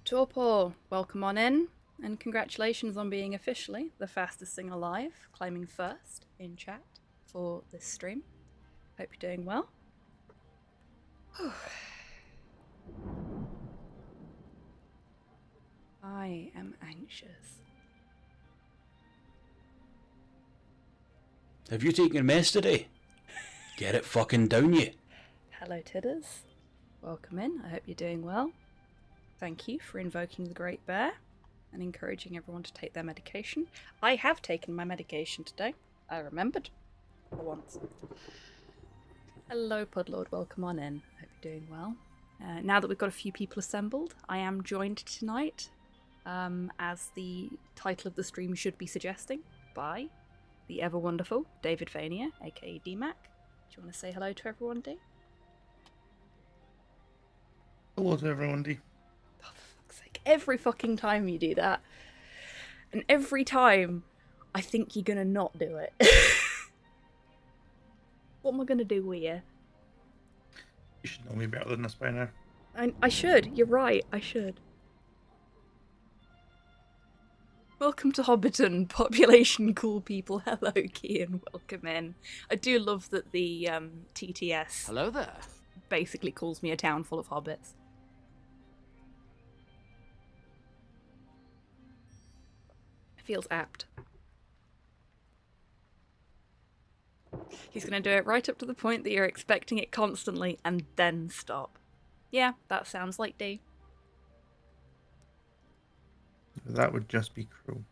Torpor, welcome on in, and congratulations on being officially the fastest thing alive, climbing first in chat for this stream. Hope you're doing well. I am anxious. Have you taken a mess today? Get it fucking down, you. Hello, Tidders. Welcome in. I hope you're doing well. Thank you for invoking the Great Bear and encouraging everyone to take their medication. I have taken my medication today. I remembered for once. Hello, Pudlord. Welcome on in. Hope you're doing well. Now that we've got a few people assembled, I am joined tonight, as the title of the stream should be suggesting, by the ever wonderful DavidVania, aka DMAC. Do you want to say hello to everyone, D? Hello to everyone, D. Oh, for fuck's sake. Every fucking time you do that. And every time I think you're gonna not do it. What am I gonna do with you? You should know me better than this by now. I should. You're right. I should. Welcome to Hobbiton, population cool people. Hello, Kian. Welcome in. I do love that the TTS Hello there. basically calls me a town full of hobbits. Feels apt. He's going to do it right up to the point that you're expecting it constantly and then stop. Yeah, that sounds like D. That would just be cruel.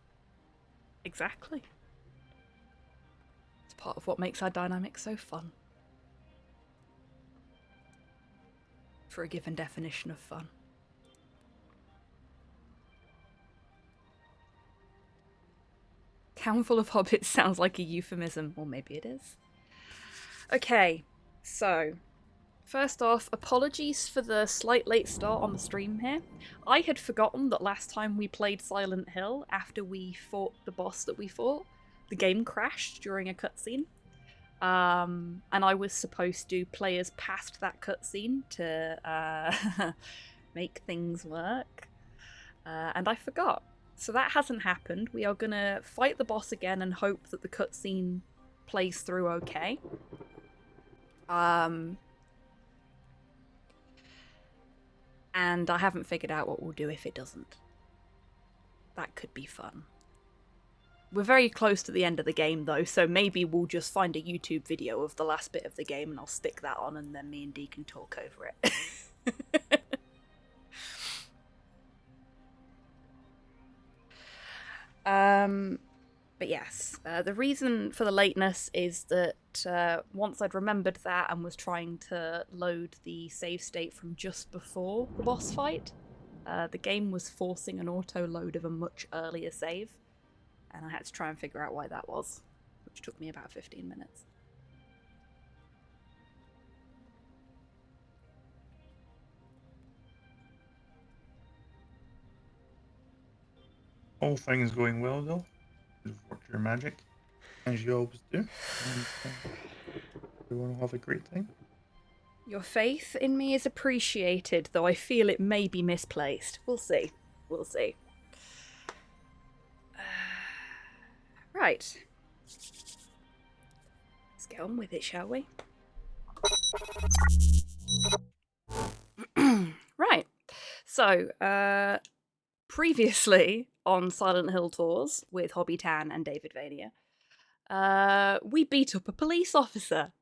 Exactly. It's part of what makes our dynamic so fun. For a given definition of fun. Town full of hobbits sounds like a euphemism, or maybe it is. Okay, so first off, apologies for the slight late start on the stream here. I had forgotten that last time we played Silent Hill, after we fought the boss that we fought, the game crashed during a cutscene. And I was supposed to play as past that cutscene to make things work. And I forgot. So that hasn't happened. We are gonna fight the boss again and hope that the cutscene plays through okay. And I haven't figured out what we'll do if it doesn't. That could be fun. We're very close to the end of the game though, so maybe we'll just find a YouTube video of the last bit of the game and I'll stick that on and then me and Dee can talk over it. But yes, the reason for the lateness is that once I'd remembered that and was trying to load the save state from just before the boss fight, the game was forcing an auto load of a much earlier save, and I had to try and figure out why that was, which took me about 15 minutes. All things going well, though. You've worked your magic, as you always do. And everyone will have a great time. Your faith in me is appreciated, though I feel it may be misplaced. We'll see. We'll see. Right. Let's get on with it, shall we? Right. So, previously on Silent Hill Tours with Hobby Tan and DavidVania, we beat up a police officer.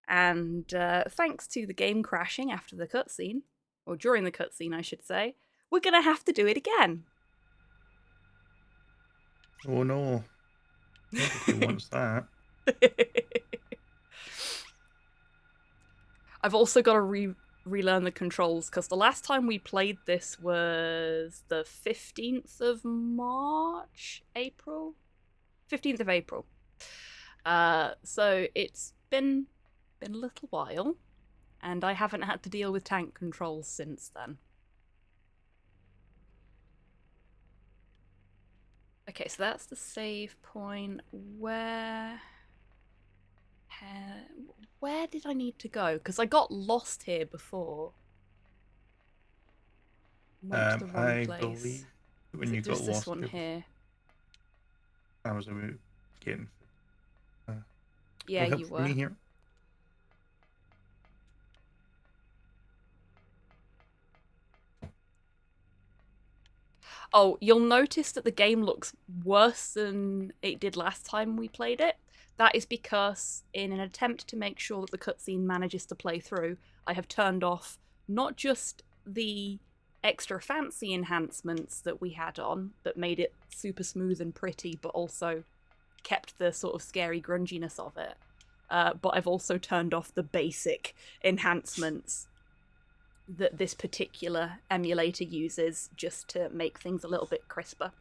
And thanks to the game crashing after the cutscene, or during the cutscene, I should say, we're going to have to do it again. Oh no. Nobody wants that. I've also got to relearn the controls, because the last time we played this was the 15th of March? April? 15th of April. So it's been a little while, and I haven't had to deal with tank controls since then. Okay, so that's the save point. Where did I need to go? Because I got lost here before. Went to the wrong I place. believe when Is you it got just this lost, one it was, here? I was about getting. Uh, Yeah, help you from me were. here. Oh, you'll notice that the game looks worse than it did last time we played it. That is because, in an attempt to make sure that the cutscene manages to play through, I have turned off not just the extra fancy enhancements that we had on that made it super smooth and pretty, but also kept the sort of scary grunginess of it. But I've also turned off the basic enhancements that this particular emulator uses just to make things a little bit crisper.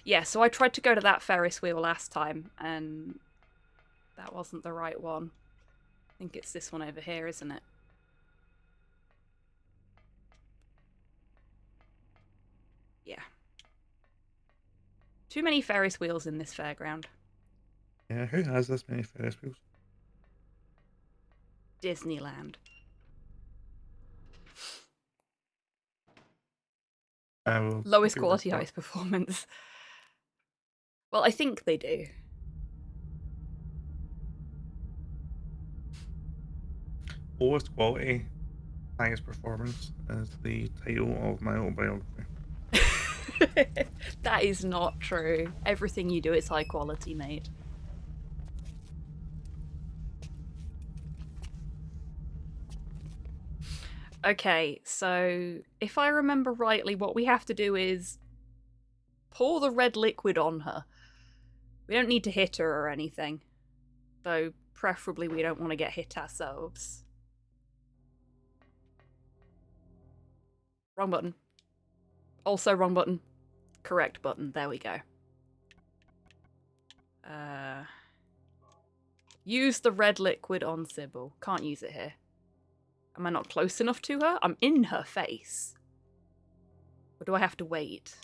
Yeah, so I tried to go to that Ferris wheel last time, and that wasn't the right one. I think it's this one over here, isn't it? Yeah. Too many Ferris wheels in this fairground. Yeah, who has this many Ferris wheels? Disneyland. I will Lowest take your word quality, for it. highest performance. Well, I think they do. Lowest quality, highest performance is the title of my autobiography. That is not true. Everything you do is high quality, mate. Okay, so if I remember rightly, what we have to do is pour the red liquid on her. We don't need to hit her or anything. Though, preferably we don't want to get hit ourselves. Wrong button. Also wrong button. Correct button. There we go. Use the red liquid on Sybil. Can't use it here. Am I not close enough to her? I'm in her face. Or do I have to wait?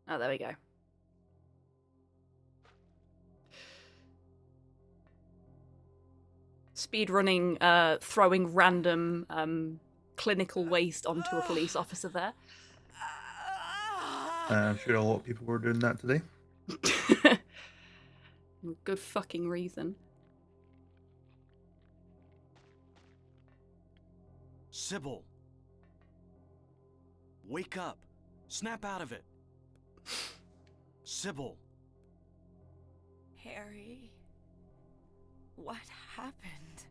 Oh, there we go. Speedrunning, throwing random clinical waste onto a police officer there. I'm sure a lot of people were doing that today. Good fucking reason. Sybil. Wake up. Snap out of it. Sybil. Harry, what happened?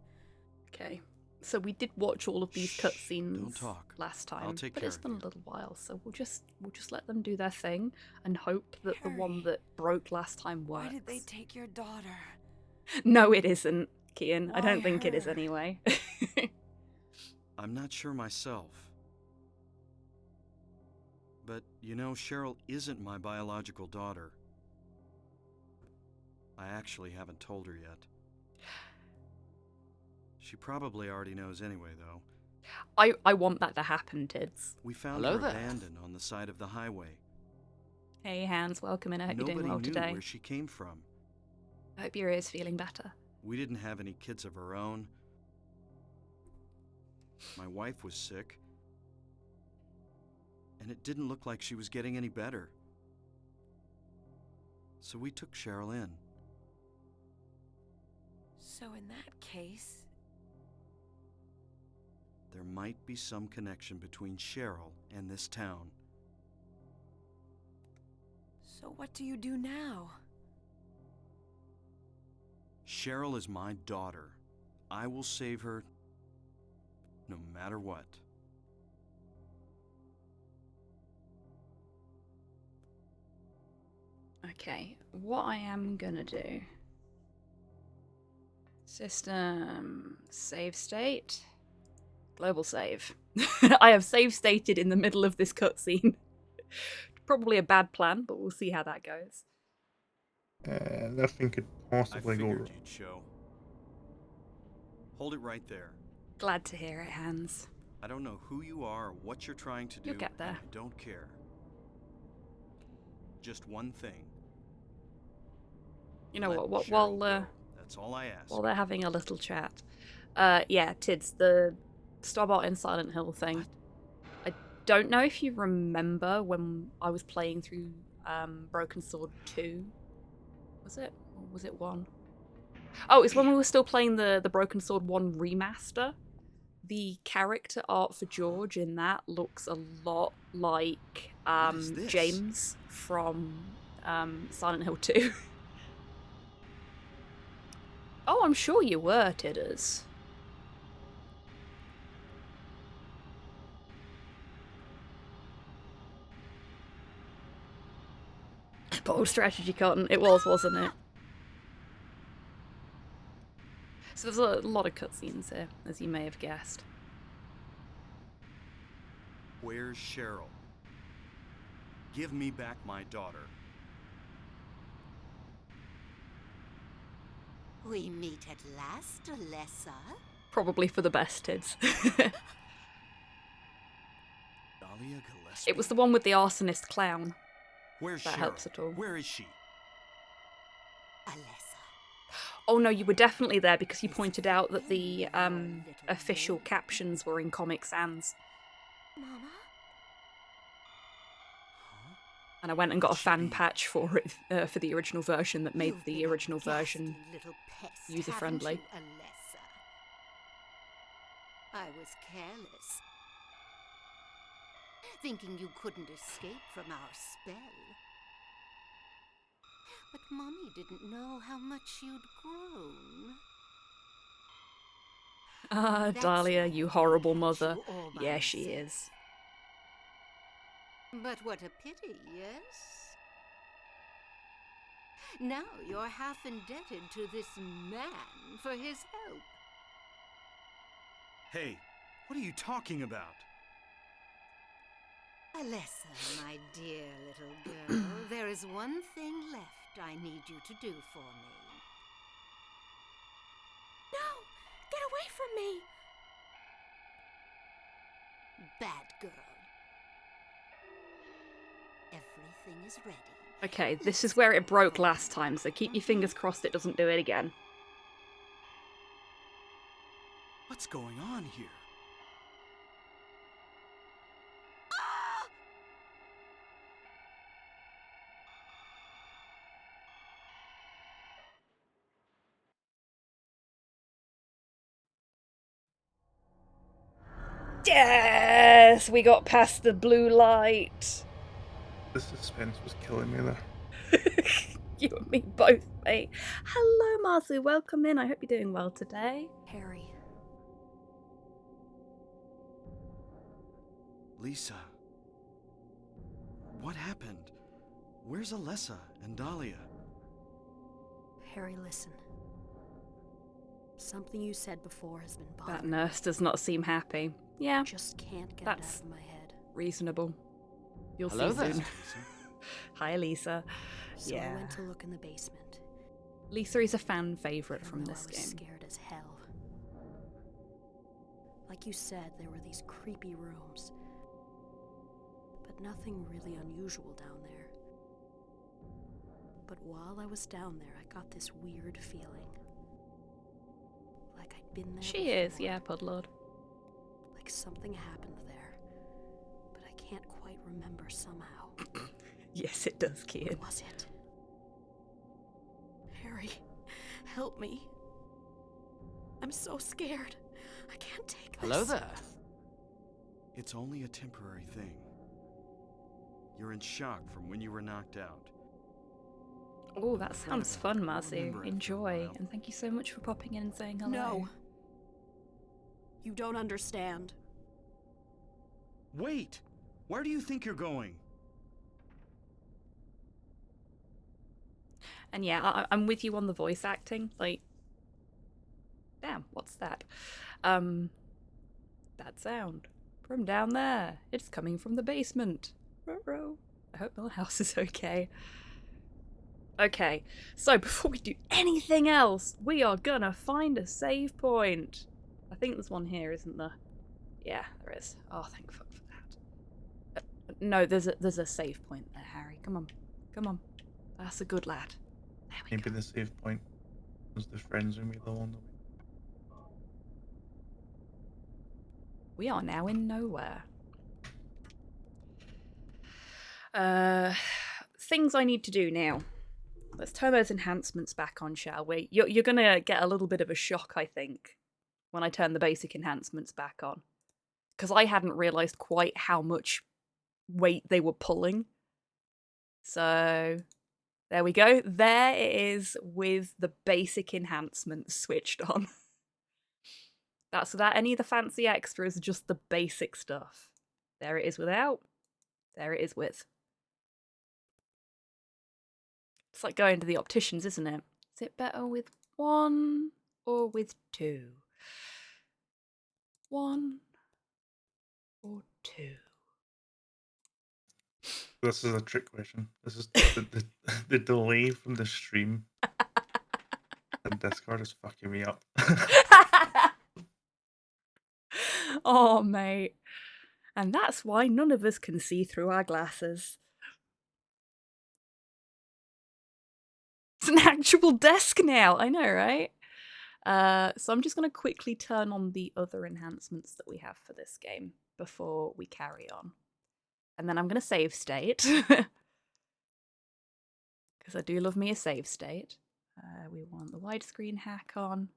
Okay, so we did watch all of these Shh, cutscenes don't talk. last time, I'll take but care it's of been a you. little while, so we'll just let them do their thing and hope that the one Harry, that broke last time works. Why did they take your daughter? No, it isn't, Kian. I don't Why think it is her? anyway. I'm not sure myself. But, you know, Cheryl isn't my biological daughter. I actually haven't told her yet. She probably already knows anyway, though. I want that to happen, Tids. We found Hello her there. abandoned on the side of the highway. Hey, Hans, welcome in. I hope Nobody you're doing well knew today. where she came from. I hope your ear's feeling better. We didn't have any kids of our own. My wife was sick. And it didn't look like she was getting any better. So we took Cheryl in. So in that case, There might be some connection between Cheryl and this town. so what do you do now? Cheryl is my daughter. I will save her no matter what. Okay, what I am gonna do. System save state. Global save. I have save stated in the middle of this cutscene. Probably a bad plan, but we'll see how that goes. Nothing could I possibly go figured wrong. you'd show. Hold it right there. Glad to hear it, Hans. I don't know who you are or what you're trying to do. You'll get there. and I don't care. Just one thing. You know Let what? Cheryl go. That's all I ask. While they're having a little chat, yeah, Tids, the Starbot in Silent Hill thing. I don't know if you remember when I was playing through Broken Sword 2. Was it? Or was it 1? Oh, it's when we were still playing the Broken Sword 1 remaster. The character art for George in that looks a lot like What is this? James from Silent Hill 2. Oh, I'm sure you were, Tidders. Bold strategy, Cotton. It was, wasn't it? So there's a lot of cutscenes here, as you may have guessed. Where's Cheryl? Give me back my daughter. We meet at last, Alessa. Probably for the best, Tids. Dahlia Gillespie? It was the one with the arsonist clown. Where's that Cheryl? helps at all. Where is she? Alessa. Oh no, you were definitely there because you pointed out that the official captions were in Comic Sans. Mama? And I went and got a fan patch for it, for the original version that made You've the been a original version ghastly little pest, user-friendly. haven't you, Alessa? I was careless, thinking you couldn't escape from our spell. But Mommy didn't know how much you'd grown. Ah, That's Dahlia, why you I horrible had mother. you all by Yeah, she myself. is. But what a pity, yes? Now you're half indebted to this man for his help. Hey, what are you talking about? Alessa, my dear little girl, there is one thing left I need you to do for me. No! Get away from me! Bad girl. Everything is ready. Okay, this is where it broke last time, so keep your fingers crossed it doesn't do it again. What's going on here? Yes! We got past the blue light. The suspense was killing me there. You and me both, mate. Hello, Martha. Welcome in. I hope you're doing well today. Harry. Lisa. What happened? Where's Alessa and Dahlia? Harry, listen. Something you said before has been bothering That nurse does not seem happy. Yeah, me. Just can't get that's- it out of my head. reasonable. You'll Hello see there. soon. Hi, Lisa. So Yeah. I went to look in the basement. Lisa is a fan favourite Even from though this I was game. scared as hell. Like you said, there were these creepy rooms. But nothing really unusual down there. But while I was down there, I got this weird feeling. Like I'd been there She is, before. yeah, Pudlord. Like something happened there. But I can't quite remember somehow. Yes, it does, Kian. What was it? Harry, help me. I'm so scared. I can't take this. Hello there. It's only a temporary thing. You're in shock from when you were knocked out. Oh, that sounds fun, I'll Marcy. remember after a Enjoy. while. And thank you so much for popping in and saying hello. No. You don't understand. Wait! Where do you think you're going? And yeah, I'm with you on the voice acting. Like, damn, what's that? That sound from down there. It's coming from the basement. Ruh-roh. I hope Millhouse is okay. Okay, so before we do anything else, we are gonna find a save point. I think there's one here, isn't there? Yeah, there is. Oh, thank fuck for that. No, there's a save point there, Harry. Come on, come on. That's a good lad. There we Maybe go. the save point was the friends we made along the way. We are now in nowhere. Things I need to do now. Let's turn those enhancements back on, shall we? You're gonna get a little bit of a shock, I think, when I turn the basic enhancements back on. Because I hadn't realised quite how much weight they were pulling. So, there we go. There it is with the basic enhancements switched on. That's without any of the fancy extras, just the basic stuff. There it is without. There it is with. It's like going to the opticians, isn't it? Is it better with 1 or with 2? 1 or 2? This is a trick question. This is the delay from the stream and Discord is fucking me up. Oh, mate. And that's why none of us can see through our glasses. It's an actual desk now. I know, right? So I'm just going to quickly turn on the other enhancements that we have for this game before we carry on. And then I'm going to save state. Because I do love me a save state. We want the widescreen hack on.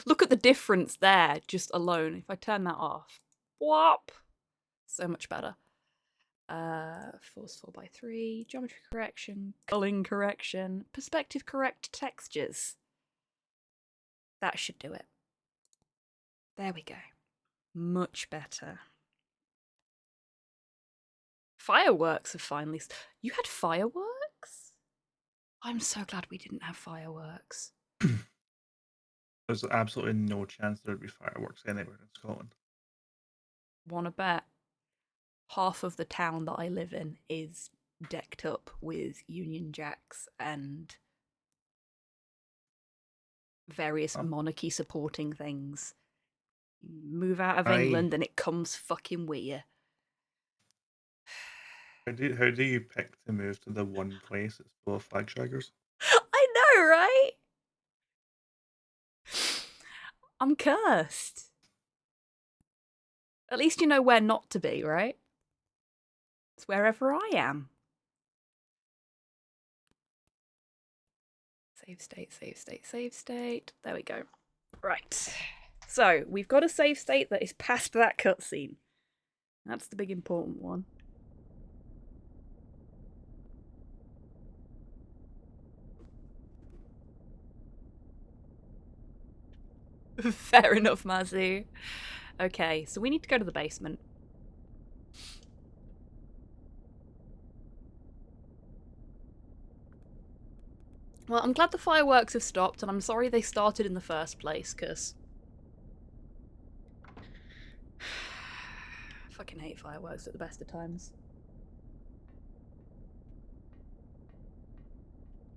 Look at the difference there, just alone. If I turn that off. Whop! So much better. Force 4x3, geometry correction, culling correction, perspective correct textures. That should do it. There we go. Much better. Fireworks have finally... You had fireworks? I'm so glad we didn't have fireworks. There's absolutely no chance there would be fireworks anywhere in Scotland. Wanna bet? Half of the town that I live in is decked up with Union Jacks and various monarchy supporting things. You move out of England and it comes fucking with you. How do you pick to move to the one place that's full of flag shaggers? I know, right? I'm cursed. At least you know where not to be, right? It's wherever I am. Save state, save state, save state. There we go. Right. So, we've got a save state that is past that cutscene. That's the big important one. Fair enough, Mazu. Okay, so we need to go to the basement. Well, I'm glad the fireworks have stopped, and I'm sorry they started in the first place, because... I fucking hate fireworks at the best of times.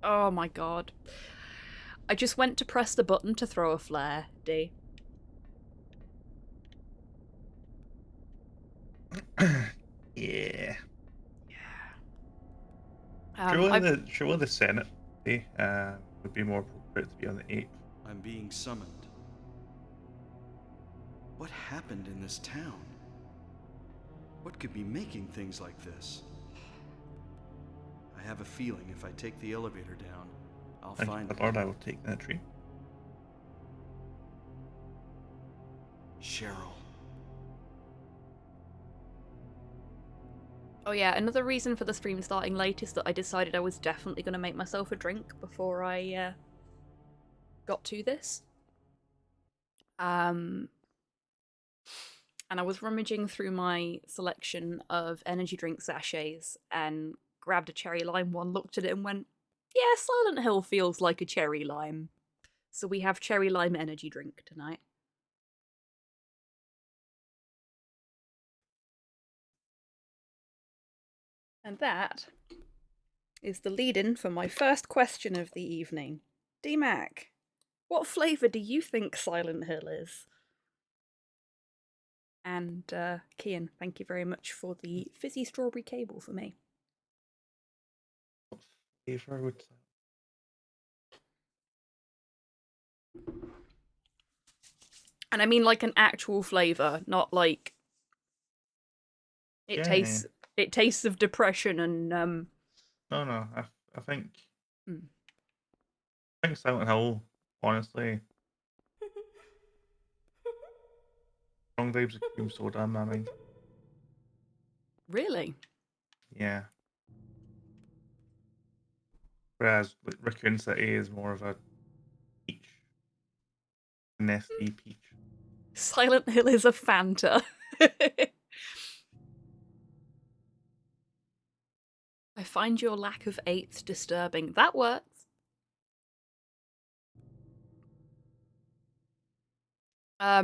Oh my god. I just went to press the button to throw a flare, D. Yeah. Surely the Senate would be more appropriate to be on the 8th. I'm being summoned. What happened in this town? What could be making things like this? I have a feeling if I take the elevator down, I'll find My it. lord, I will take that tree. Cheryl. Oh yeah, another reason for the stream starting late is that I decided I was definitely going to make myself a drink before I got to this. And I was rummaging through my selection of energy drink sachets and grabbed a cherry lime one, looked at it and went, yeah, Silent Hill feels like a cherry lime. So we have cherry lime energy drink tonight. And that is the lead-in for my first question of the evening. D-Mac, what flavour do you think Silent Hill is? And Kian, thank you very much for the fizzy strawberry cable for me. What flavour would And I mean like an actual flavour, not like it Yeah. tastes of depression and No, no. I think Hmm. I think Silent Hill, honestly, strong vibes of cream soda in my mind. Really? Yeah. Whereas like, Raccoon City is more of a peach, nesty peach. Silent Hill is a Fanta. I find your lack of eighth disturbing. That works. I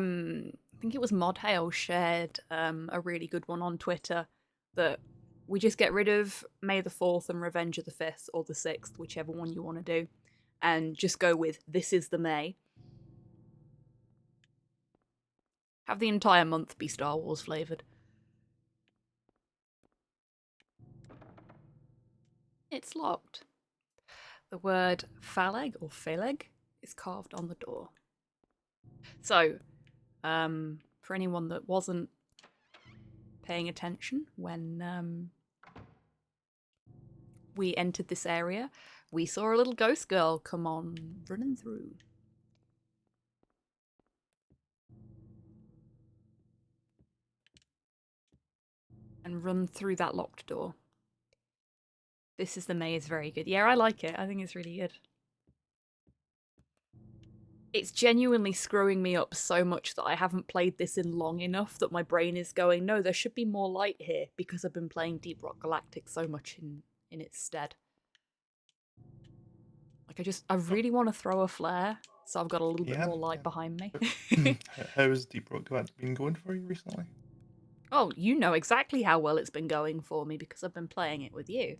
think it was Modhail shared a really good one on Twitter that we just get rid of May the 4th and Revenge of the 5th or the 6th, whichever one you want to do, and just go with This is the May. Have the entire month be Star Wars flavoured. It's locked. The word phaleg or phaleg is carved on the door. So, for anyone that wasn't paying attention when we entered this area, we saw a little ghost girl come on running through. And run through that locked door. This is the maze, very good. Yeah, I like it. I think it's really good. It's genuinely screwing me up so much that I haven't played this in long enough that my brain is going, no, there should be more light here, because I've been playing Deep Rock Galactic so much in its stead. Like, I really want to throw a flare, so I've got a little bit more light behind me. How has Deep Rock Galactic been going for you recently? Oh, you know exactly how well it's been going for me because I've been playing it with you.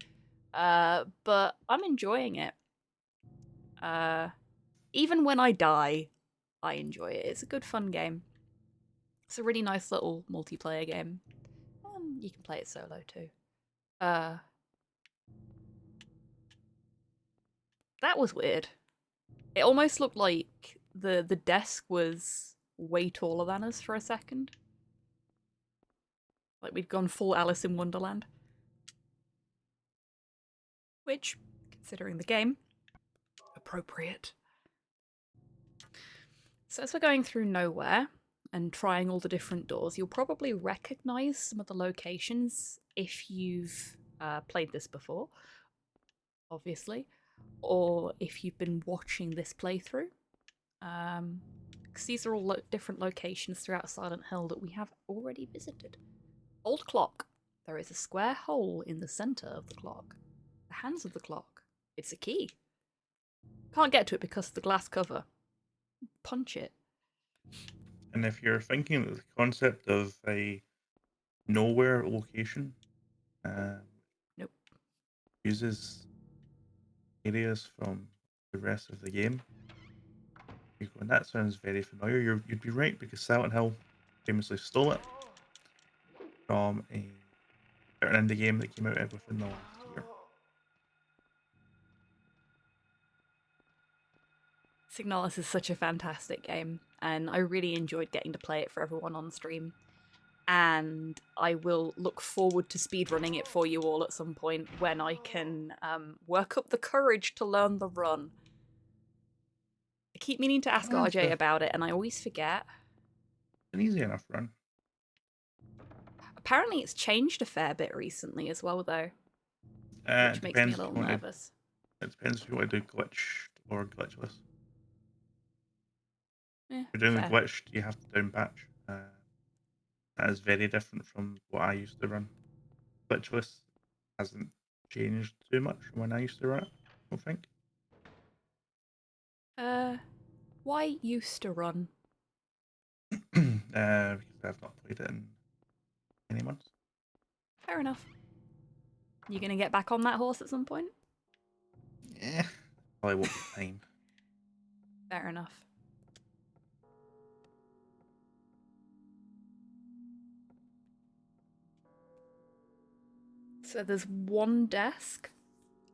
But I'm enjoying it. Even when I die, I enjoy it. It's a good fun game. It's a really nice little multiplayer game. You can play it solo too. That was weird. It almost looked like the desk was way taller than us for a second. Like we'd gone full Alice in Wonderland. Which, considering the game, appropriate. So as we're going through nowhere and trying all the different doors, you'll probably recognise some of the locations if you've played this before, obviously, or if you've been watching this playthrough. Because these are all different locations throughout Silent Hill that we have already visited. Old clock. There is a square hole in the centre of the clock. The hands of the clock. It's a key. Can't get to it because of the glass cover. Punch it. And if you're thinking of the concept of a nowhere location, Nope. uses areas from the rest of the game, you're going, that sounds very familiar. You'd be right, because Silent Hill famously stole it from a certain indie game that came out within the last year. Signalis is such a fantastic game, and I really enjoyed getting to play it for everyone on stream. And I will look forward to speedrunning it for you all at some point when I can work up the courage to learn the run. I keep meaning to ask RJ about it, and I always forget. It's an easy enough run. Apparently it's changed a fair bit recently as well, though. Which makes me a little nervous. It depends if you want to do glitched or glitchless. Yeah, if you're doing fair. the glitched, you have to down patch. That is very different from what I used to run. Glitchless hasn't changed too much from when I used to run it, I don't think. Why used to run? Because I've not played it in many months. Fair enough. You gonna get back on that horse at some point? Yeah, probably won't be time. Fair enough. So there's one desk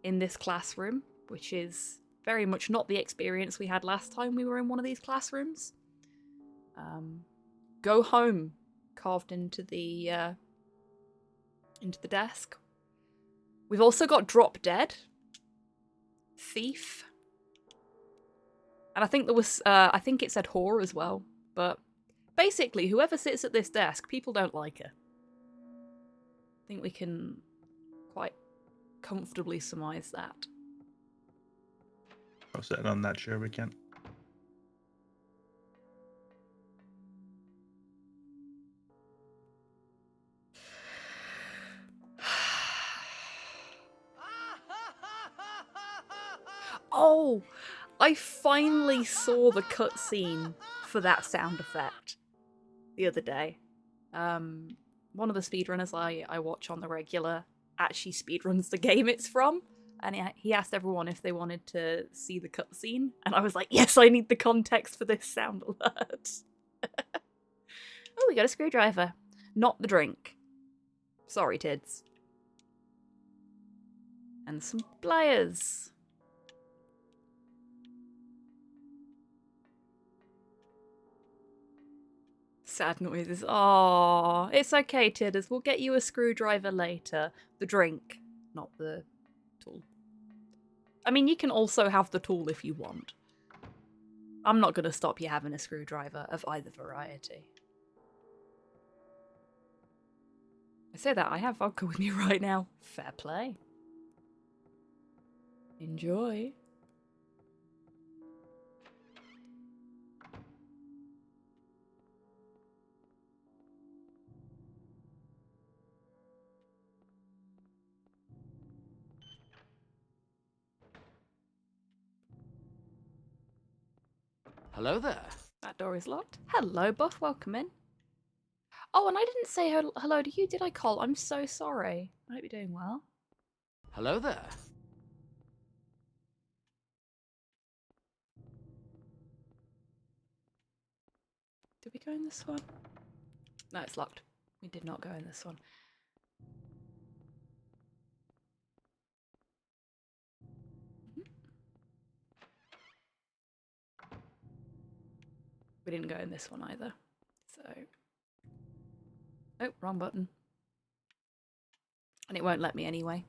in this classroom, which is very much not the experience we had last time we were in one of these classrooms. Go home, carved into the desk. We've also got drop dead, thief, and I think there was I think it said whore as well. But basically, whoever sits at this desk, people don't like her. I think we can quite comfortably surmise that. I'm sitting on that chair, we can't. Oh, I finally saw the cutscene for that sound effect the other day. One of the speedrunners I watch on the regular actually speedruns the game it's from, and he asked everyone if they wanted to see the cutscene, and I was like, yes, I need the context for this sound alert. Oh, we got a screwdriver. Not the drink. Sorry, Tids. And some pliers. Sad noises. Oh, it's okay, Tidders. We'll get you a screwdriver later. The drink, not the tool. I mean, you can also have the tool if you want. I'm not going to stop you having a screwdriver of either variety. I say that, I have vodka with me right now. Fair play. Enjoy. Hello there. That door is locked. Hello, Buff. Welcome in. Oh, and I didn't say hello to you, did I, Cole? I'm so sorry. I hope you're doing well. Hello there. Did we go in this one? No, it's locked. We did not go in this one. We didn't go in this one either. So... Oh, wrong button. And it won't let me anyway.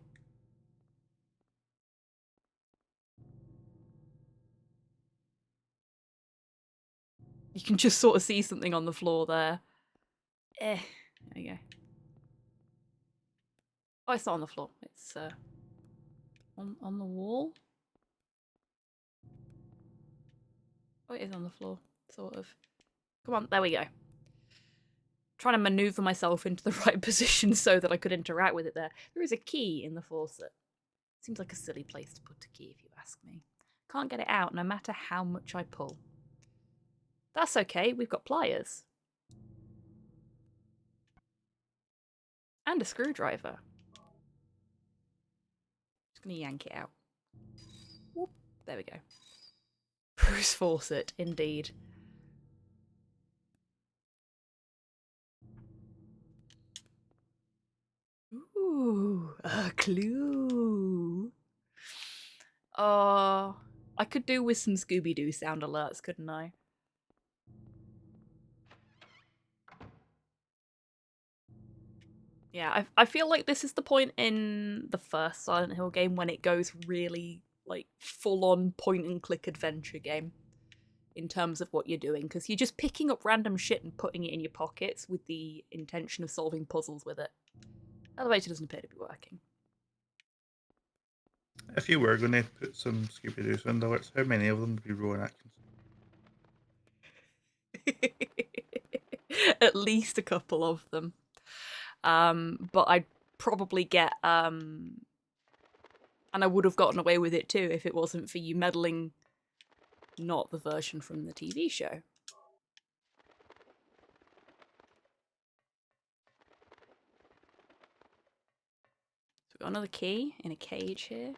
You can just sort of see something on the floor there. There we go. Oh, it's not on the floor. It's on the wall. Oh, it is on the floor, sort of. Come on, there we go. Trying to maneuver myself into the right position so that I could interact with it there. There is a key in the faucet. Seems like a silly place to put a key if you ask me. Can't get it out no matter how much I pull. That's okay, we've got pliers. And a screwdriver. Just gonna yank it out. Whoop, there we go. Bruce Fawcett, indeed. Ooh, a clue. Oh, I could do with some Scooby-Doo sound alerts, couldn't I? Yeah, I feel like this is the point in the first Silent Hill game when it goes really, like, full-on point-and-click adventure game in terms of what you're doing, because you're just picking up random shit and putting it in your pockets with the intention of solving puzzles with it. Elevator doesn't appear to be working. If you were going to put some Scooby-Doo sound alerts, how many of them would be Rowan Atkinson? At least a couple of them. But I'd probably get, and I would have gotten away with it too if it wasn't for you meddling not the version from the TV show. So we've got another key in a cage here.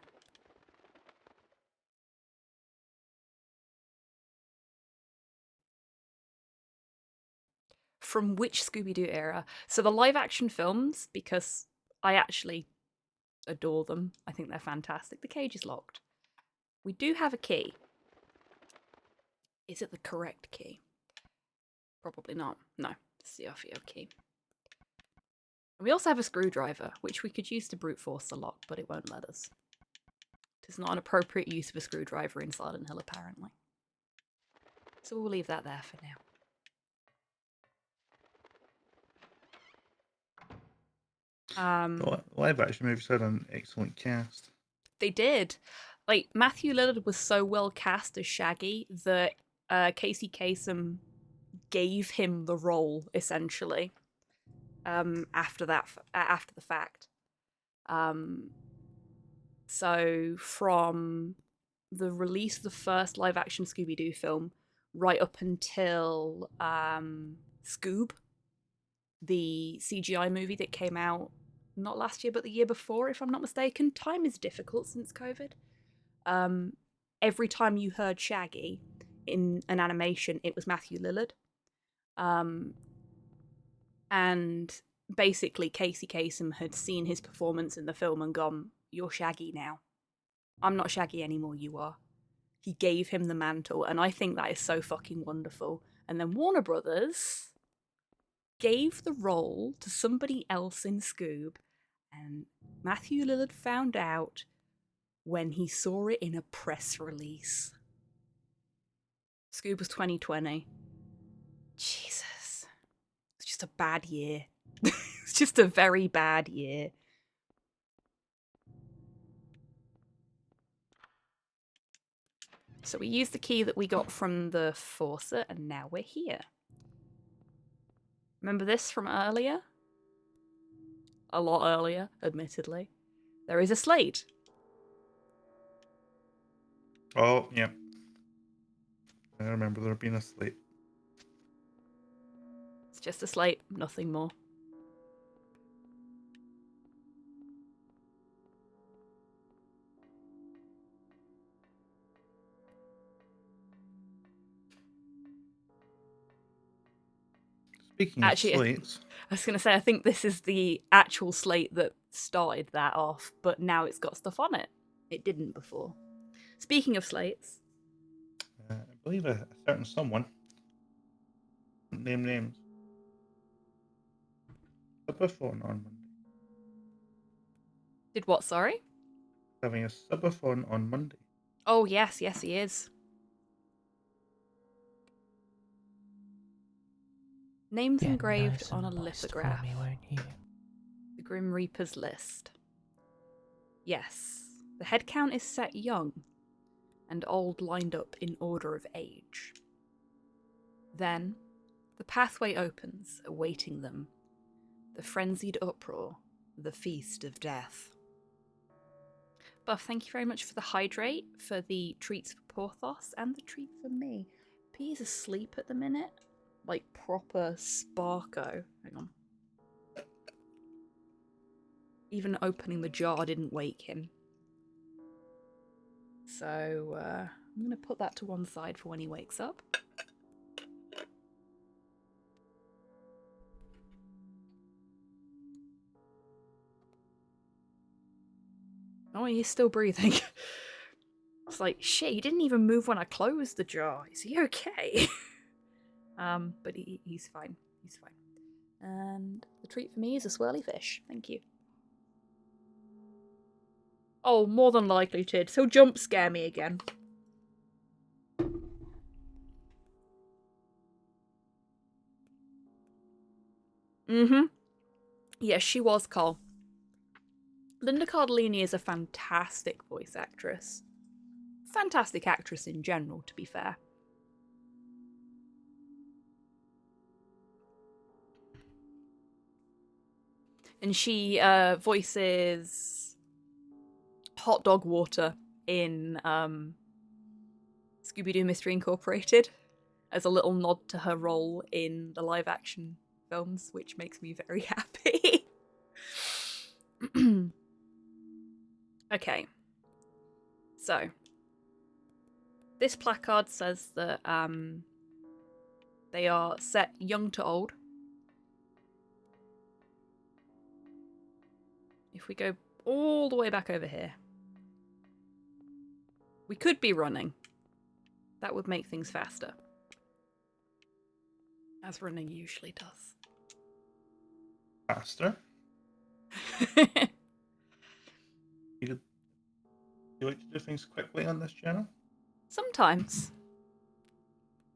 From which Scooby-Doo era? So the live-action films, because I actually adore them. I think they're fantastic. The cage is locked. we do have a key. Is it the correct key? Probably not. No, it's the RFO key. We also have a screwdriver, which we could use to brute force the lock, but it won't let us. It's not an appropriate use of a screwdriver in Silent Hill, apparently. So we'll leave that there for now. The live action movies had an excellent cast. They did. Like, Matthew Lillard was so well cast as Shaggy that Casey Kasem gave him the role, essentially. After the fact. So from the release of the first live action Scooby-Doo film right up until Scoob, the CGI movie that came out not last year but the year before, if I'm not mistaken. Time is difficult since COVID. Every time you heard Shaggy in an animation, it was Matthew Lillard. And basically Casey Kasem had seen his performance in the film and gone, "You're Shaggy now. I'm not Shaggy anymore, you are." He gave him the mantle, and I think that is so fucking wonderful. And then Warner Brothers gave the role to somebody else in Scoob, and Matthew Lillard found out when he saw it in a press release. Scoob was 2020. Jesus. It's just a bad year. It's just a very bad year. So we used the key that we got from the faucet, and now we're here. Remember this from earlier? A lot earlier, admittedly. There is a slate. Oh, yeah. I remember there being a slate. It's just a slate, nothing more. Speaking Actually, of slates, I was going to say, I think this is the actual slate that started that off, but now it's got stuff on it. It didn't before. Speaking of slates. I believe a certain someone, name names, subathon on Monday. Did what, sorry? Having a subathon on Monday. Oh, yes, he is. Names Get engraved nice on a and moist lithograph. For me, won't you? The Grim Reaper's list. Yes, the head count is set young, and old lined up in order of age. Then, the pathway opens, awaiting them. The frenzied uproar, the feast of death. Buff, thank you very much for the hydrate, for the treats for Porthos, and the treat for me. P is asleep at the minute. Like proper Sparko. Hang on. Even opening the jar didn't wake him. So, I'm going to put that to one side for when he wakes up. Oh, he's still breathing. It's like, shit, he didn't even move when I closed the jar. Is he okay? But he's fine. He's fine. And the treat for me is a swirly fish. Thank you. Oh, more than likely, Tid. He'll jump scare me again. Mm-hmm. Yes, she was Cole. Linda Cardellini is a fantastic voice actress. Fantastic actress in general, to be fair. And she voices Hot Dog Water in Scooby-Doo Mystery Incorporated as a little nod to her role in the live-action films, which makes me very happy. Okay. So, this placard says that they are set young to old. If we go all the way back over here. We could be running. That would make things faster. As running usually does. Faster. You like to do things quickly on this channel? Sometimes.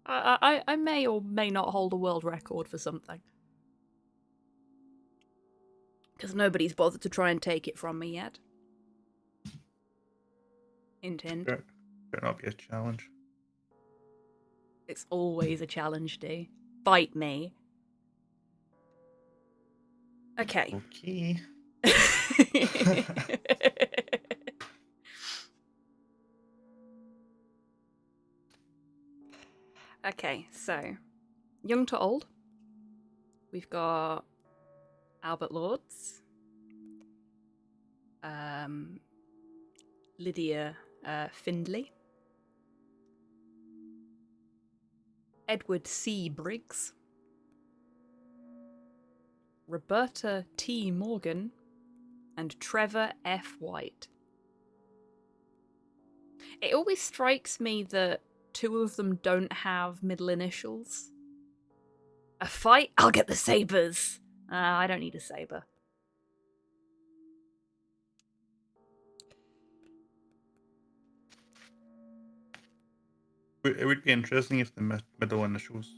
I may or may not hold a world record for something. Because nobody's bothered to try and take it from me yet. Hint, hint. Better not be a challenge. It's always a challenge, D. Bite me. Okay. Okay. Okay, so young to old. We've got Albert Lords, Lydia Findlay, Edward C. Briggs, Roberta T. Morgan, and Trevor F. White. It always strikes me that two of them don't have middle initials. A fight? I'll get the sabers. I don't need a saber. It would be interesting if the middle initials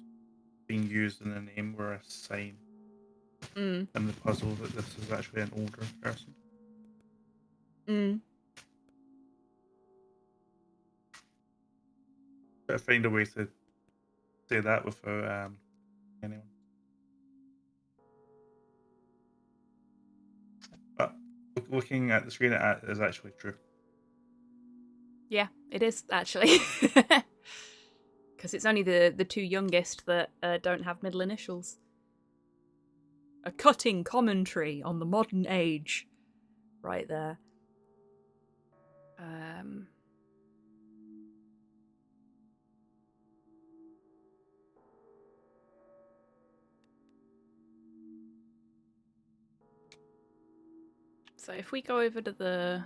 being used in the name were a sign in the puzzle that this is actually an older person. But find a way to say that without anyone. But looking at the screen, it is actually true. Yeah, it is, actually. Because it's only the two youngest that don't have middle initials. A cutting commentary on the modern age. Right there. So if we go over to the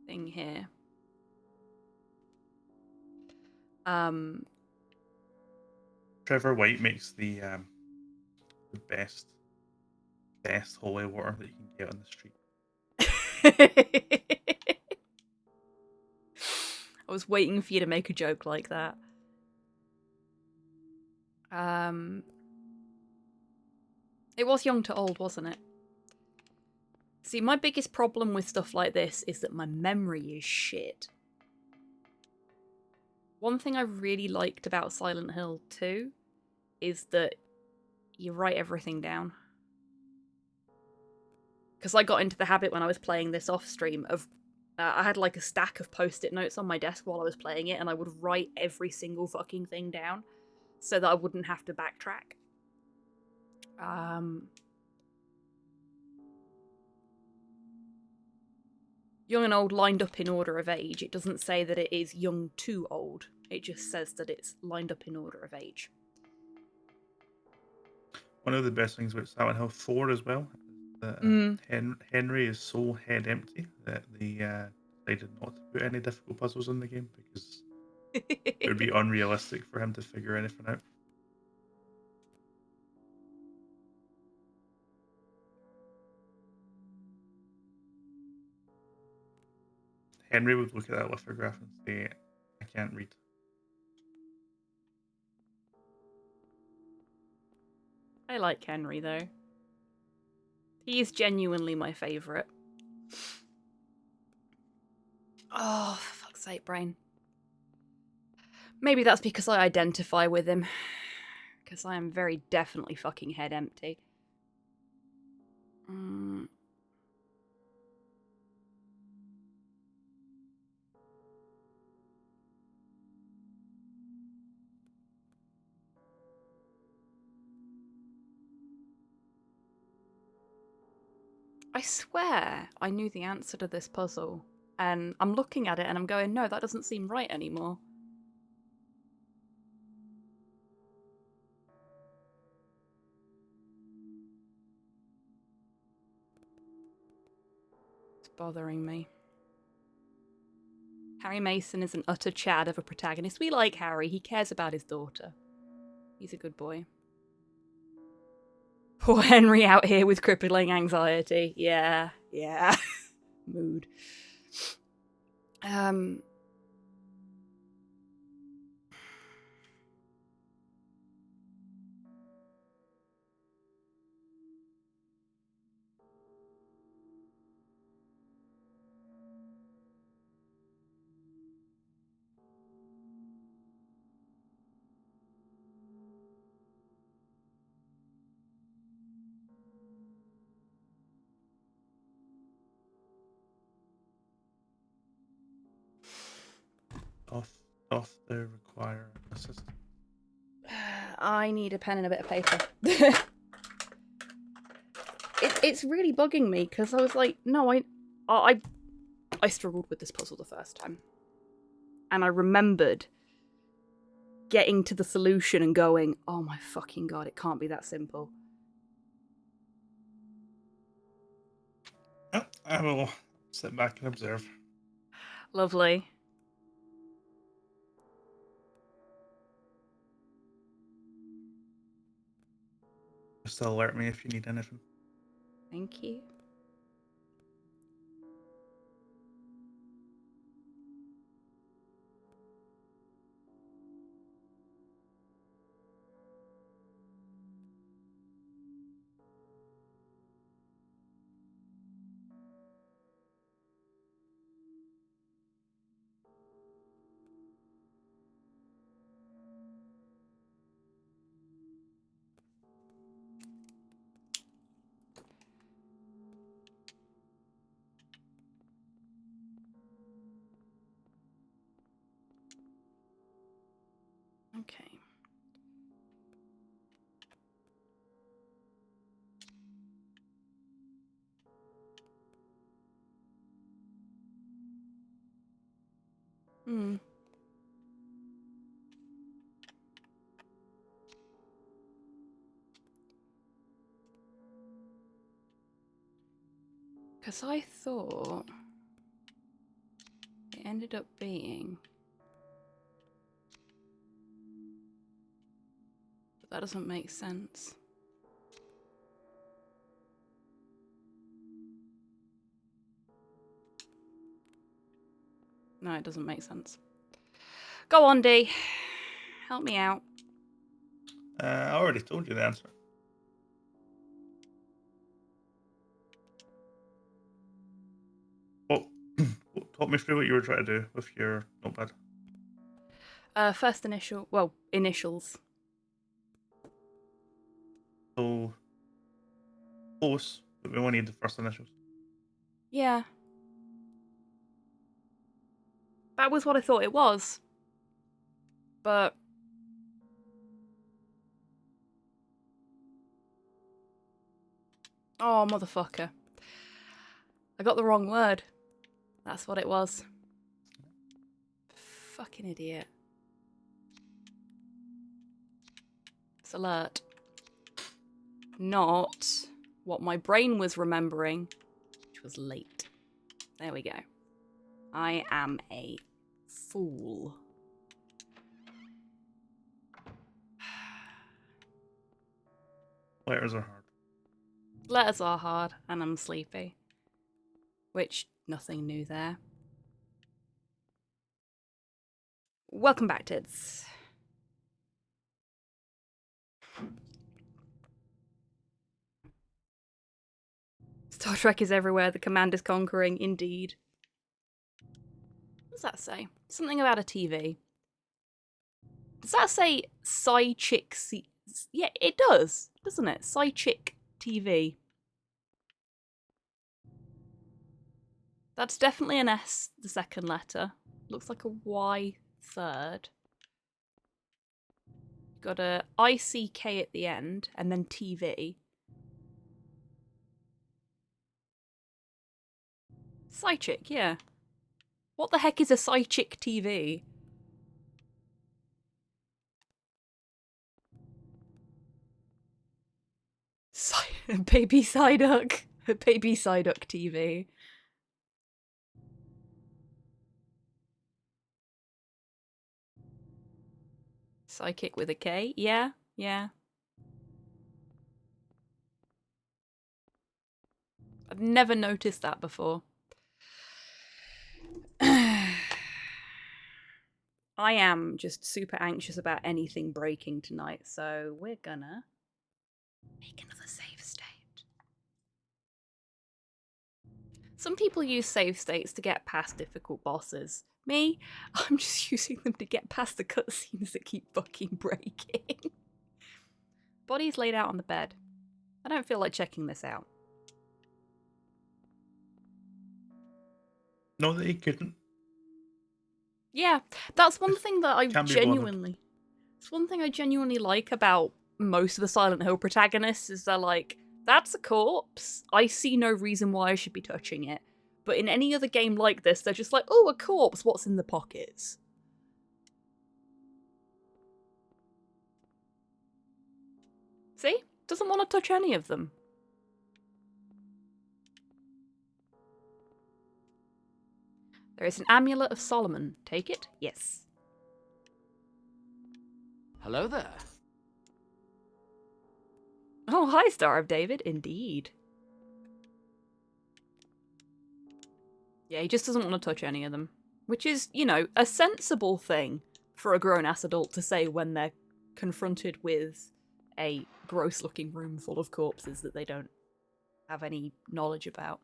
thing here. Trevor White makes the best holy water that you can get on the street. I was waiting for you to make a joke like that. It was young to old, wasn't it? See, my biggest problem with stuff like this is that my memory is shit. One thing I really liked about Silent Hill 2 is that you write everything down. Because I got into the habit when I was playing this off stream of I had like a stack of post-it notes on my desk while I was playing it, and I would write every single fucking thing down so that I wouldn't have to backtrack. Young and old lined up in order of age. It doesn't say that it is young to old. It just says that it's lined up in order of age. One of the best things about Silent Hill 4 as well, that Henry is so head empty that they decided not to put any difficult puzzles in the game because it would be unrealistic for him to figure anything out. Henry would look at that lithograph and say, I can't read. I like Henry, though. He is genuinely my favourite. Oh, for fuck's sake, brain. Maybe that's because I identify with him. Because I am very definitely fucking head empty. I swear I knew the answer to this puzzle. And I'm looking at it and I'm going, no, that doesn't seem right anymore. bothering me. Harry Mason is an utter chad of a protagonist. We like Harry. He cares about his daughter. He's a good boy. Poor Henry out here with crippling anxiety. Yeah. Mood. Doth they require assistance? I need a pen and a bit of paper. It's really bugging me because I was like, no, I struggled with this puzzle the first time. And I remembered getting to the solution and going, oh my fucking god, it can't be that simple. Oh, I will sit back and observe. Lovely. Just alert me if you need anything. Thank you. Okay. Because I thought it ended up being... But that doesn't make sense. No, it doesn't make sense. Go on, Dee. Help me out. I already told you the answer. Well, talk me through what you were trying to do with your notepad. First initial... Well, initials. So, close, but we only need the first initials. Yeah. That was what I thought it was. But... Oh, motherfucker. I got the wrong word. That's what it was. Fucking idiot. It's alert. Not what my brain was remembering, which was late. There we go. I am a fool. Letters are hard. Letters are hard, and I'm sleepy. Which, nothing new there. Welcome back, Tids. Star Trek is everywhere, the command is conquering, indeed. What does that say? Something about a TV. Does that say Sci-Chick Yeah, it does, doesn't it? Sci-Chick TV. That's definitely an S, the second letter. Looks like a Y third. Got a ICK at the end, and then TV. Sci-Chick, yeah. What the heck is a Sci-Chick TV? Baby Psyduck. Baby Psyduck TV. Psychic with a K? Yeah, yeah. I've never noticed that before. I am just super anxious about anything breaking tonight, so we're gonna make another save state. Some people use save states to get past difficult bosses. Me, I'm just using them to get past the cutscenes that keep fucking breaking. Body's laid out on the bed. I don't feel like checking this out. No, they couldn't. Yeah, that's one thing that I Can't be bothered. It's one thing I genuinely like about most of the Silent Hill protagonists is they're like, that's a corpse. I see no reason why I should be touching it. But in any other game like this, they're just like, oh, a corpse, what's in the pockets? See? Doesn't want to touch any of them. There is an amulet of Solomon. Take it? Yes. Hello there. Oh, hi, Star of David. Indeed. Yeah, he just doesn't want to touch any of them. Which is, you know, a sensible thing for a grown-ass adult to say when they're confronted with a gross-looking room full of corpses that they don't have any knowledge about.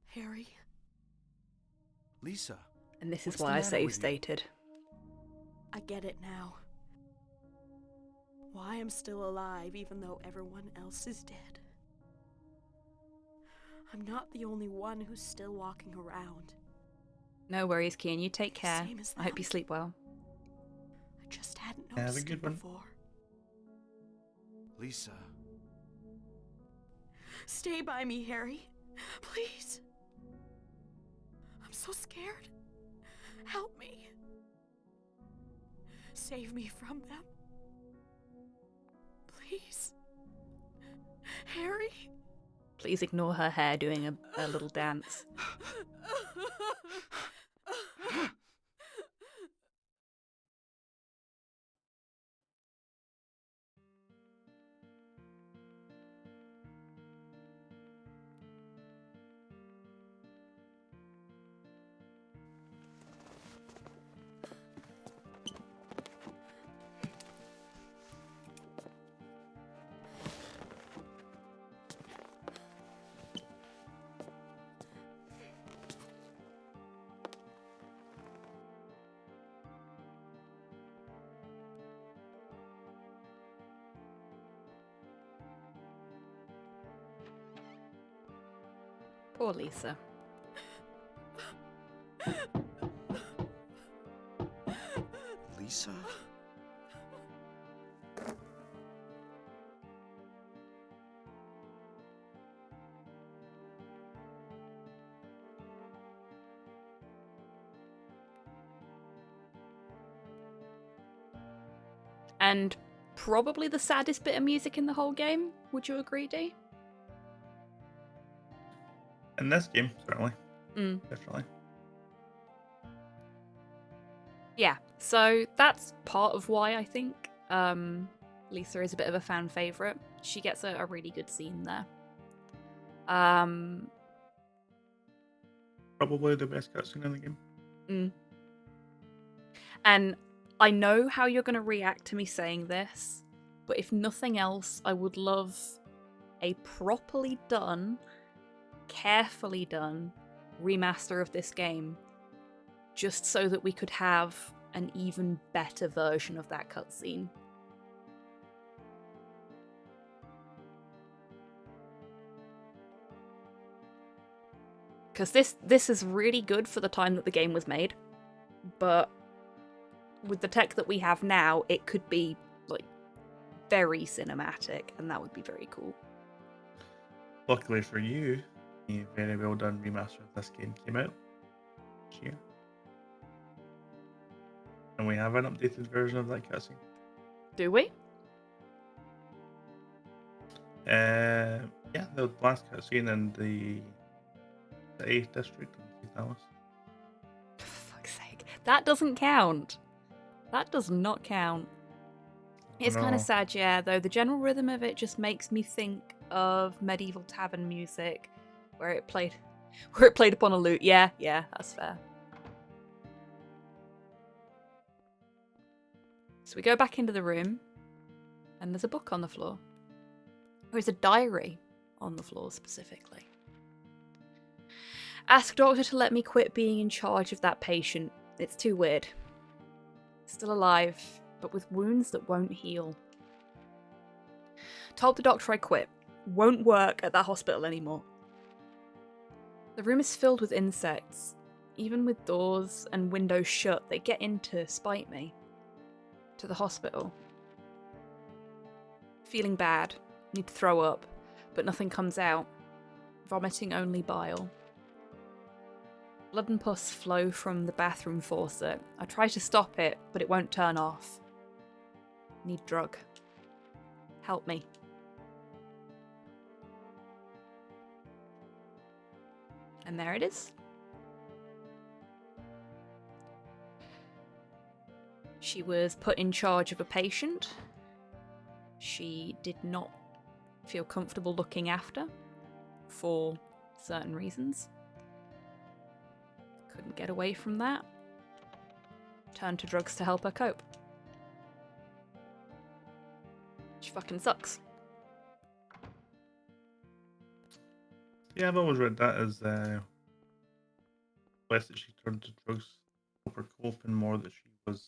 Harry, Lisa, And this is what's the why I matter save with you? stated. I get it now. Why I'm still alive even though everyone else is dead. I'm not the only one who's still walking around. No worries, Kian. You take care. Same as I hope you them. sleep well. I just hadn't Have a noticed good it one. before. Lisa, Stay by me, Harry. Please. I'm so scared. Help me. Save me from them. Please. Harry? Please ignore her hair doing a little dance. Poor Lisa. Lisa? And probably the saddest bit of music in the whole game. Would you agree, Dee? In this game, certainly. Mm. Definitely. Yeah, so that's part of why I think Lisa is a bit of a fan favourite. She gets a really good scene there. Probably the best cutscene in the game. And I know how you're going to react to me saying this, but if nothing else, I would love a properly done, carefully done remaster of this game, just so that we could have an even better version of that cutscene. Because this is really good for the time that the game was made, but with the tech that we have now, it could be like very cinematic, and that would be very cool. Luckily for you, a very well done remaster of this game came out this year. And we have an updated version of that cutscene. Do we? Yeah, the last cutscene in the 8th district in St. Alice. Fuck That doesn't count. That does not count. It's kind No. of sad, yeah, though. The general rhythm of it just makes me think of medieval tavern music, where it played upon a lute. Yeah, that's fair. So we go back into the room, and there's a book on the floor. There's a diary on the floor specifically. Ask doctor to let me quit being in charge of that patient. It's too weird. Still alive, but with wounds that won't heal. Told the doctor I quit. Won't work at that hospital anymore. The room is filled with insects. Even with doors and windows shut, they get in to spite me. To the hospital. Feeling bad. Need to throw up, but nothing comes out. Vomiting only bile. Blood and pus flow from the bathroom faucet. I try to stop it, but it won't turn off. Need drug. Help me. And there it is. She was put in charge of a patient. She did not feel comfortable looking after for certain reasons. Couldn't get away from that. Turned to drugs to help her cope. Which fucking sucks. Yeah, I've always read that as less that she turned to drugs to help her cope, and more that she was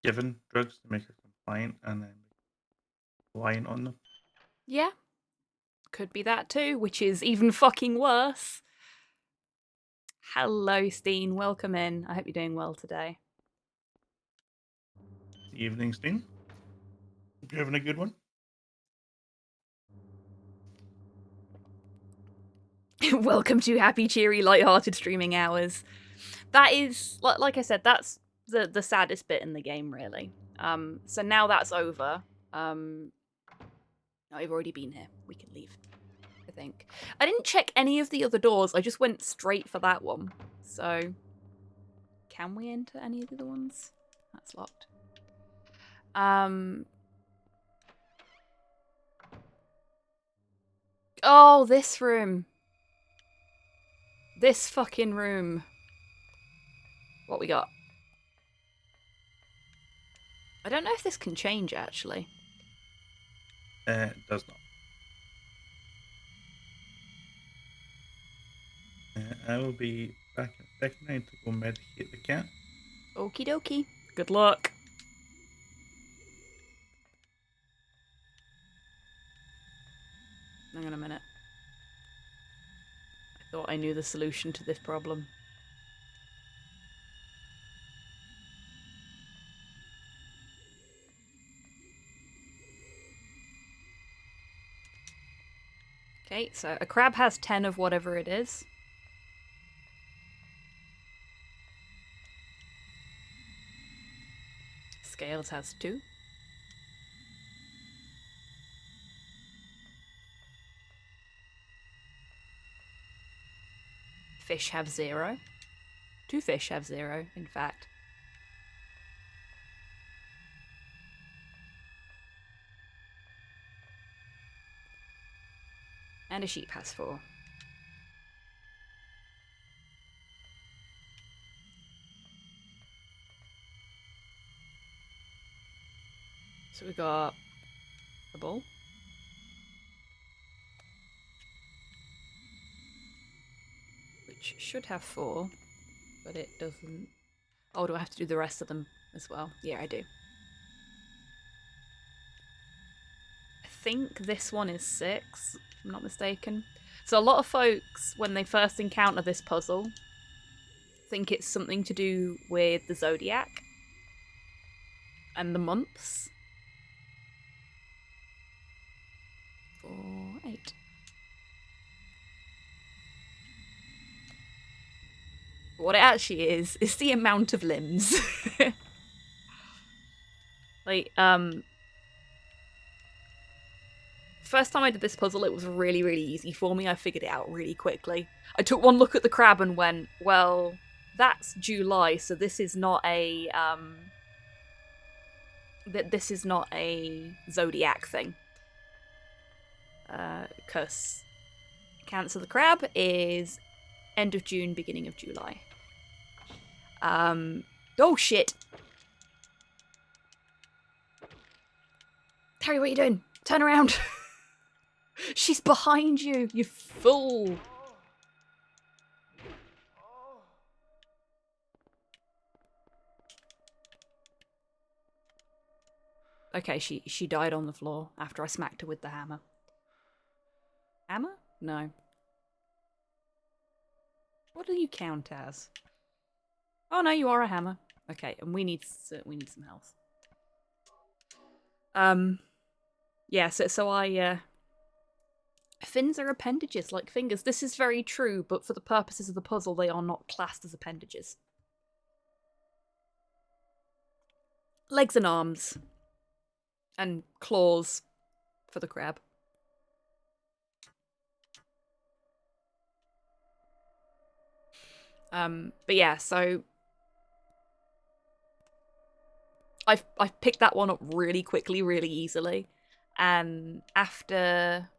given drugs to make her compliant and then reliant on them. Yeah. Could be that too, which is even fucking worse. Hello, Steen. Welcome in. I hope you're doing well today. Evening, Steen. Hope you're having a good one. Welcome to happy, cheery, light-hearted streaming hours. That is, like I said, that's the saddest bit in the game, really. So now that's over. I've already been here. We can leave, I think. I didn't check any of the other doors. I just went straight for that one. So, can we enter any of the other ones? That's locked. Oh, this room. This fucking room. What we got? I don't know if this can change, actually. It does not. I will be back in a second. I need to go medicate the cat. Okie dokie. Good luck. Hang on a minute. I thought I knew the solution to this problem. Okay, so a crab has 10 of whatever it is. Scales has 2. Fish have 0. 2 fish have 0, in fact. And a sheep has 4. So we got a bull. Which should have 4, but it doesn't. Oh, do I have to do the rest of them as well? Yeah, I do. I think this one is 6, if I'm not mistaken. So a lot of folks, when they first encounter this puzzle, think it's something to do with the zodiac and the months. 4, 8. What it actually is the amount of limbs. Like, First time I did this puzzle, it was really, really easy for me. I figured it out really quickly. I took one look at the crab and went, well, that's July, so this is not a, this is not a zodiac thing. Because Cancer the Crab is end of June, beginning of July. Oh shit! Terry, what are you doing? Turn around! She's behind you, you fool! Okay, she died on the floor after I smacked her with the hammer. Hammer? No. What do you count as? Oh no, you are a hammer. Okay, and we need some health. Yeah, so I fins are appendages like fingers. This is very true, but for the purposes of the puzzle, they are not classed as appendages. Legs and arms. And claws for the crab. But yeah, so I've picked that one up really quickly, really easily, and after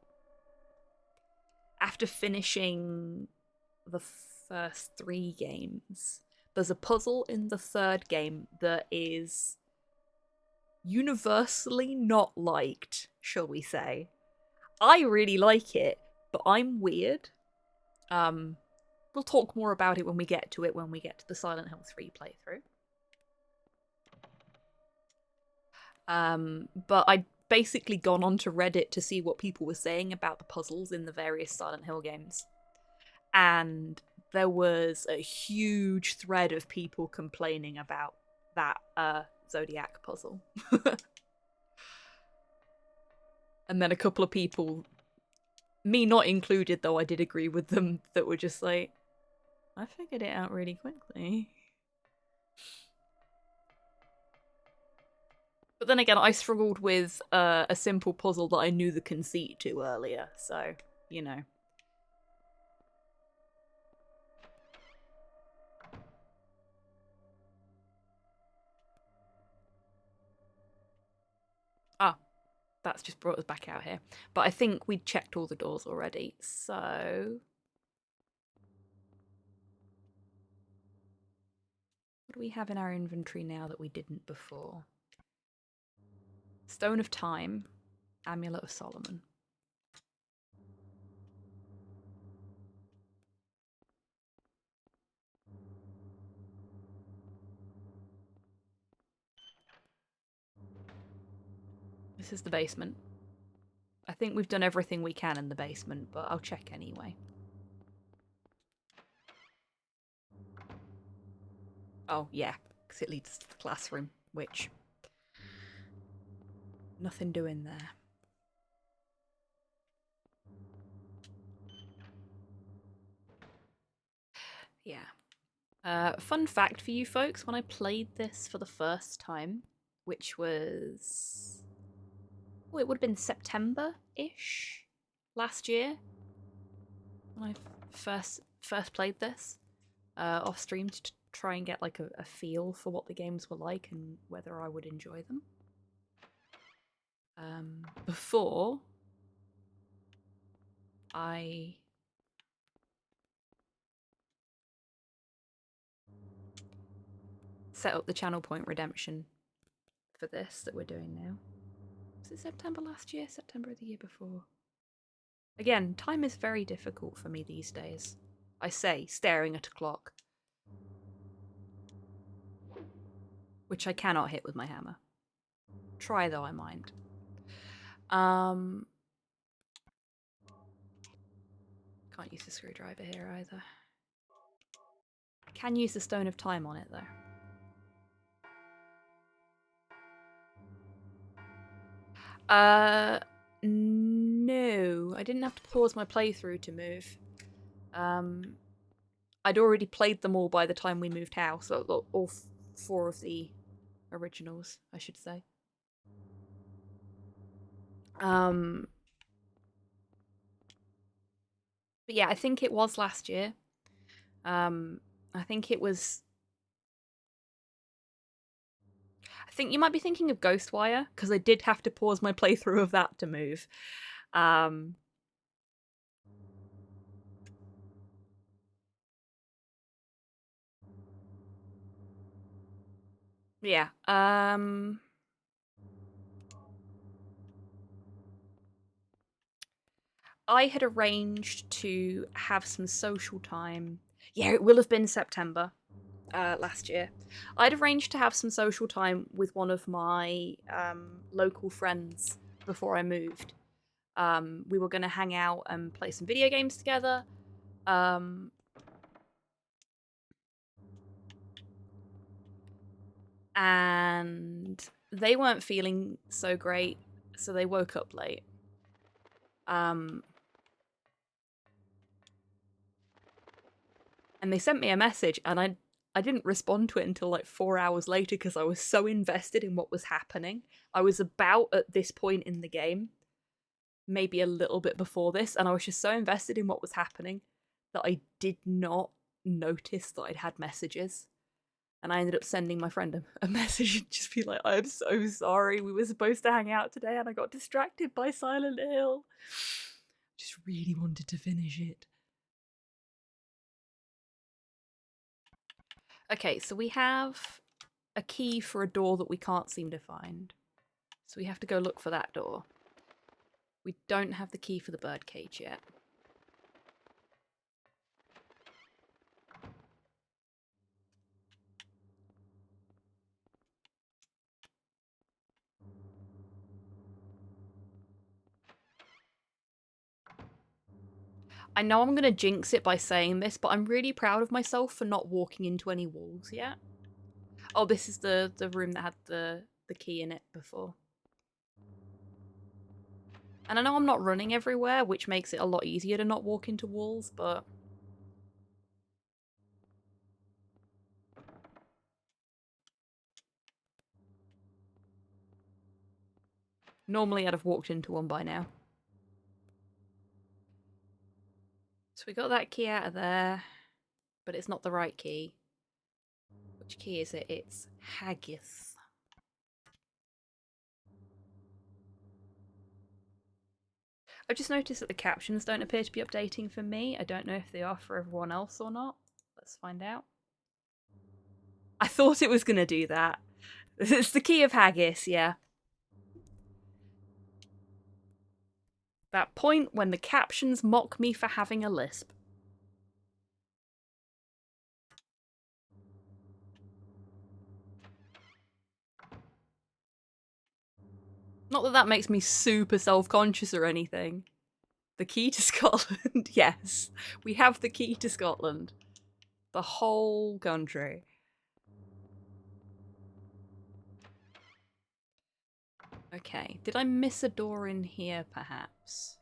finishing the first 3 games, there's a puzzle in the 3rd game that is universally not liked, shall we say. I really like it, but I'm weird. We'll talk more about it when we get to the Silent Hill 3 playthrough. But I'd basically gone onto Reddit to see what people were saying about the puzzles in the various Silent Hill games. And there was a huge thread of people complaining about that Zodiac puzzle. And then a couple of people, me not included though, I did agree with them, that were just like, I figured it out really quickly. But then again, I struggled with a simple puzzle that I knew the conceit to earlier, so, you know. Ah, that's just brought us back out here. But I think we'd checked all the doors already, so... What do we have in our inventory now that we didn't before? Stone of Time, Amulet of Solomon. This is the basement. I think we've done everything we can in the basement, but I'll check anyway. Oh, yeah, because it leads to the classroom, which... Nothing doing there. Yeah. Fun fact for you folks, when I played this for the first time, which was... Oh, it would have been September-ish last year when I first played this off stream to try and get like a feel for what the games were like and whether I would enjoy them. Before I set up the channel point redemption for this that we're doing now. Was it September last year? September of the year before? Again, time is very difficult for me these days. I say, staring at a clock. Which I cannot hit with my hammer. Try though I mind. Can't use the screwdriver here either. Can use the Stone of Time on it though. No, I didn't have to pause my playthrough to move. I'd already played them all by the time we moved house, all 4 of the originals, I should say. But yeah, I think it was last year. I think it was... I think you might be thinking of Ghostwire, because I did have to pause my playthrough of that to move. Yeah. I had arranged to have some social time. Yeah, it will have been September last year. I'd arranged to have some social time with one of my local friends before I moved. We were going to hang out and play some video games together. And they weren't feeling so great, so they woke up late. And they sent me a message, and I didn't respond to it until like 4 hours later because I was so invested in what was happening. I was about at this point in the game, maybe a little bit before this, and I was just so invested in what was happening that I did not notice that I'd had messages. And I ended up sending my friend a message and just be like, I'm so sorry, we were supposed to hang out today and I got distracted by Silent Hill. Just really wanted to finish it. Okay, so we have a key for a door that we can't seem to find. So we have to go look for that door. We don't have the key for the birdcage yet. I know I'm going to jinx it by saying this, but I'm really proud of myself for not walking into any walls yet. Oh, this is the room that had the key in it before. And I know I'm not running everywhere, which makes it a lot easier to not walk into walls, but... normally I'd have walked into one by now. So we got that key out of there, but it's not the right key. Which key is it? It's Haggis. I've just noticed that the captions don't appear to be updating for me. I don't know if they are for everyone else or not. Let's find out. I thought it was going to do that. It's the key of Haggis, yeah. That point when the captions mock me for having a lisp. Not that that makes me super self-conscious or anything. The key to Scotland, yes. We have the key to Scotland. The whole country. Okay, did I miss a door in here, perhaps?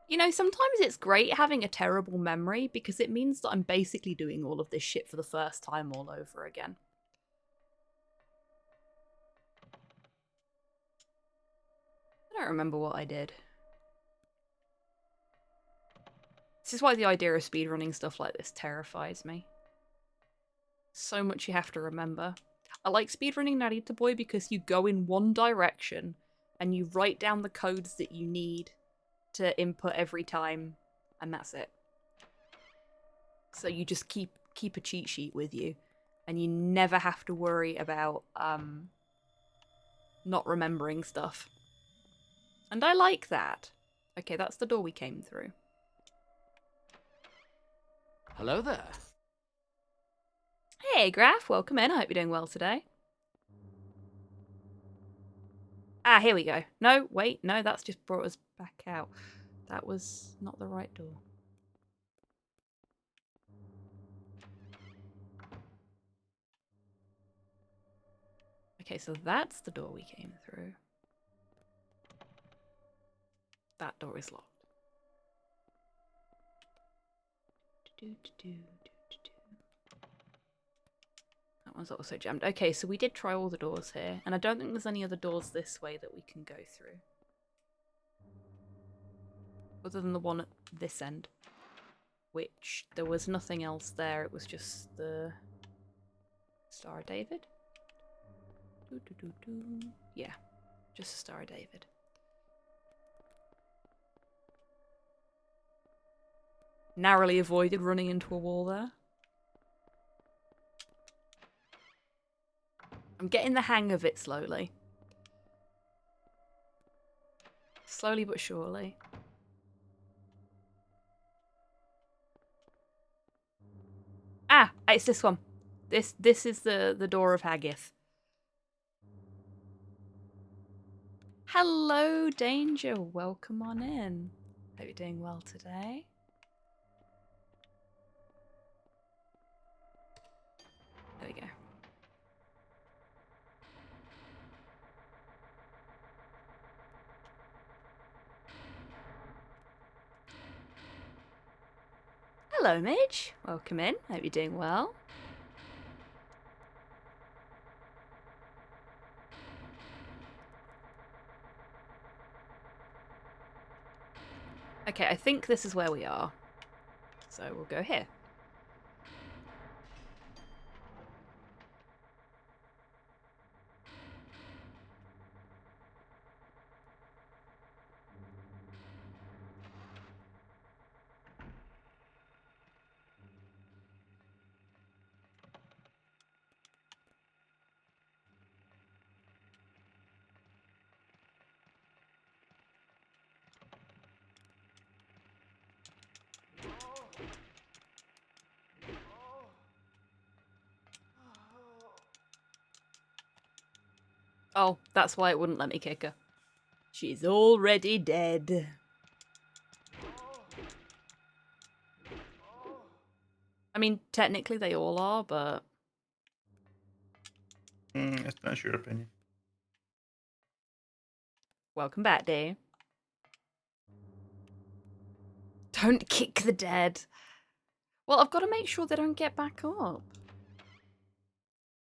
You know, sometimes it's great having a terrible memory because it means that I'm basically doing all of this shit for the first time all over again. I don't remember what I did. This is why the idea of speedrunning stuff like this terrifies me. So much you have to remember. I like speedrunning Narita Boy because you go in one direction and you write down the codes that you need to input every time, and that's it. So you just keep a cheat sheet with you, and you never have to worry about not remembering stuff. And I like that. Okay, that's the door we came through. Hello there. Hey, Graf, welcome in. I hope you're doing well today. Ah, here we go. No, wait, no, that's just brought us back out. That was not the right door. Okay, so that's the door we came through. That door is locked. That one's also jammed. Okay, so we did try all the doors here, and I don't think there's any other doors this way that we can go through. Other than the one at this end. Which, there was nothing else there, it was just the Star of David? Yeah, just the Star of David. Narrowly avoided running into a wall there. I'm getting the hang of it slowly. Slowly but surely. Ah, it's this one. This is the door of Haggith. Hello, Danger. Welcome on in. Hope you're doing well today. There we go. Hello, Midge. Welcome in. Hope you're doing well. Okay, I think this is where we are. So we'll go here. Oh, that's why it wouldn't let me kick her. She's already dead. I mean, technically they all are, but... That's your opinion. Welcome back, dear. Don't kick the dead. Well, I've got to make sure they don't get back up.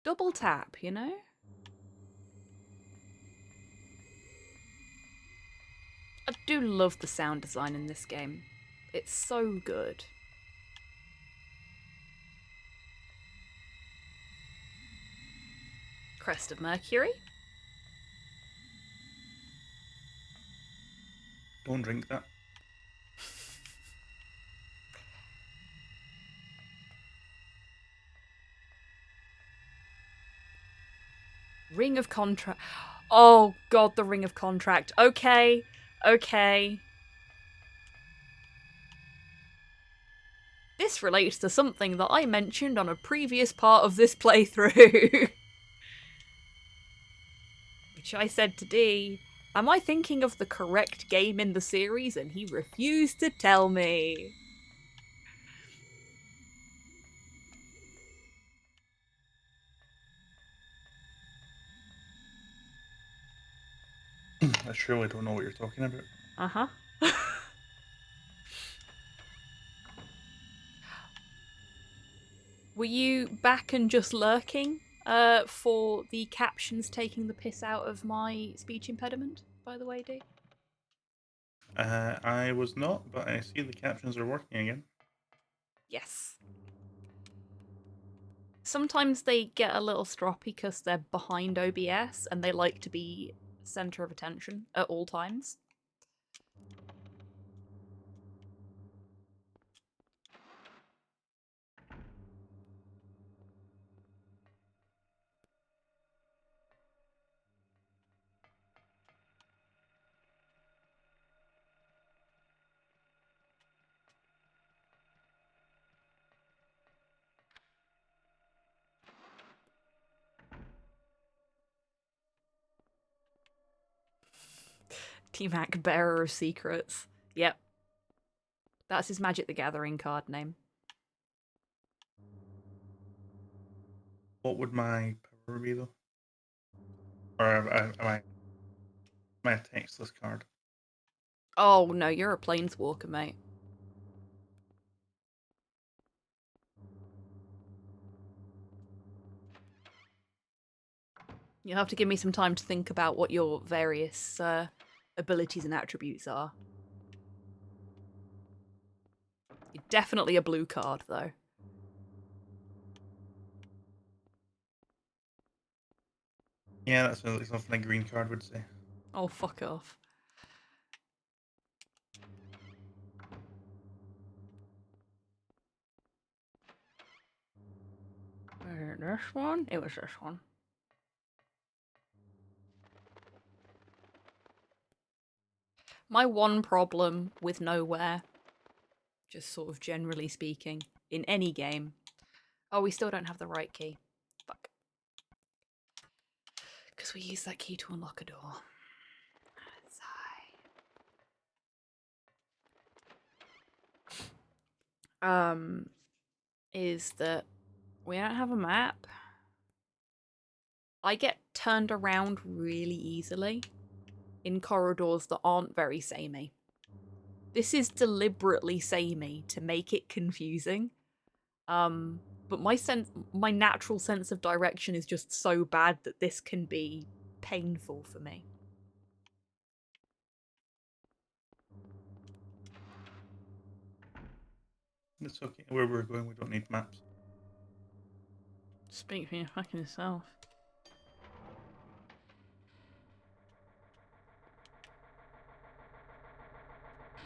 Double tap, you know? I do love the sound design in this game. It's so good. Crest of Mercury. Don't drink that. Ring of Contract. Oh god, the Ring of Contract. Okay, okay. This relates to something that I mentioned on a previous part of this playthrough. Which I said to Dee, am I thinking of the correct game in the series? And he refused to tell me. I surely don't know what you're talking about. Uh-huh. Were you back and just lurking for the captions taking the piss out of my speech impediment, by the way, Dee? I was not, but I see the captions are working again. Yes. Sometimes they get a little stroppy because they're behind OBS and they like to be center of attention at all times. T-Mac, Bearer of Secrets. Yep. That's his Magic the Gathering card name. What would my power be though? Or am I a textless card? Oh no, you're a planeswalker, mate. You'll have to give me some time to think about what your various abilities and attributes are. Definitely a blue card, though. Yeah, that sounds like something a green card would say. Oh, fuck off. Was it this one? It was this one. My one problem with Nowhere, just sort of generally speaking, in any game... Oh, we still don't have the right key. Fuck. Because we use that key to unlock a door. Sigh. Is that we don't have a map. I get turned around really easily in corridors that aren't very samey. This is deliberately samey to make it confusing. But my natural sense of direction is just so bad that this can be painful for me. It's okay. Where we're going, we don't need maps. Speak for your fucking self.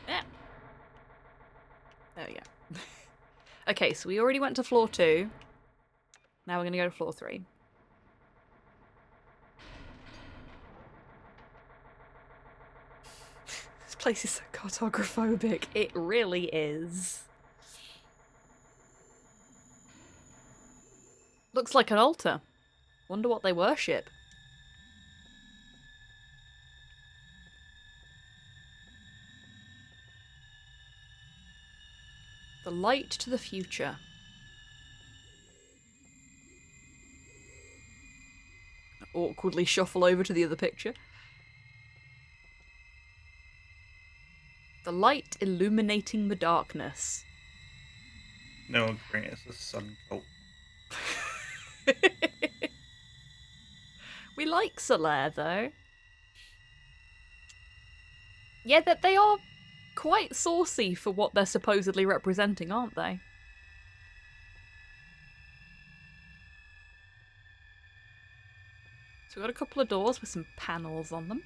Yeah. There we go. Okay, so we already went to floor 2. Now we're going to go to floor 3. This place is so cartographobic. It really is. Looks like an altar. Wonder what they worship. The light to the future. Awkwardly shuffle over to the other picture. The light illuminating the darkness. No, great. It's a sun cult. We like Solaire, though. Yeah, that they are quite saucy for what they're supposedly representing, aren't they? So we've got a couple of doors with some panels on them.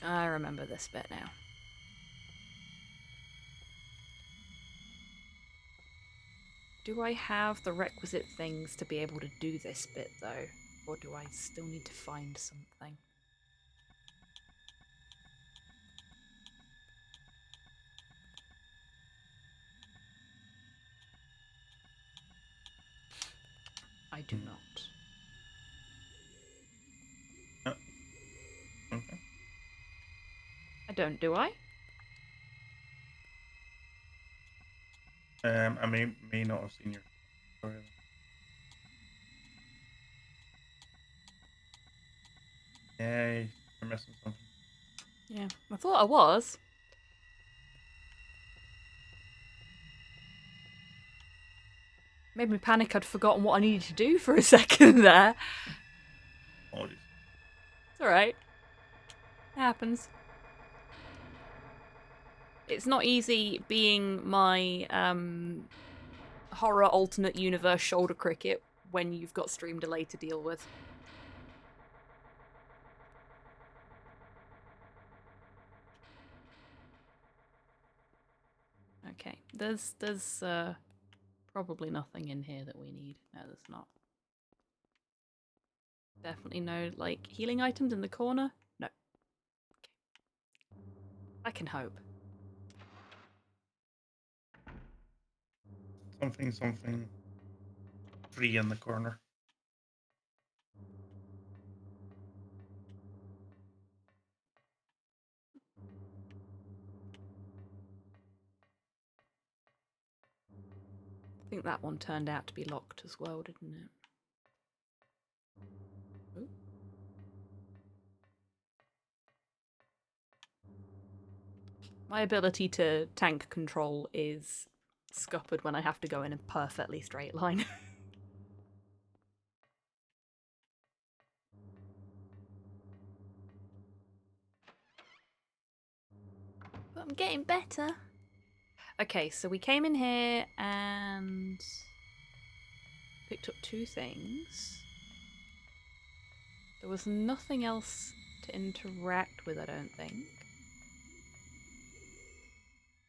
I remember this bit now. Do I have the requisite things to be able to do this bit, though? Or do I still need to find something? I do not. Okay. I don't, do I? I may not have seen your story. Yeah, you're missing something. Yeah, I thought I was. Made me panic I'd forgotten what I needed to do for a second there. Apologies. It's alright. It happens. It's not easy being my horror alternate universe shoulder cricket when you've got stream delay to deal with. Okay, there's probably nothing in here that we need. No, there's not. Definitely no, like, healing items in the corner? No. Okay. I can hope. Something free in the corner. I think that one turned out to be locked as well, didn't it? Ooh. My ability to tank control is scuppered when I have to go in a perfectly straight line. I'm getting better. Okay, so we came in here and picked up 2 things. There was nothing else to interact with, I don't think.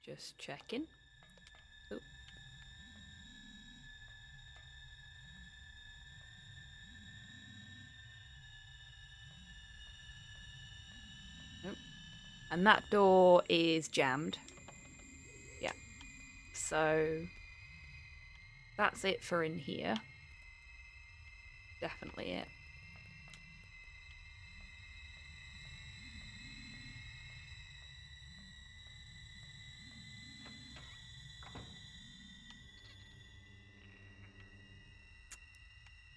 Just checking. Oop. Nope. And that door is jammed. Yeah. So that's it for in here. Definitely it.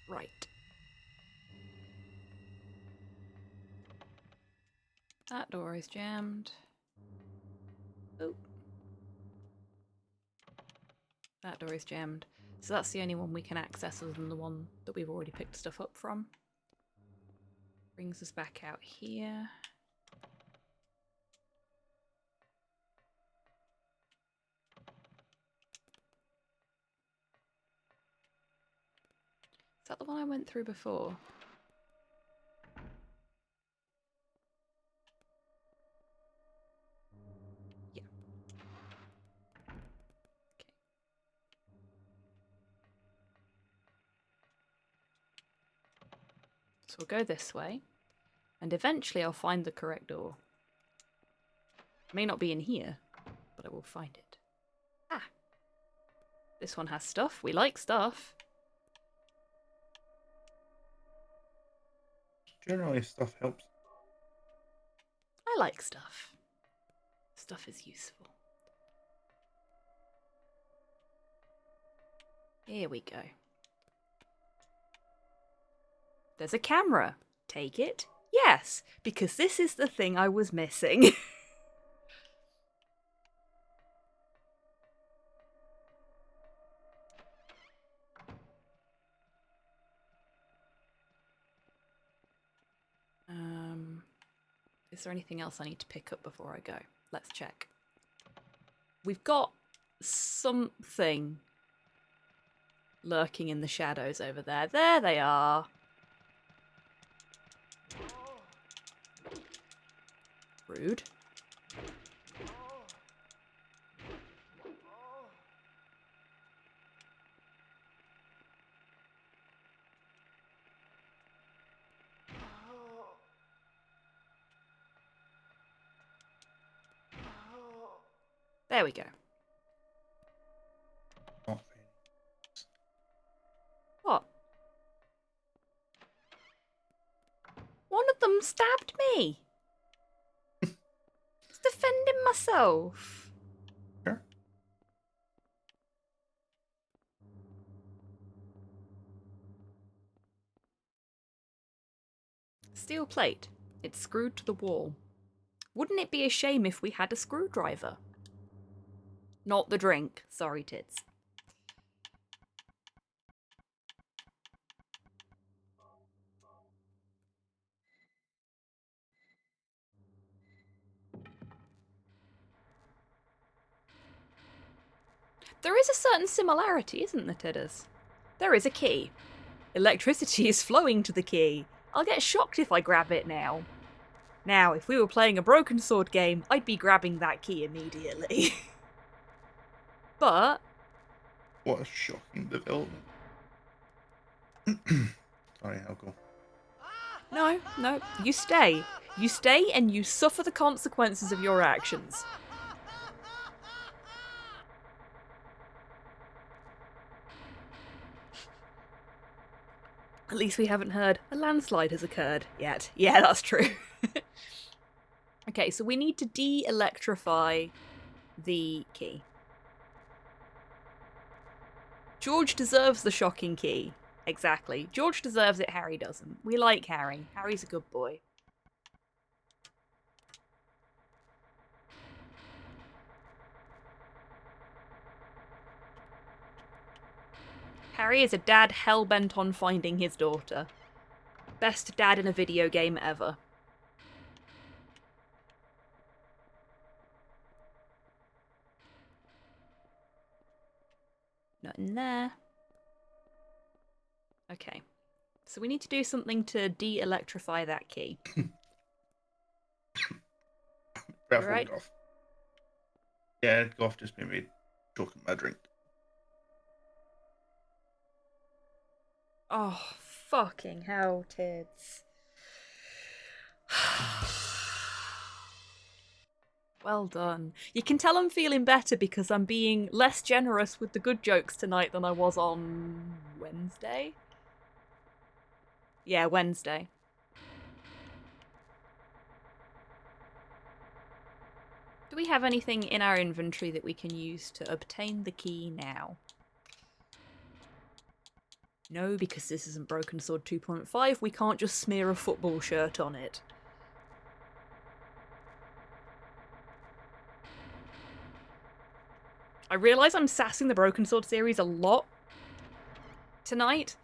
Right. That door is jammed. Oh. That door is jammed. So that's the only one we can access other than the one that we've already picked stuff up from. Brings us back out here. Is that the one I went through before? Yeah. Okay. So we'll go this way, and eventually I'll find the correct door. It may not be in here, but I will find it. Ah! This one has stuff. We like stuff. Generally, stuff helps. I like stuff. Stuff is useful. Here we go. There's a camera. Take it? Yes, because this is the thing I was missing. Is there anything else I need to pick up before I go? Let's check. We've got something lurking in the shadows over there. There they are. Rude. There we go. Not What? One of them stabbed me. Just defending myself. Sure. Steel plate. It's screwed to the wall. Wouldn't it be a shame if we had a screwdriver? Not the drink. Sorry, tits. There is a certain similarity, isn't there, Tidders? There is a key. Electricity is flowing to the key. I'll get shocked if I grab it now. Now, if we were playing a Broken Sword game, I'd be grabbing that key immediately. But... What a shocking development. Sorry, I'll go. No, you stay. You stay and you suffer the consequences of your actions. At least we haven't heard a landslide has occurred yet. Yeah, that's true. Okay, so we need to de-electrify the key. George deserves the shocking key. Exactly. George deserves it, Harry doesn't. We like Harry. Harry's a good boy. Harry is a dad hell-bent on finding his daughter. Best dad in a video game ever. Not in there. Okay. So we need to do something to de-electrify that key. Careful, right? Goff. Yeah, Goff just made me choking my drink. Oh, fucking hell, Tids. Well done. You can tell I'm feeling better because I'm being less generous with the good jokes tonight than I was on Wednesday. Yeah, Wednesday. Do we have anything in our inventory that we can use to obtain the key now? No, because this isn't Broken Sword 2.5, we can't just smear a football shirt on it. I realise I'm sassing the Broken Sword series a lot tonight.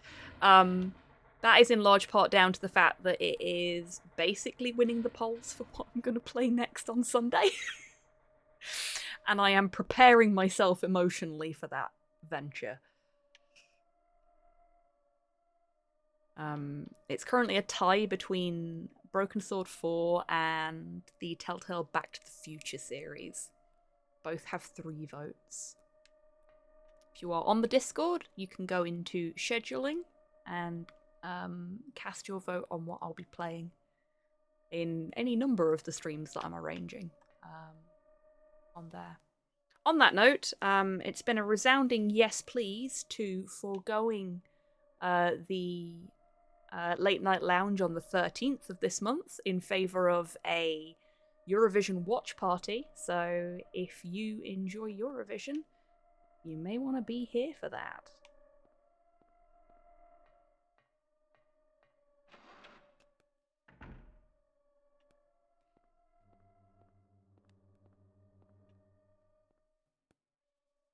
That is in large part down to the fact that it is basically winning the polls for what I'm going to play next on Sunday. And I am preparing myself emotionally for that venture. It's currently a tie between Broken Sword 4 and the Telltale Back to the Future series. Both have 3 votes. If you are on the Discord, you can go into scheduling and cast your vote on what I'll be playing in any number of the streams that I'm arranging on there. On that note, it's been a resounding yes please to foregoing the late night lounge on the 13th of this month in favour of a Eurovision watch party. So if you enjoy Eurovision, you may want to be here for that.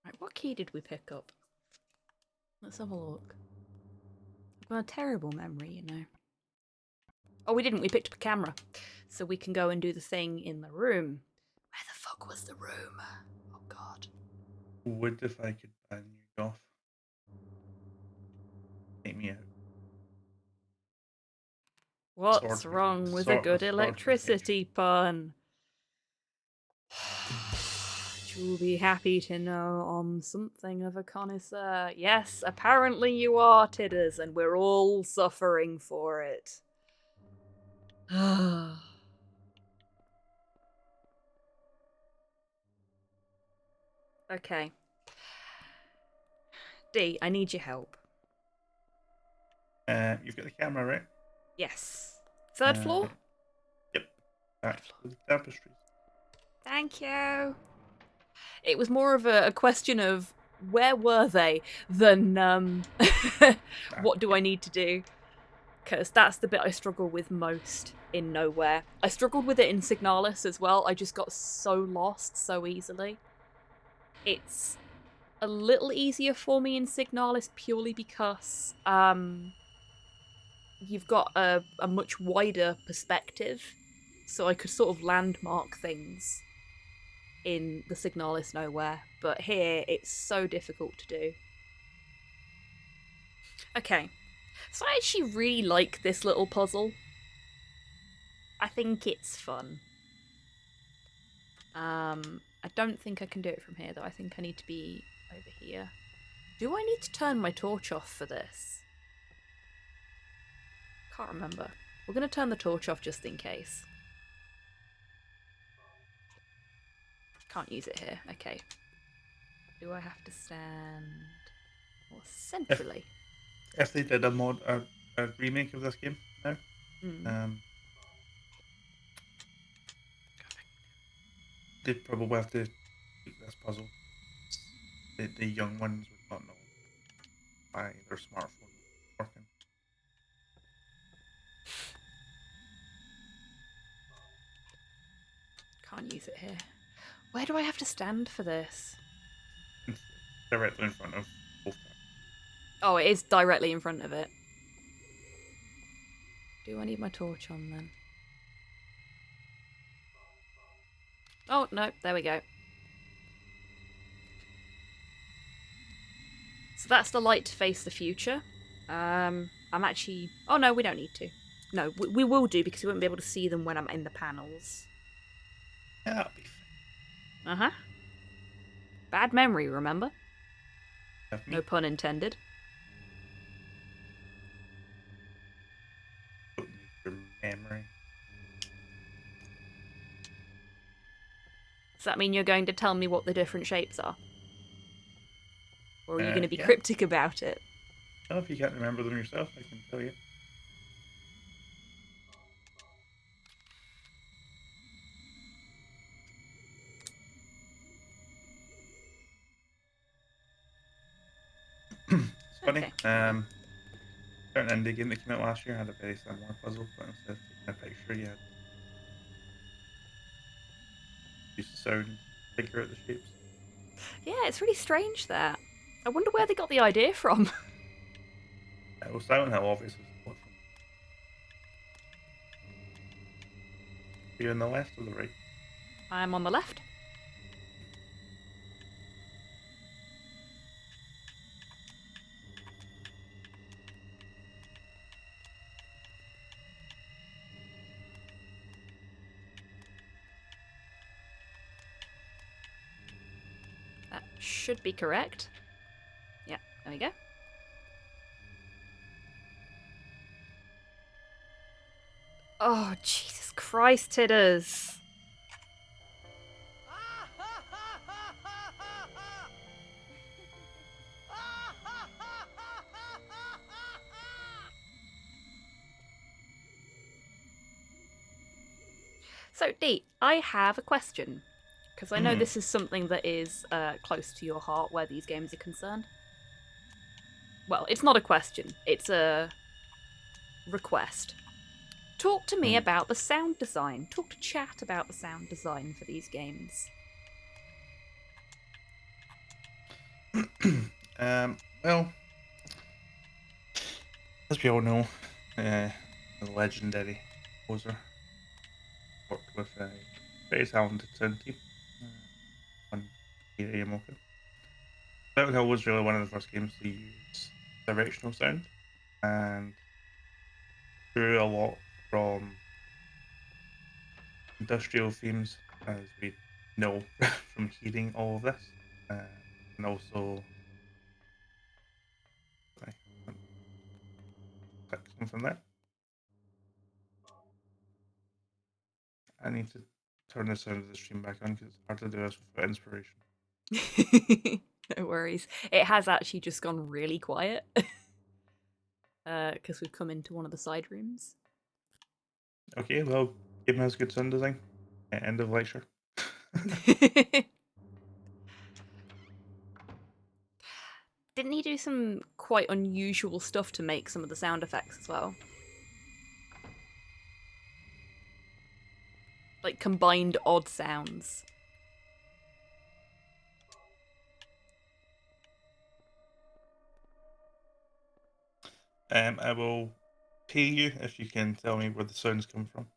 Right, what key did we pick up? Let's have a look. I've got a terrible memory, you know. Oh, we didn't. We picked up a camera. So we can go and do the thing in the room. Where the fuck was the room? Oh, God. Would if I could ban you, Goff. Take me out. What's Sword wrong with a good sword electricity pun? You'll be happy to know I'm something of a connoisseur. Yes, apparently you are, Tidders, and we're all suffering for it. Okay. D, I need your help. You've got the camera, right? Yes. Third floor? Yep. Back to the tapestries. Thank you. It was more of a question of where were they than what do I need to do? Because that's the bit I struggle with most in Nowhere. I struggled with it in Signalis as well. I just got so lost so easily. It's a little easier for me in Signalis purely because you've got a much wider perspective. So I could sort of landmark things in the Signalis Nowhere. But here, it's so difficult to do. Okay. So I actually really like this little puzzle. I think it's fun. I don't think I can do it from here, though. I think I need to be over here. Do I need to turn my torch off for this? Can't remember. We're going to turn the torch off just in case. Can't use it here. Okay. Do I have to stand more centrally? If they did a remake of this game now, they'd probably have to keep this puzzle. The young ones would not know why their smartphone was working. Can't use it here. Where do I have to stand for this? Directly in front of both. Oh, it is directly in front of it. Do I need my torch on then? Oh, no, there we go. So that's the light to face the future. I'm actually... Oh, no, we don't need to. No, we will do because we won't be able to see them when I'm in the panels. Yeah, that'll be fine. Uh-huh. Bad memory, remember? Have me. No pun intended. Don't need your memory. Does that mean you're going to tell me what the different shapes are? Or are you going to be Yeah. cryptic about it? Well, if you can't remember them yourself, I can tell you. It's funny. Okay. Certain indie game that came out last year had a very similar puzzle, but instead of taking a picture, you had to use the sound, figure out the shapes. Yeah, it's really strange that. I wonder where they got the idea from. Well, Silent Hill obviously stole it from. Are you on the left or the right? I'm on the left. That should be correct. Yeah, there we go. Oh, Jesus Christ, Tidders. So, Dee, I have a question. Because I know this is something that is close to your heart where these games are concerned. Well, it's not a question, it's a request. Talk to me about the sound design. Talk to chat about the sound design for these games. Well, as we all know, the legendary composer worked with a very talented sound team on Yamaoka. Silent Hill was really one of the first games to use directional sound, and drew a lot from industrial themes, as we know from hearing all of this, and also sorry, click something there. I need to turn the sound of the stream back on because it's hard to do this without inspiration. No worries. It has actually just gone really quiet. Because we've come into one of the side rooms. Okay, well, game has good sound design. End of lecture. Didn't he do some quite unusual stuff to make some of the sound effects as well? Like combined odd sounds. I will pay you if you can tell me where the sounds come from.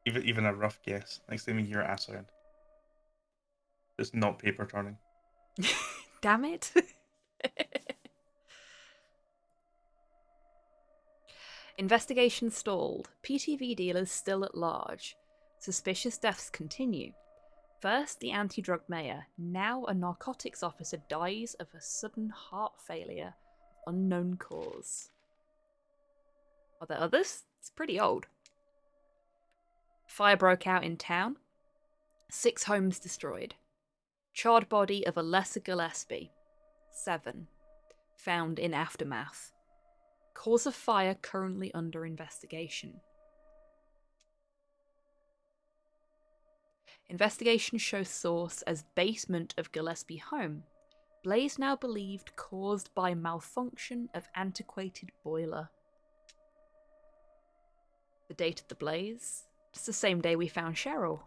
Even a rough guess. Next time you hear a sound. It's not paper turning. Damn it. Investigation stalled. PTV dealers still at large. Suspicious deaths continue. First, the anti-drug mayor. Now a narcotics officer dies of a sudden heart failure. Unknown cause. Are there others? It's pretty old. Fire broke out in town. 6 homes destroyed. Charred body of a lesser Gillespie. 7. Found in aftermath. Cause of fire currently under investigation. Investigation shows source as basement of Gillespie home. Blaze now believed caused by malfunction of antiquated boiler. The date of the blaze? It's the same day we found Cheryl.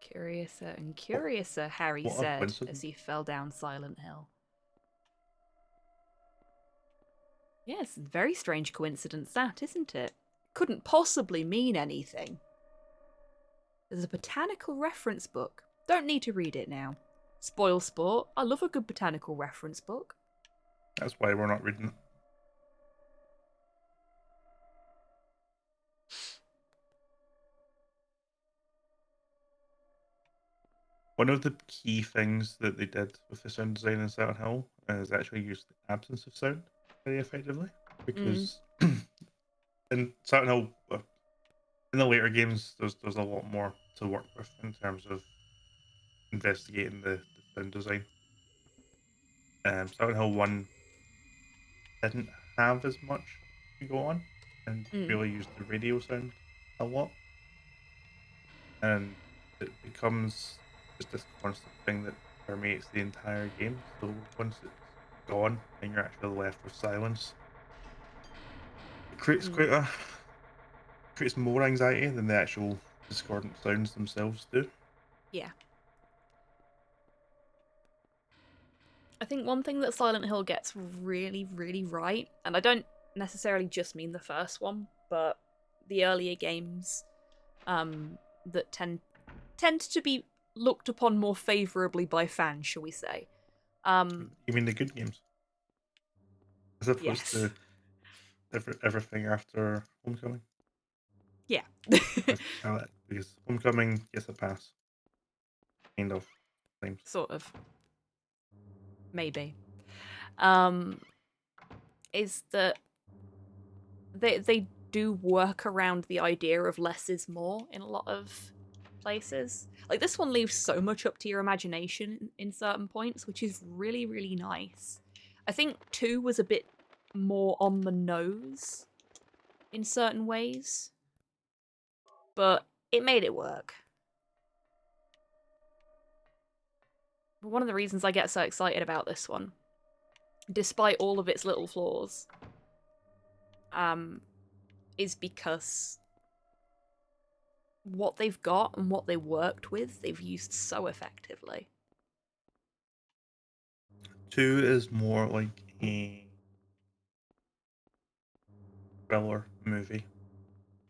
Curiouser and curiouser, Harry What a said coincidence. as he fell down Silent Hill. Yes, very strange coincidence that, isn't it? couldn't possibly mean anything. There's a botanical reference book. Don't need to read it now. Spoil sport. I love a good botanical reference book. That's why we're not reading it. One of the key things that they did with the sound design in Silent Hill is actually use the absence of sound very effectively. Because in Silent Hill, in the later games, there's a lot more to work with in terms of investigating the sound design. Silent Hill 1 didn't have as much to go on and really used the radio sound a lot. And it becomes just this constant thing that permeates the entire game. So once it's gone and you're actually left with silence, it creates creates more anxiety than the actual discordant sounds themselves do. Yeah. I think one thing that Silent Hill gets really, really right, and I don't necessarily just mean the first one, but the earlier games that tend to be looked upon more favourably by fans, shall we say. You mean the good games? As opposed Yes. to everything after Homecoming? Yeah. Because Homecoming gets a pass. Kind of. Things. Sort of. Maybe. Is that they do work around the idea of less is more in a lot of places. Like, this one leaves so much up to your imagination in certain points, which is really, really nice. I think 2 was a bit more on the nose in certain ways, but it made it work. But one of the reasons I get so excited about this one, despite all of its little flaws, is because what they've got and what they worked with, they've used so effectively. 2 is more like a thriller movie,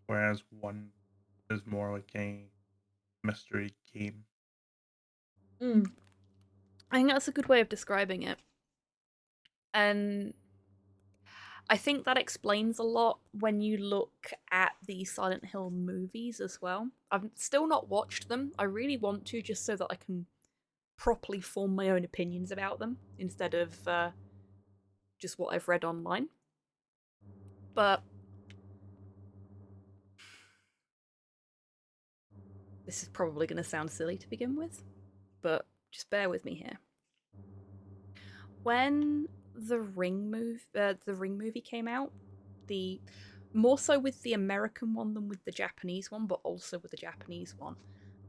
whereas 1 is more like a mystery game. I think that's a good way of describing it. And I think that explains a lot when you look at the Silent Hill movies as well. I've still not watched them. I really want to, just so that I can properly form my own opinions about them instead of just what I've read online. But this is probably going to sound silly to begin with, but just bear with me here. When the Ring movie came out, more so with the American one than with the Japanese one, but also with the Japanese one,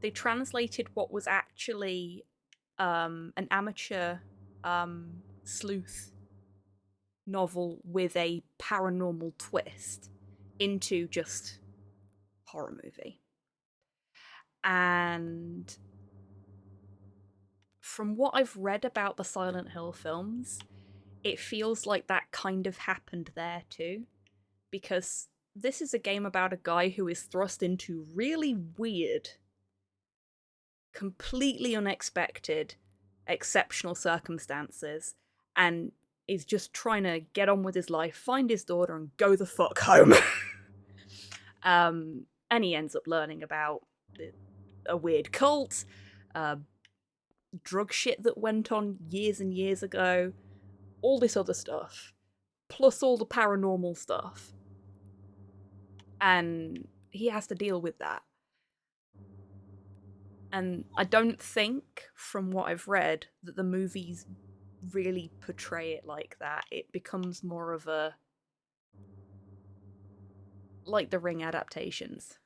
they translated what was actually an amateur sleuth novel with a paranormal twist into just horror movie. And from what I've read about the Silent Hill films, it feels like that kind of happened there too. Because this is a game about a guy who is thrust into really weird, completely unexpected, exceptional circumstances, and is just trying to get on with his life, find his daughter, and go the fuck home. And he ends up learning about a weird cult, drug shit that went on years and years ago, all this other stuff, plus all the paranormal stuff. And he has to deal with that. And I don't think, from what I've read, that the movies really portray it like that. It becomes more of a... like the Ring adaptations.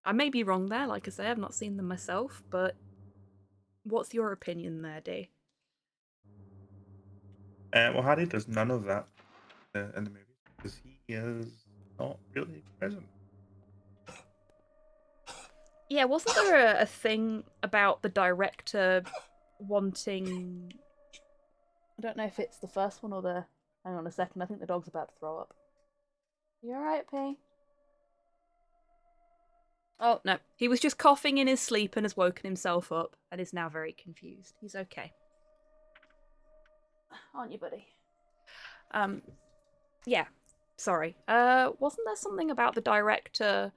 I may be wrong there, like I say, I've not seen them myself, but what's your opinion there, Dee? Well, Harry does none of that in the movie because he is not really present. Yeah, wasn't there a thing about the director wanting... I don't know if it's the first one or the... Hang on a second, I think the dog's about to throw up. You alright, P? Oh, no. He was just coughing in his sleep and has woken himself up and is now very confused. He's okay. Aren't you, buddy? Yeah. Sorry. Wasn't there something about the director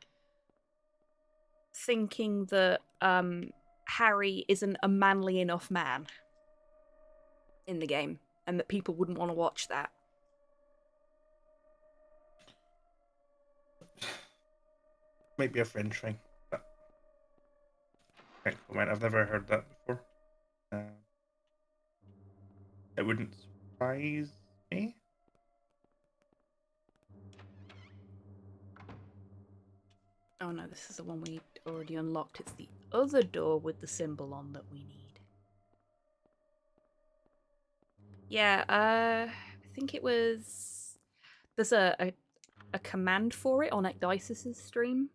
thinking that, Harry isn't a manly enough man in the game, and that people wouldn't want to watch that? Might be a French thing. But can't comment. I've never heard that before. It wouldn't surprise me. Oh no, this is the one we already unlocked. It's the other door with the symbol on that we need. Yeah, I think it was... There's a command for it on Ecdysis's stream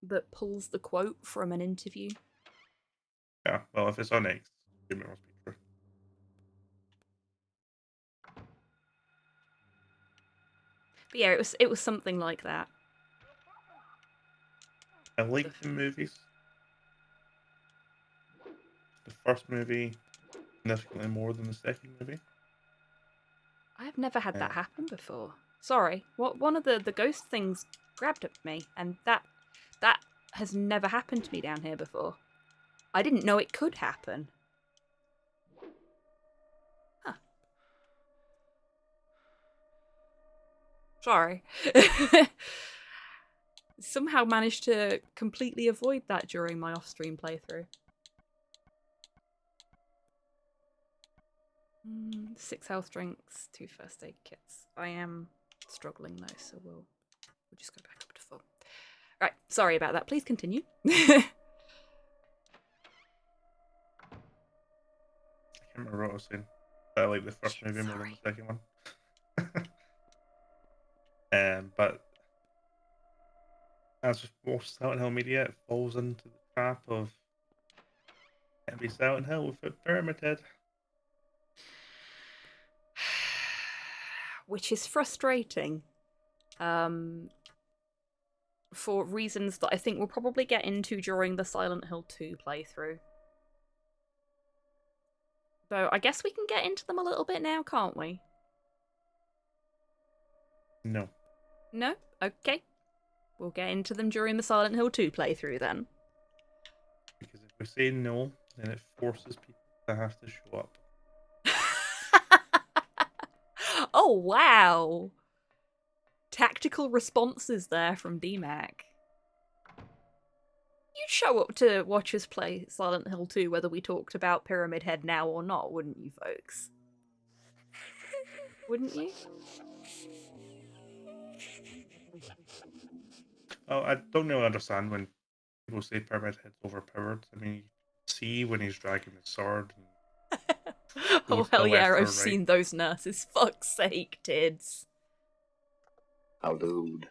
that pulls the quote from an interview. Yeah, well, if it's on X, it must be true. But yeah, it was something like that. I like the movies. The first movie significantly more than the second movie. I have never had that happen before. Sorry, one of the ghost things grabbed at me, and that has never happened to me down here before. I didn't know it could happen. Huh. Sorry. Somehow managed to completely avoid that during my off-stream playthrough. 6 health drinks, 2 first aid kits. I am struggling though, so we'll just go back up to full. Right, sorry about that. Please continue. I can't remember what I was saying. But I like the first movie more than the second one. But as with most Silent Hill media, it falls into the trap of can't be Silent Hill without Pyramid Head. Which is frustrating. For reasons that I think we'll probably get into during the Silent Hill 2 playthrough. Though I guess we can get into them a little bit now, can't we? No. No? Okay. We'll get into them during the Silent Hill 2 playthrough then. Because if we say no, then it forces people to have to show up. Oh, wow! Tactical responses there from DMAC. You'd show up to watch us play Silent Hill 2 whether we talked about Pyramid Head now or not, wouldn't you, folks? Wouldn't you? Oh, I don't really understand when people say Pyramid Head's overpowered. I mean, you see when he's dragging his sword. Oh, goes to hell the yeah, left or I've right. seen those nurses. Fuck's sake, kids. How lewd.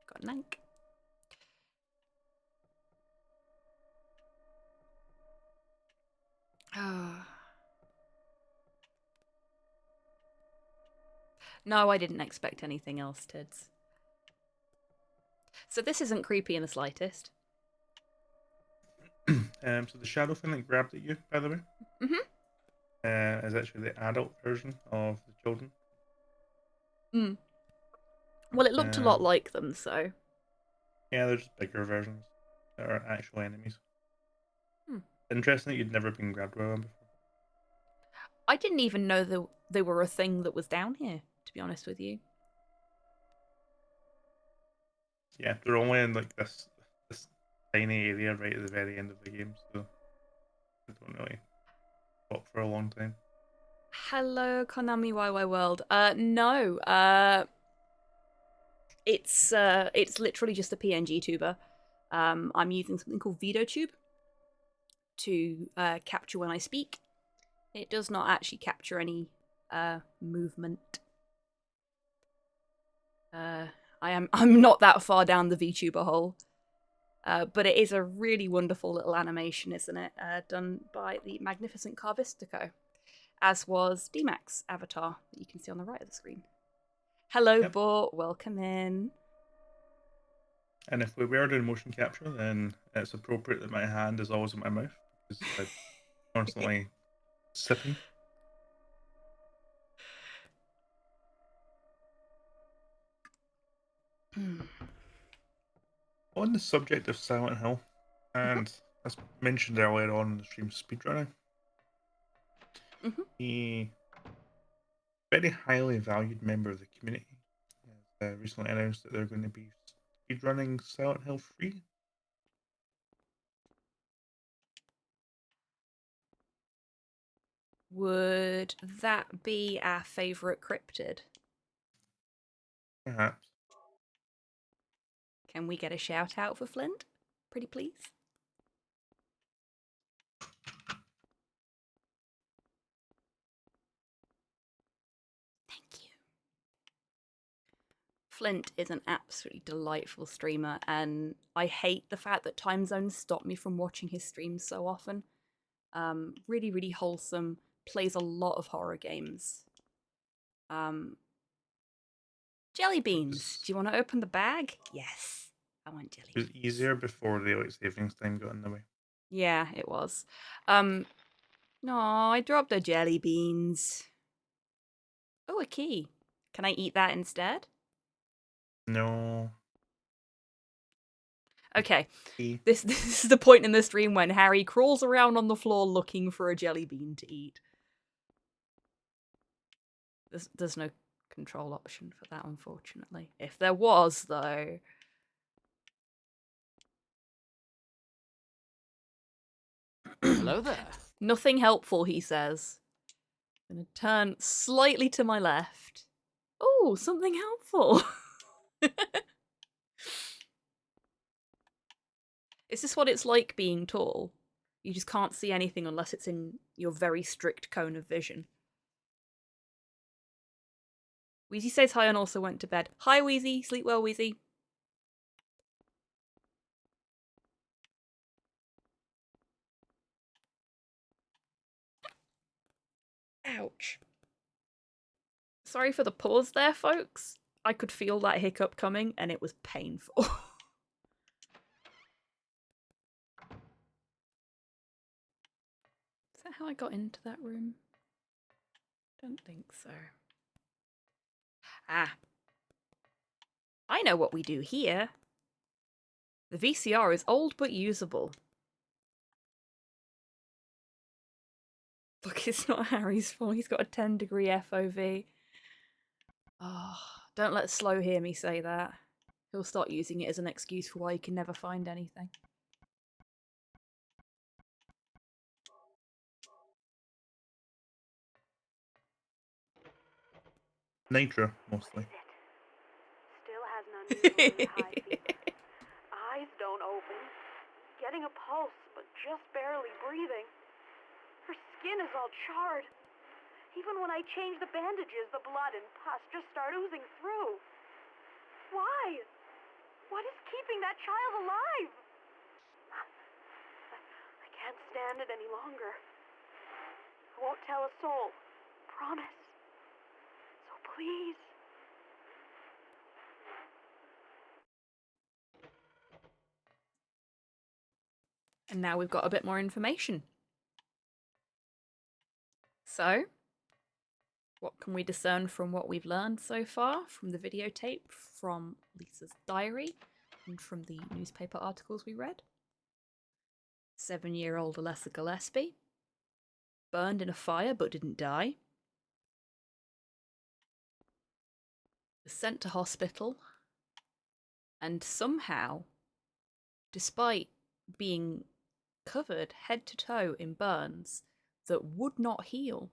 Got an ank. No, I didn't expect anything else, Tids. So this isn't creepy in the slightest. So the shadow thing that grabbed at you, by the way, is actually the adult version of the children. Well, it looked a lot like them, so... Yeah, they're just bigger versions that are actual enemies. Interesting that you'd never been grabbed by one before. I didn't even know they were a thing that was down here, to be honest with you. Yeah, they're only in like this tiny area right at the very end of the game, so I don't really walk for a long time. Hello, Konami YY World. No. It's literally just a PNG tuber. I'm using something called VideoTube to capture when I speak. It does not actually capture any movement. I'm not that far down the VTuber hole. But it is a really wonderful little animation, isn't it? Done by the magnificent Carvistico, as was DMAC's avatar that you can see on the right of the screen. Hello, Yep. Bort. Welcome in. And if we were doing motion capture, then it's appropriate that my hand is always in my mouth because I'm constantly sipping. On the subject of Silent Hill, and as mentioned earlier on in the stream, speedrunning, a very highly valued member of the community has recently announced that they're going to be speedrunning Silent Hill 3. Would that be our favourite cryptid? Perhaps. Can we get a shout out for Flint? Pretty please. Thank you. Flint is an absolutely delightful streamer, and I hate the fact that time zones stop me from watching his streams so often. Really, really wholesome. Plays a lot of horror games. Jelly beans. Do you want to open the bag? Yes. I want jelly It was beans. easier before daylight savings time got in the way. Yeah, it was. No, I dropped the jelly beans. Oh, a key. Can I eat that instead? No. Okay. Key. This is the point in the stream when Harry crawls around on the floor looking for a jelly bean to eat. There's no control option for that, unfortunately. If there was, though... Hello there. Nothing helpful, he says. I'm gonna turn slightly to my left. Oh, something helpful. Is this what it's like being tall? You just can't see anything unless it's in your very strict cone of vision. Wheezy says hi and also went to bed. Hi, Wheezy. Sleep well, Wheezy. Ouch. Sorry for the pause there, folks. I could feel that hiccup coming, and it was painful. Is that how I got into that room? Don't think so. Ah. I know what we do here. The VCR is old but usable. Look, it's not Harry's fault. He's got a 10-degree FOV. Oh, don't let Slow hear me say that. He'll start using it as an excuse for why he can never find anything. Nitro, mostly. Still has an unusually high fever. Eyes don't open. Getting a pulse, but just barely breathing. Her skin is all charred. Even when I change the bandages, the blood and pus just start oozing through. Why? What is keeping that child alive? I can't stand it any longer. I won't tell a soul. Promise. So please. And now we've got a bit more information. So, what can we discern from what we've learned so far, from the videotape, from Lisa's diary, and from the newspaper articles we read? 7-year-old Alessa Gillespie burned in a fire but didn't die. Was sent to hospital, and somehow, despite being covered head to toe in burns that would not heal,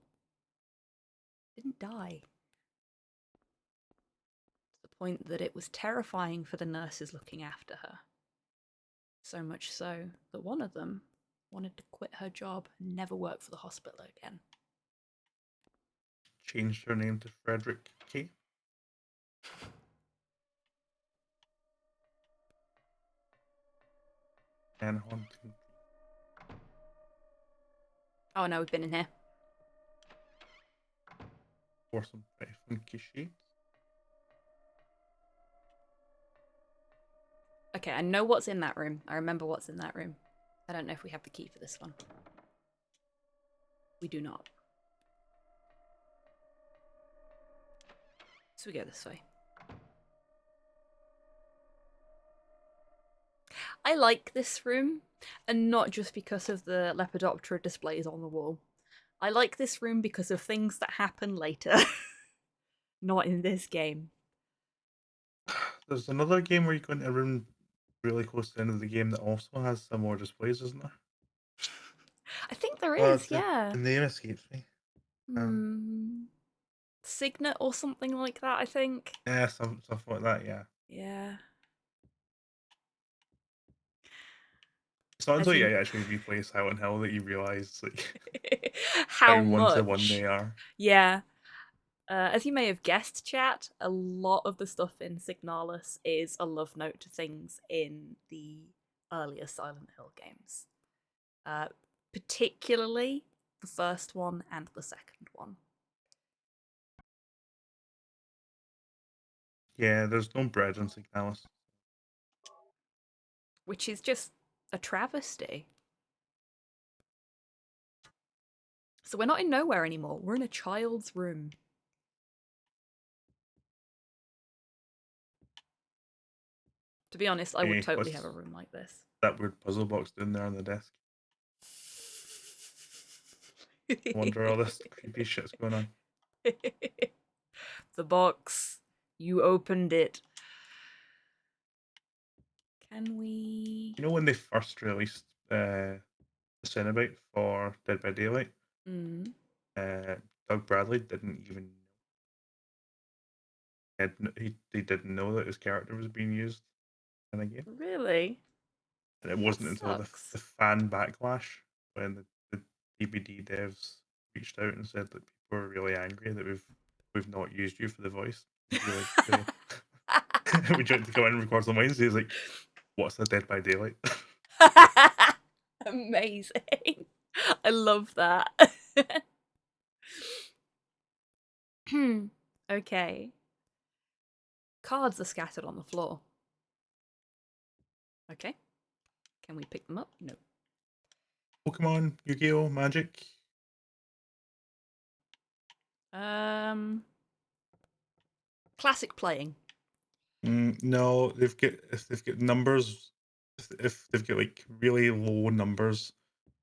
didn't die. To the point that it was terrifying for the nurses looking after her. So much so that one of them wanted to quit her job and never work for the hospital again. Changed her name to Frederick K. And haunting. Oh no, we've been in here. For some very funky shades. Okay, I know what's in that room. I remember what's in that room. I don't know if we have the key for this one. We do not. So we go this way. I like this room, and not just because of the Lepidoptera displays on the wall. I like this room because of things that happen later. Not in this game. There's another game where you go into a room really close to the end of the game that also has some more displays, isn't there? I think there is, The, yeah. the name escapes me. Signet or something like that, I think. Yeah, stuff like that. Yeah. Yeah. It's not As until you you... actually replay Silent Hill that you realise like how how one to one much. they are. Yeah. As you may have guessed, chat, a lot of the stuff in Signalis is a love note to things in the earlier Silent Hill games. Particularly the first one and the second one. Yeah, there's no bread in Signalis. Which is just a travesty. So we're not in nowhere anymore. We're in a child's room. To be honest, I would Hey, totally what's have a room like this. that weird puzzle box down there on the desk? I wonder all this creepy shit's going on. The box. You opened it. Can we... You know when they first released the Cenobite for Dead by Daylight? Doug Bradley didn't even he didn't know that his character was being used in a game. Really? And it wasn't until sucks. the fan backlash when the DVD devs reached out and said that people are really angry that we've not used you for the voice. Would you like to, would you like to come in and record some lines? He's like, what's the Dead by Daylight? Amazing. I love that. Okay. Cards are scattered on the floor. Okay. Can we pick them up? No. Pokemon, Yu-Gi-Oh, Magic. Classic playing. No, if they've got numbers, if they've got like really low numbers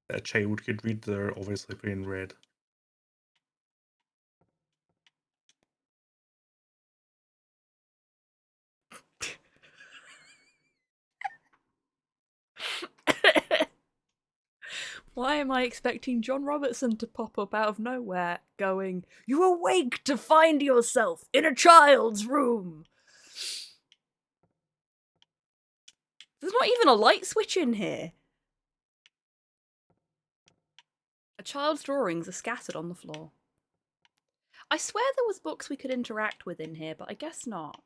that a child could read, they're obviously playing red. Why am I expecting John Robertson to pop up out of nowhere going, "You awake to find yourself in a child's room"? There's not even a light switch in here. A child's drawings are scattered on the floor. I swear there was books we could interact with in here, but I guess not.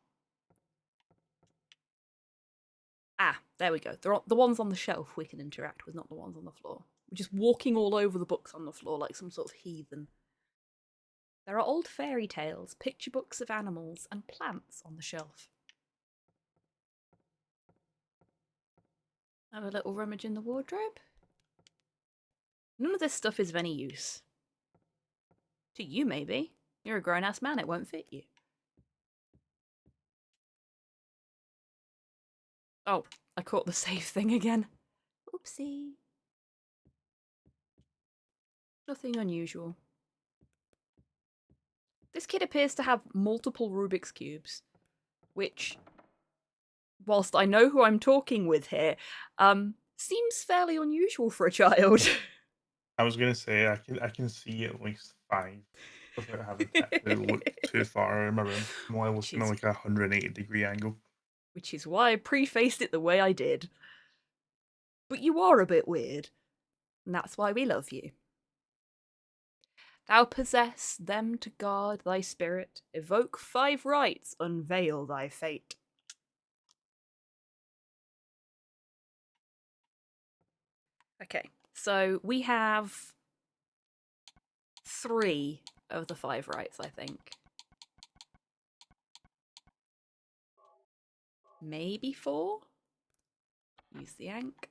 Ah, there we go. The ones on the shelf we can interact with, not the ones on the floor. We're just walking all over the books on the floor like some sort of heathen. There are old fairy tales, picture books of animals, and plants on the shelf. Have a little rummage in the wardrobe. None of this stuff is of any use. To you, maybe. You're a grown-ass man, it won't fit you. Oh, I caught the save thing again. Oopsie. Nothing unusual. This kid appears to have multiple Rubik's Cubes, which, whilst I know who I'm talking with here, seems fairly unusual for a child. I was gonna say I can see at least 5 without having to actually look too far in my room. I'm only looking at like a 180-degree angle. Which is why I prefaced it the way I did. But you are a bit weird, and that's why we love you. Thou possess them to guard thy spirit, evoke 5 rights, unveil thy fate. Okay, so we have 3 of the 5 rights, I think. Maybe 4? Use the Ankh.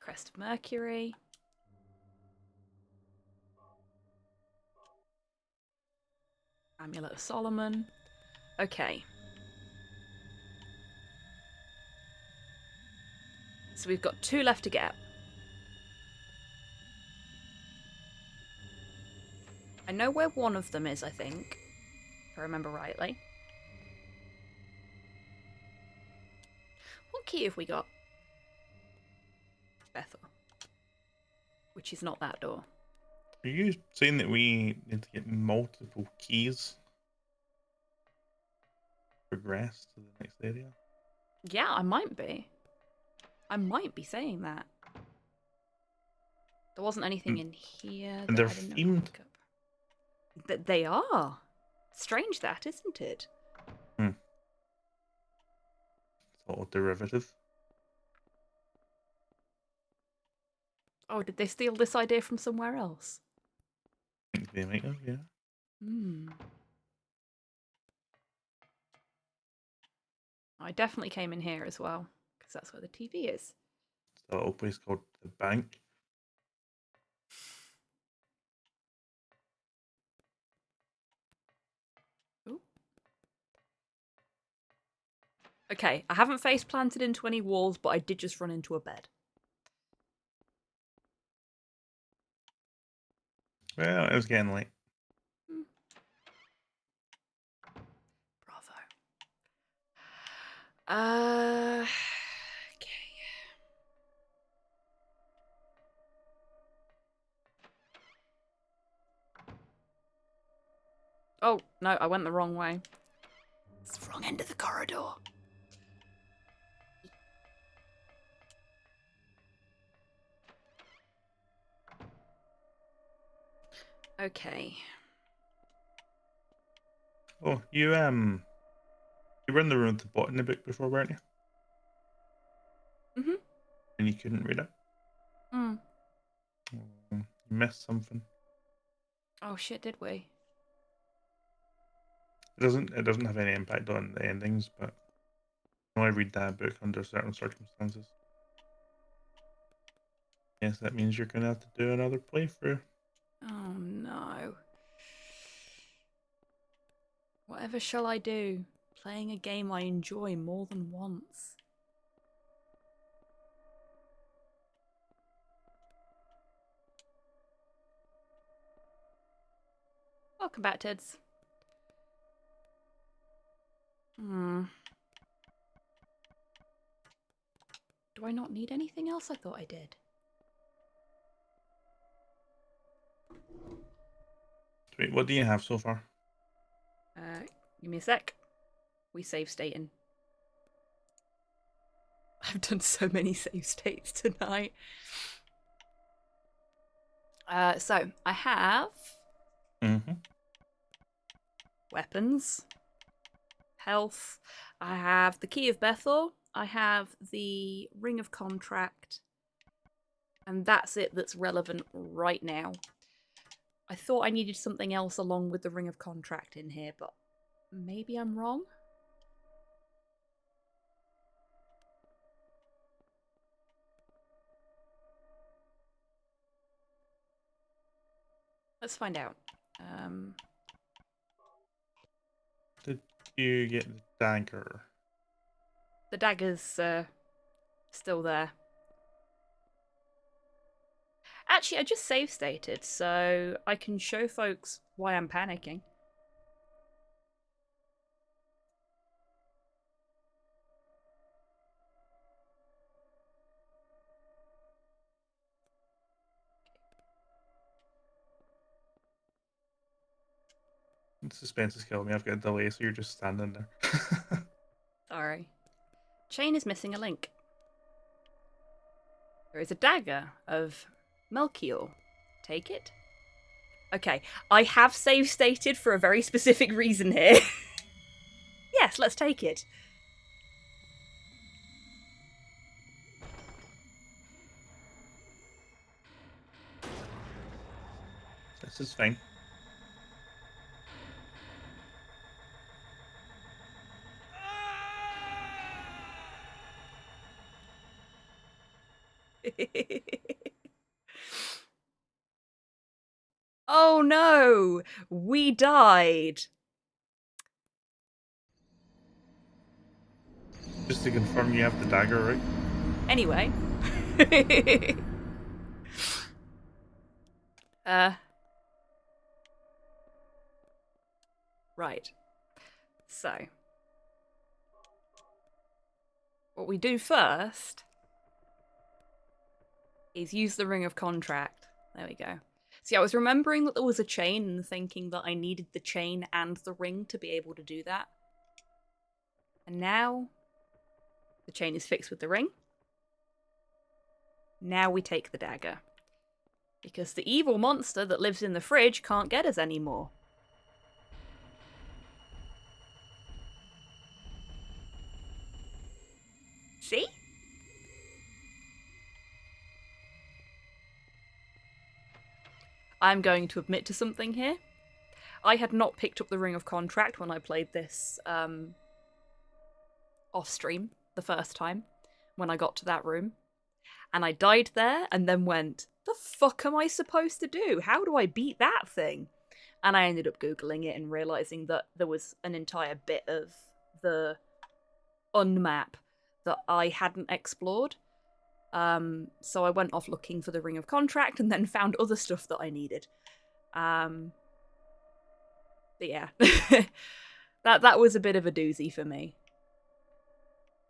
Crest of Mercury. Amulet of Solomon. Okay. So we've got 2 left to get. I know where one of them is, I think. If I remember rightly. What key have we got? Bethel. Which is not that door. Are you saying that we need to get multiple keys to progress to the next area? Yeah, I might be. I might be saying that. There wasn't anything in here and that they're I didn't know to themed? pick up. That they are. Strange that, isn't it? It's all derivative. Oh, did they steal this idea from somewhere else? I think they might have, yeah. Hmm. I definitely came in here as well, because that's where the TV is. It's a little place called the Bank. Ooh. Okay, I haven't face planted into any walls, but I did just run into a bed. Well, it was getting late. Bravo. Okay. Oh, no, I went the wrong way. It's the wrong end of the corridor. Okay. Oh, you were in the room at the bottom of the book before, weren't you? Mm-hmm. And you couldn't read it. Mm. You missed something. Oh shit, did we? It doesn't have any impact on the endings, but I only read that book under certain circumstances. Yes, that means you're gonna have to do another playthrough. Oh no. Whatever shall I do? Playing a game I enjoy more than once. Welcome back, Tids. Do I not need anything else? I thought I did. Wait, what do you have so far? Give me a sec. We save stating. I've done so many save states tonight. So I have weapons, health. I have the Key of Bethel. I have the Ring of Contract. And that's it that's relevant right now. I thought I needed something else along with the Ring of Contract in here, but maybe I'm wrong. Let's find out. Did you get the dagger? The dagger's still there. Actually, I just save stated, so I can show folks why I'm panicking. The suspense is killing me. I've got a delay, so you're just standing there. Sorry. Chain is missing a link. There is a dagger of Melchior. Take it. Okay, I have save stated for a very specific reason here. Yes, let's take it. This is fine. Oh no! We died! Just to confirm, you have the dagger, right? Anyway. Right. So. What we do first is use the Ring of Contract. There we go. See, I was remembering that there was a chain and thinking that I needed the chain and the ring to be able to do that. And now the chain is fixed with the ring. Now we take the dagger. Because the evil monster that lives in the fridge can't get us anymore. See? I'm going to admit to something here. I had not picked up the Ring of Contract when I played this off-stream the first time, when I got to that room. And I died there and then went, the fuck am I supposed to do? How do I beat that thing? And I ended up Googling it and realising that there was an entire bit of the unmap that I hadn't explored. So I went off looking for the Ring of Contract and then found other stuff that I needed. But yeah, that was a bit of a doozy for me.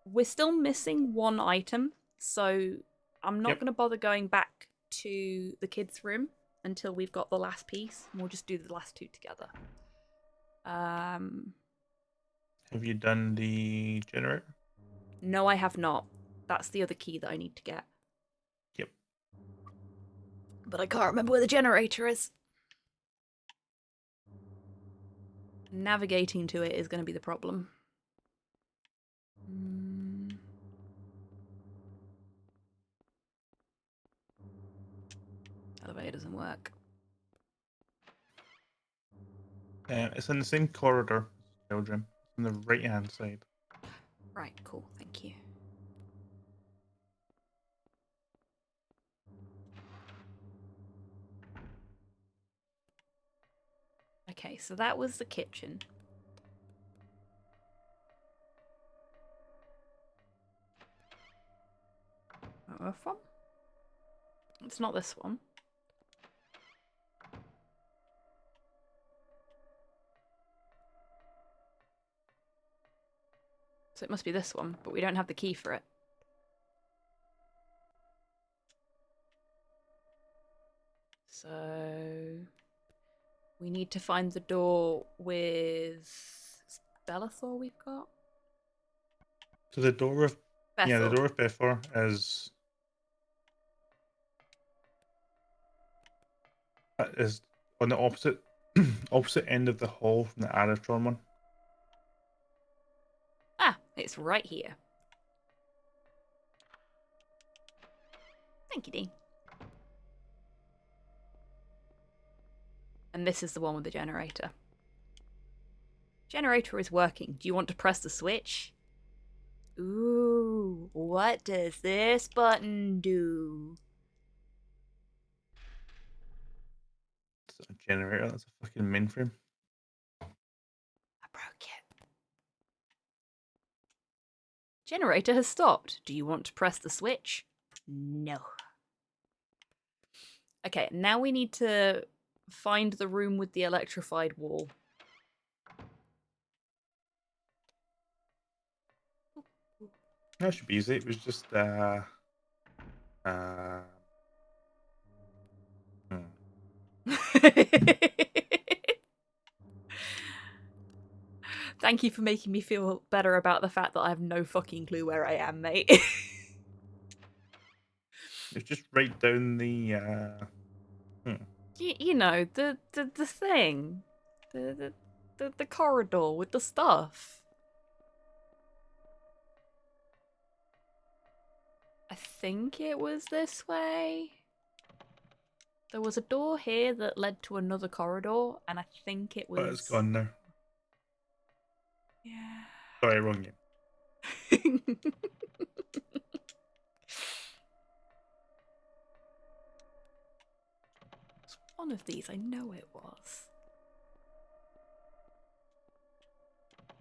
We're still missing one item, so I'm not going to bother going back to the kids' room until we've got the last piece. We'll just do the last two together. Have you done the generator? No, I have not. That's the other key that I need to get. Yep. But I can't remember where the generator is. Navigating to it is going to be the problem. Elevator doesn't work. It's in the same corridor as the children, on the right-hand side. Right, cool, thank you. Okay, so that was the kitchen. This one? It's not this one. So it must be this one, but we don't have the key for it. So we need to find the door with Bellathor we've got. So the door of the Bethor. door of Bethor is on the opposite opposite end of the hall from the Aratron one. Ah, it's right here. Thank you, Dean. And this is the one with the generator. Generator is working. Do you want to press the switch? Ooh, what does this button do? It's a generator. That's a fucking mainframe. I broke it. Generator has stopped. Do you want to press the switch? No. Okay, now we need to find the room with the electrified wall. That should be easy. It was just Thank you for making me feel better about the fact that I have no fucking clue where I am, mate. It's just right down the you know, the thing. The corridor with the stuff. I think it was this way. There was a door here that led to another corridor, and I think it was... But it's gone now. Yeah. Sorry, wrong game. One of these, I know it was.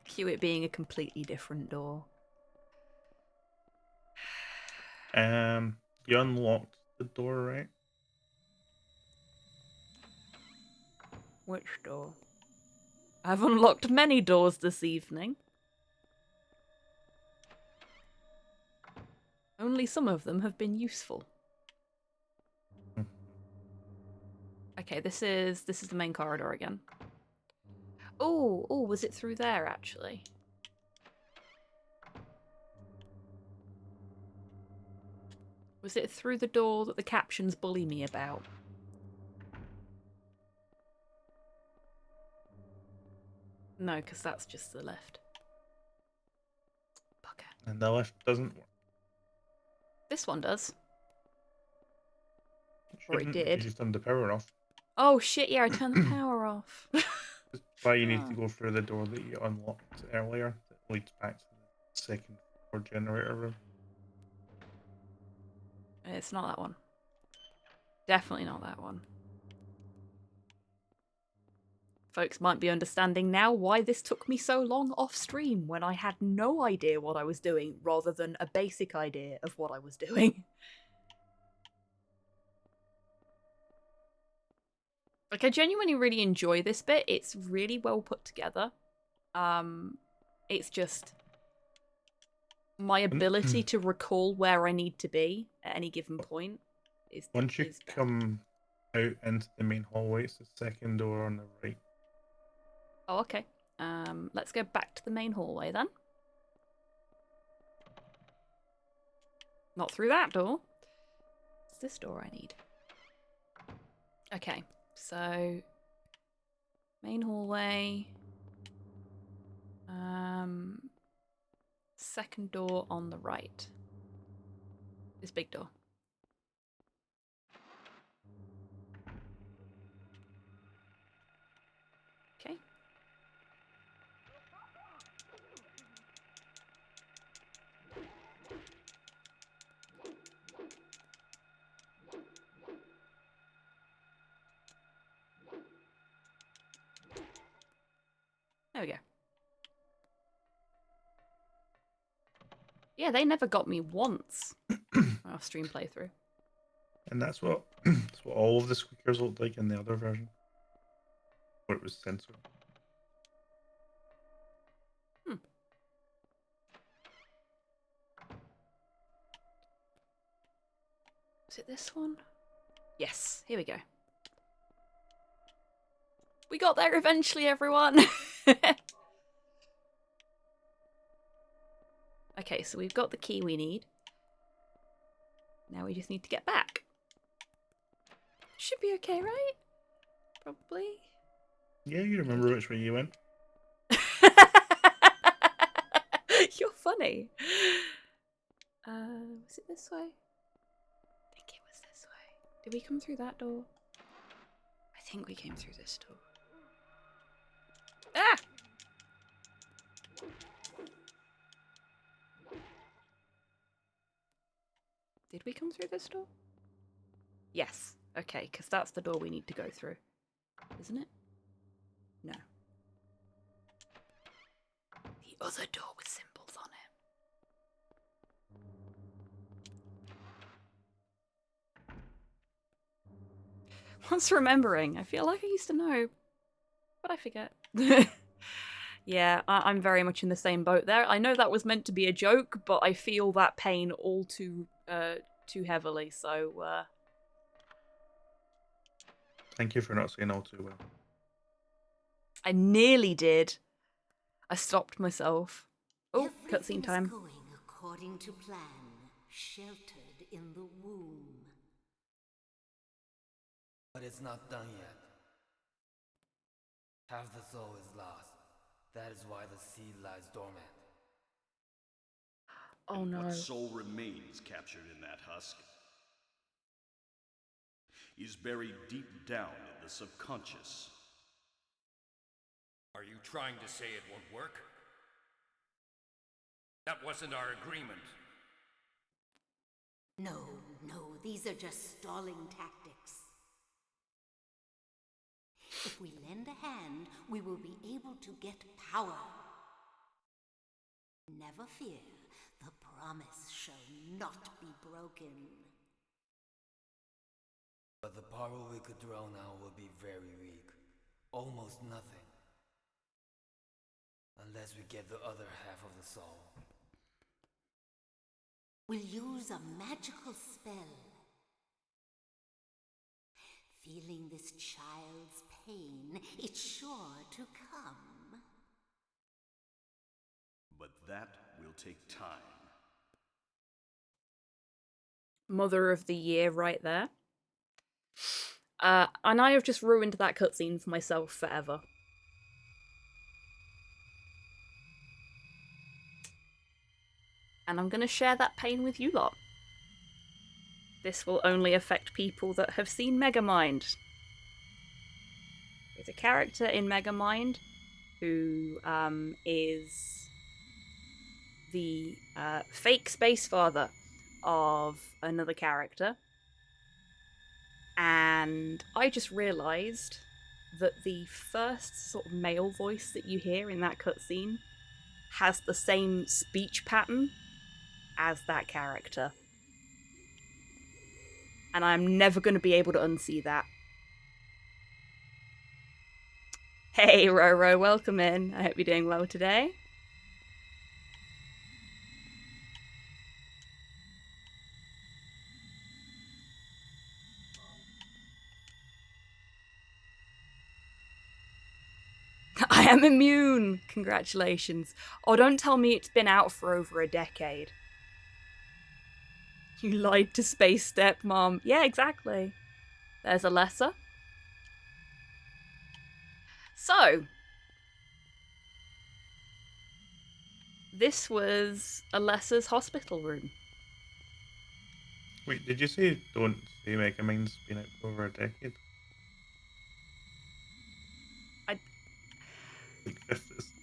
Cue it being a completely different door. You unlocked the door, right? Which door? I've unlocked many doors this evening. Only some of them have been useful. Okay, this is the main corridor again. Oh, was it through there actually? Was it through the door that the captions bully me about? No, because that's just the lift. Bugger. And the lift doesn't work. This one does. Or it Shouldn't, did. if you just turned the power off. Oh shit, yeah, I turned the power off. That's why you need to go through the door that you unlocked earlier that leads back to the second floor generator room. It's not that one. Definitely not that one. Folks might be understanding now why this took me so long off stream when I had no idea what I was doing rather than a basic idea of what I was doing. Like, I genuinely really enjoy this bit. It's really well put together. It's just my ability to recall where I need to be at any given point is Once you is bad. come out into the main hallway, it's the second door on the right. Oh, okay. Let's go back to the main hallway then. Not through that door. It's this door I need. Okay, so main hallway. Second door on the right. This big door. Okay. There we go. Yeah, they never got me once off stream playthrough. And that's what that's what all of the squeakers looked like in the other version. Where it was censored. Is it this one? Yes, here we go. We got there eventually, everyone! Okay, so we've got the key we need. Now we just need to get back. Should be okay, right? Probably. Yeah, you remember which way you went. You're funny. Was it this way? I think it was this way. Did we come through that door? I think we came through this door. Ah! Did we come through this door? Yes. Okay, because that's the door we need to go through. Isn't it? No. The other door with symbols on it. Once remembering, I feel like I used to know, but I forget. Yeah, I'm very much in the same boat there. I know that was meant to be a joke, but I feel that pain all too heavily, so Thank you for not saying all too well. I nearly did. I stopped myself. Oh, cutscene Everything's time. going according to plan, sheltered in the womb. But it's not done yet. Half the soul is lost. That is why the seed lies dormant. Oh no. What soul remains captured in that husk is buried deep down in the subconscious. Are you trying to say it won't work? That wasn't our agreement. No, these are just stalling tactics. If we lend a hand, we will be able to get power. Never fear, the promise shall not be broken. But the power we could draw now will be very weak. Almost nothing. Unless we get the other half of the soul. We'll use a magical spell. Feeling this child's pain, it's sure to come. But that will take time. Mother of the Year right there. And I have just ruined that cutscene for myself forever. And I'm going to share that pain with you lot. This will only affect people that have seen Megamind. There's a character in Megamind who is the fake space father of another character. And I just realised that the first sort of male voice that you hear in that cutscene has the same speech pattern as that character. And I'm never going to be able to unsee that. Hey, Roro, welcome in. I hope you're doing well today. I am immune! Congratulations. Oh, don't tell me it's been out for over a decade. You lied to Space Stepmom. Yeah, exactly. There's Alessa. So, this was Alessa's hospital room. Wait, did you say don't say Megamind's been out for over a decade?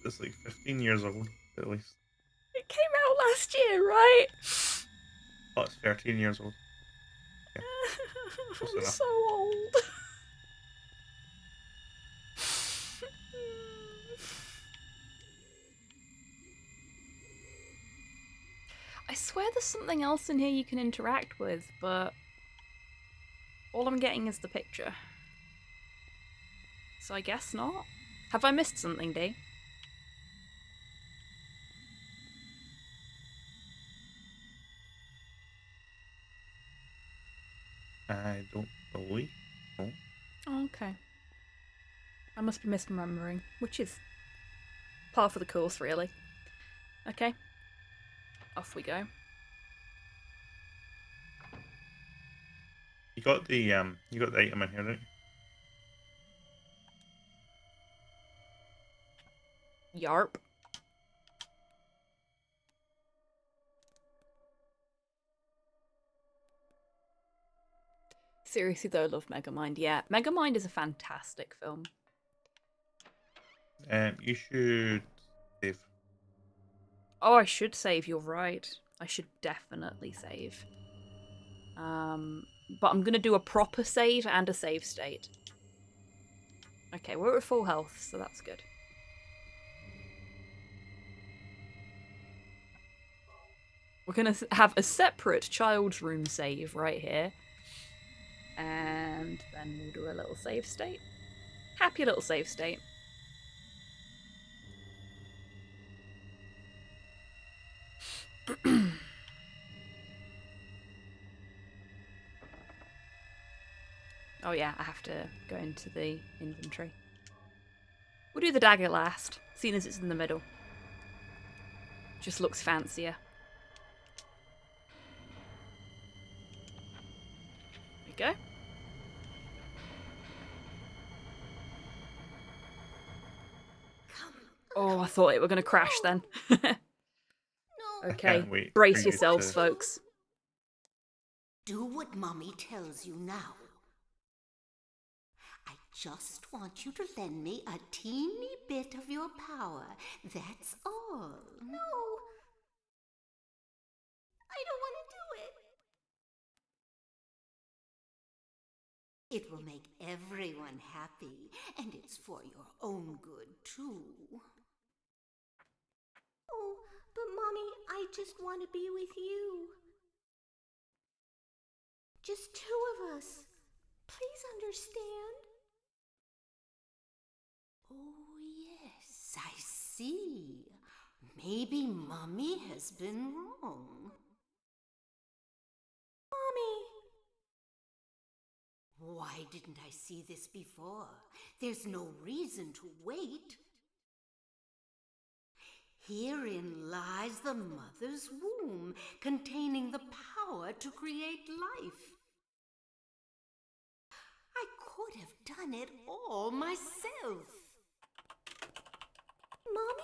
It's like 15 years old, at least. It came out last year, right? Oh, it's 13 years old. Yeah. I'm enough. so old. I swear there's something else in here you can interact with, but all I'm getting is the picture. So I guess not. Have I missed something, Dee? I don't believe so. Oh, okay. I must be misremembering, which is par for the course, really. Okay. Off we go. You got the item in here, right? Yarp. Seriously though, I love Megamind. Yeah, Megamind is a fantastic film. You should save. Oh, I should save, you're right. I should definitely save. But I'm gonna do a proper save and a save state. Okay, we're at full health, so that's good. We're gonna have a separate child's room save right here. And then we'll do a little save state. Happy little save state. Oh yeah, I have to go into the inventory. We'll do the dagger last, seeing as it's in the middle. Just looks fancier. There we go. Oh, I thought it were going to crash then. Okay, can't wait for brace you yourselves, to- folks. Do what Mommy tells you now. I just want you to lend me a teeny bit of your power. That's all. No. I don't want to do It will make everyone happy, and it's for your own good, too. Oh, but Mommy, I just want to be with you. Just two of us. Please understand. Oh, yes, I see. Maybe Mommy has been wrong. Mommy! Why didn't I see this before? There's no reason to wait. Herein lies the mother's womb, containing the power to create life. I could have done it all myself. Mommy?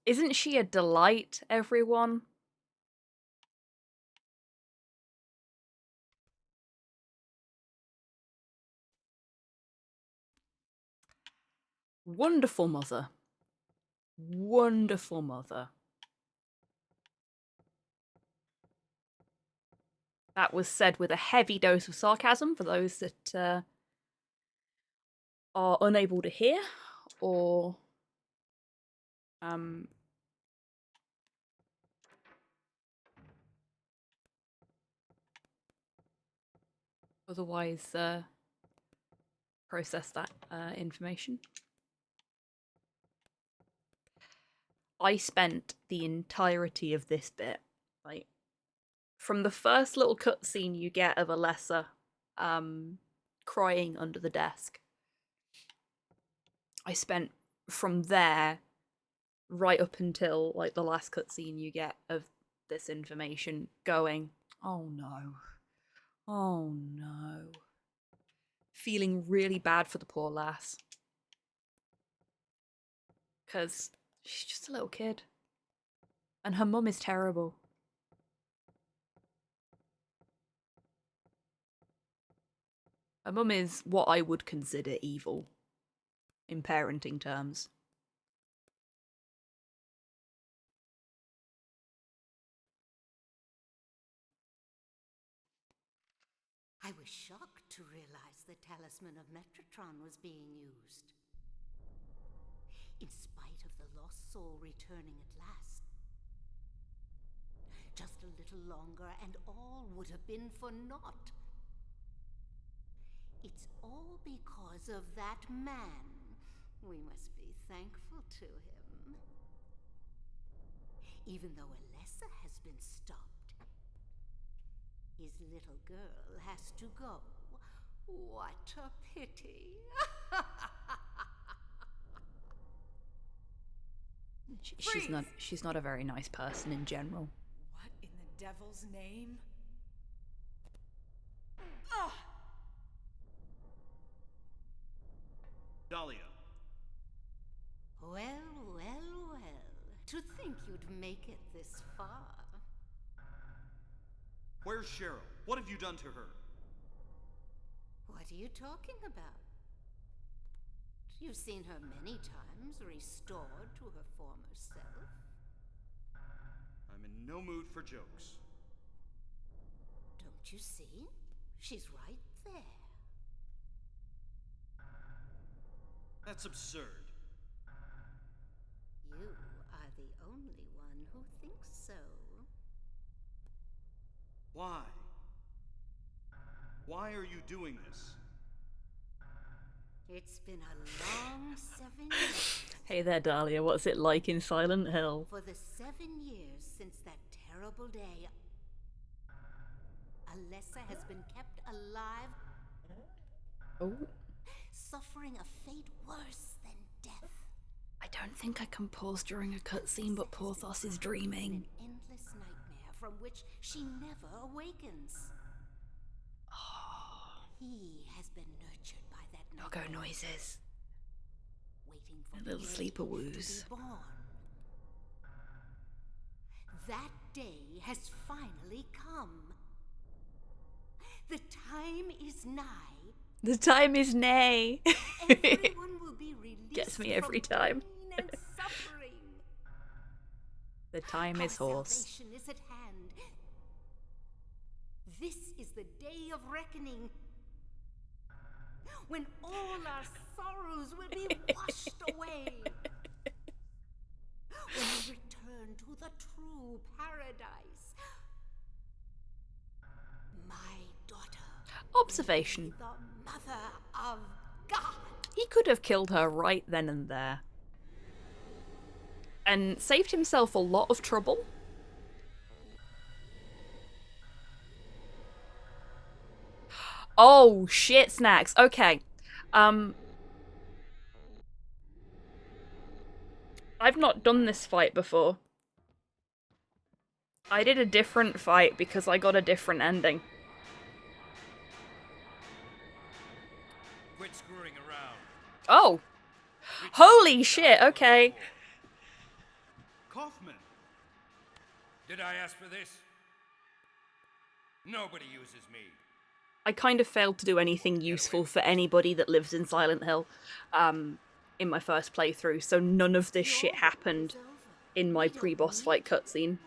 Isn't she a delight, everyone? Wonderful mother. Wonderful mother. That was said with a heavy dose of sarcasm for those that are unable to hear or otherwise process that information. I spent the entirety of this bit, like, from the first little cutscene you get of Alessa crying under the desk. I spent from there right up until like the last cutscene you get of this information going, oh no. Oh no. Feeling really bad for the poor lass. Because she's just a little kid. And her mum is terrible. Her mum is what I would consider evil in parenting terms. I was shocked to realize the talisman of Metatron was being used. In spite of the lost soul returning at last. Just a little longer and all would have been for naught. It's all because of that man. We must be thankful to him. Even though Alessa has been stopped, his little girl has to go. What a pity. She's not a very nice person in general. What in the devil's name? Ugh! Dahlia. Well, well, well. To think you'd make it this far. Where's Cheryl? What have you done to her? What are you talking about? You've seen her many times, restored to her former self. I'm in no mood for jokes. Don't you see? She's right there. That's absurd. You are the only one who thinks so. Why? Why are you doing this? It's been a long 7 years. Hey there, Dahlia. What's it like in Silent Hill? For the 7 years since that terrible day, Alessa has been kept alive. Oh. Suffering a fate worse than death. I don't think I can pause during a cutscene, but Porthos is dreaming. An endless nightmare from which she never awakens. He has been nurtured by that Doggo nightmare, noises. waiting for A little the sleeper day woos. to be born. That day has finally come. The time is nigh. The time is nay. Everyone will be released Gets me every from time. pain and suffering. The time is Our horse. salvation is at hand. This is the day of reckoning, when all our sorrows will be washed away. When we return to the true paradise. My daughter. Observation. The mother of God. He could have killed her right then and there. And saved himself a lot of trouble. Oh, shit snacks. Okay. I've not done this fight before. I did a different fight because I got a different ending. Quit screwing around. Oh! Holy shit, okay. Kaufman! Did I ask for this? Nobody uses me. I kind of failed to do anything useful for anybody that lives in Silent Hill in my first playthrough, so none of this shit happened in my pre-boss fight cutscene.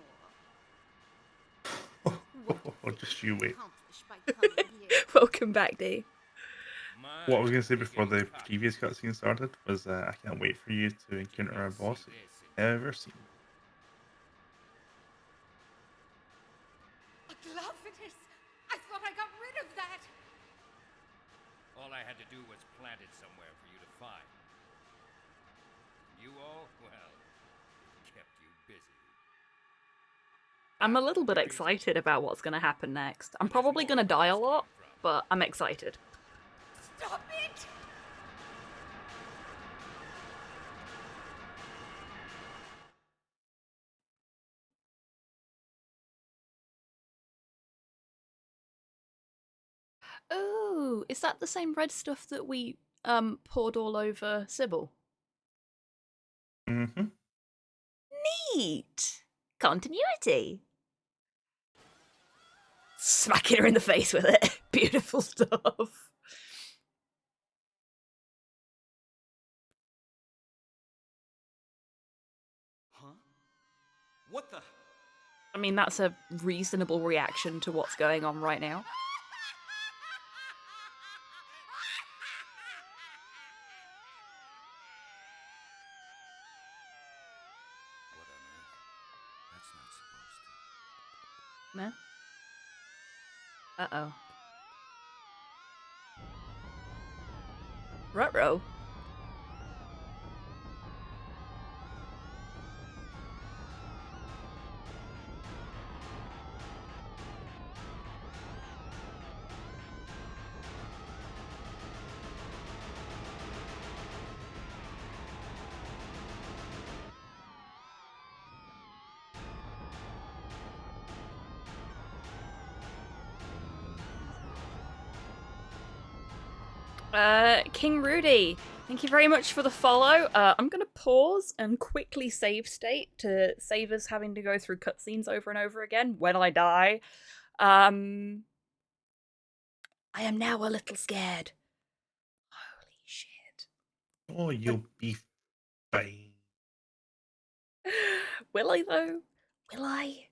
Just you wait. Welcome back, D. What I was going to say before the previous cutscene started was I can't wait for you to encounter a boss you've ever seen. A Gluffinus! I thought I got rid of that! All I had to do was plant it somewhere for you to find. You all, well, kept you busy. I'm a little bit excited about what's going to happen next. I'm probably going to die a lot, but I'm excited. Stop it! Oh, is that the same red stuff that we poured all over Sybil? Mm-hmm. Neat! Continuity! Smacking her in the face with it. Beautiful stuff. Huh? What the? I mean, that's a reasonable reaction to what's going on right now. What on earth? That's not supposed to. No? Uh-oh. Ruh-roh. King Rudy, thank you very much for the follow. I'm going to pause and quickly save state to save us having to go through cutscenes over and over again when I die. I am now a little scared. Holy shit. Oh, you'll be fine. Will I, though? Will I?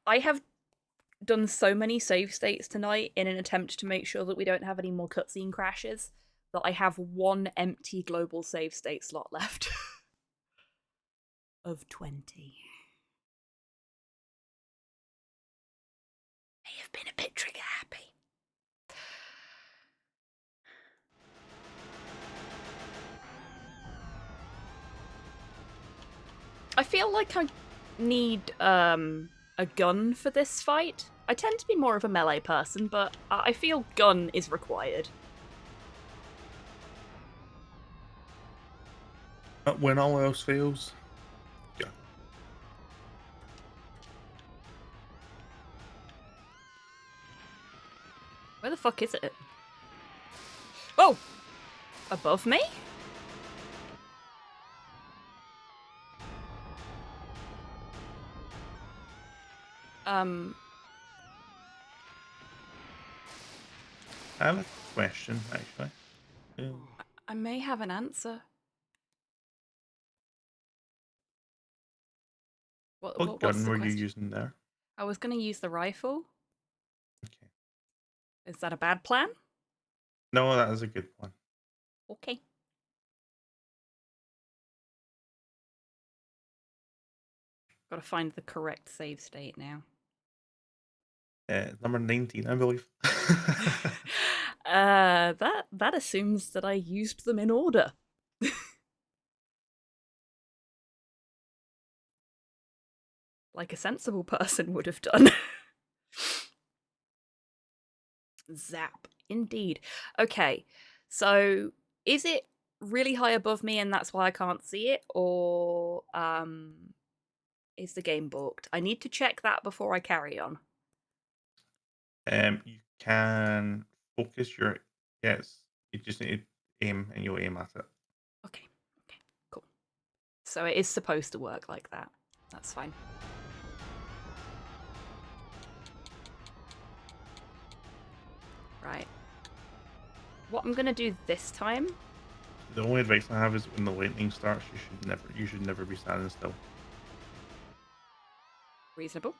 I have done so many save states tonight in an attempt to make sure that we don't have any more cutscene crashes that I have one empty global save state slot left. Of 20. I have been a bit trigger happy. I feel like I need a gun for this fight. I tend to be more of a melee person, but I feel gun is required. When all else fails, yeah. Where the fuck is it? Oh! Above me? I have a question, actually. I may have an answer. What What's gun the were you question? using there? I was going to use the rifle. Okay. Is that a bad plan? No, that is a good one. Okay. Got to find the correct save state now. Number 19, I believe. That assumes that I used them in order. Like a sensible person would have done. Zap. Indeed. Okay, so is it really high above me and that's why I can't see it? Or is the game booked? I need to check that before I carry on. You can focus your... Yes, you just need to aim and you'll aim at it. Okay, cool. So it is supposed to work like that. That's fine. Right. What I'm gonna do this time... The only advice I have is when the lightning starts, you should never be standing still. Reasonable.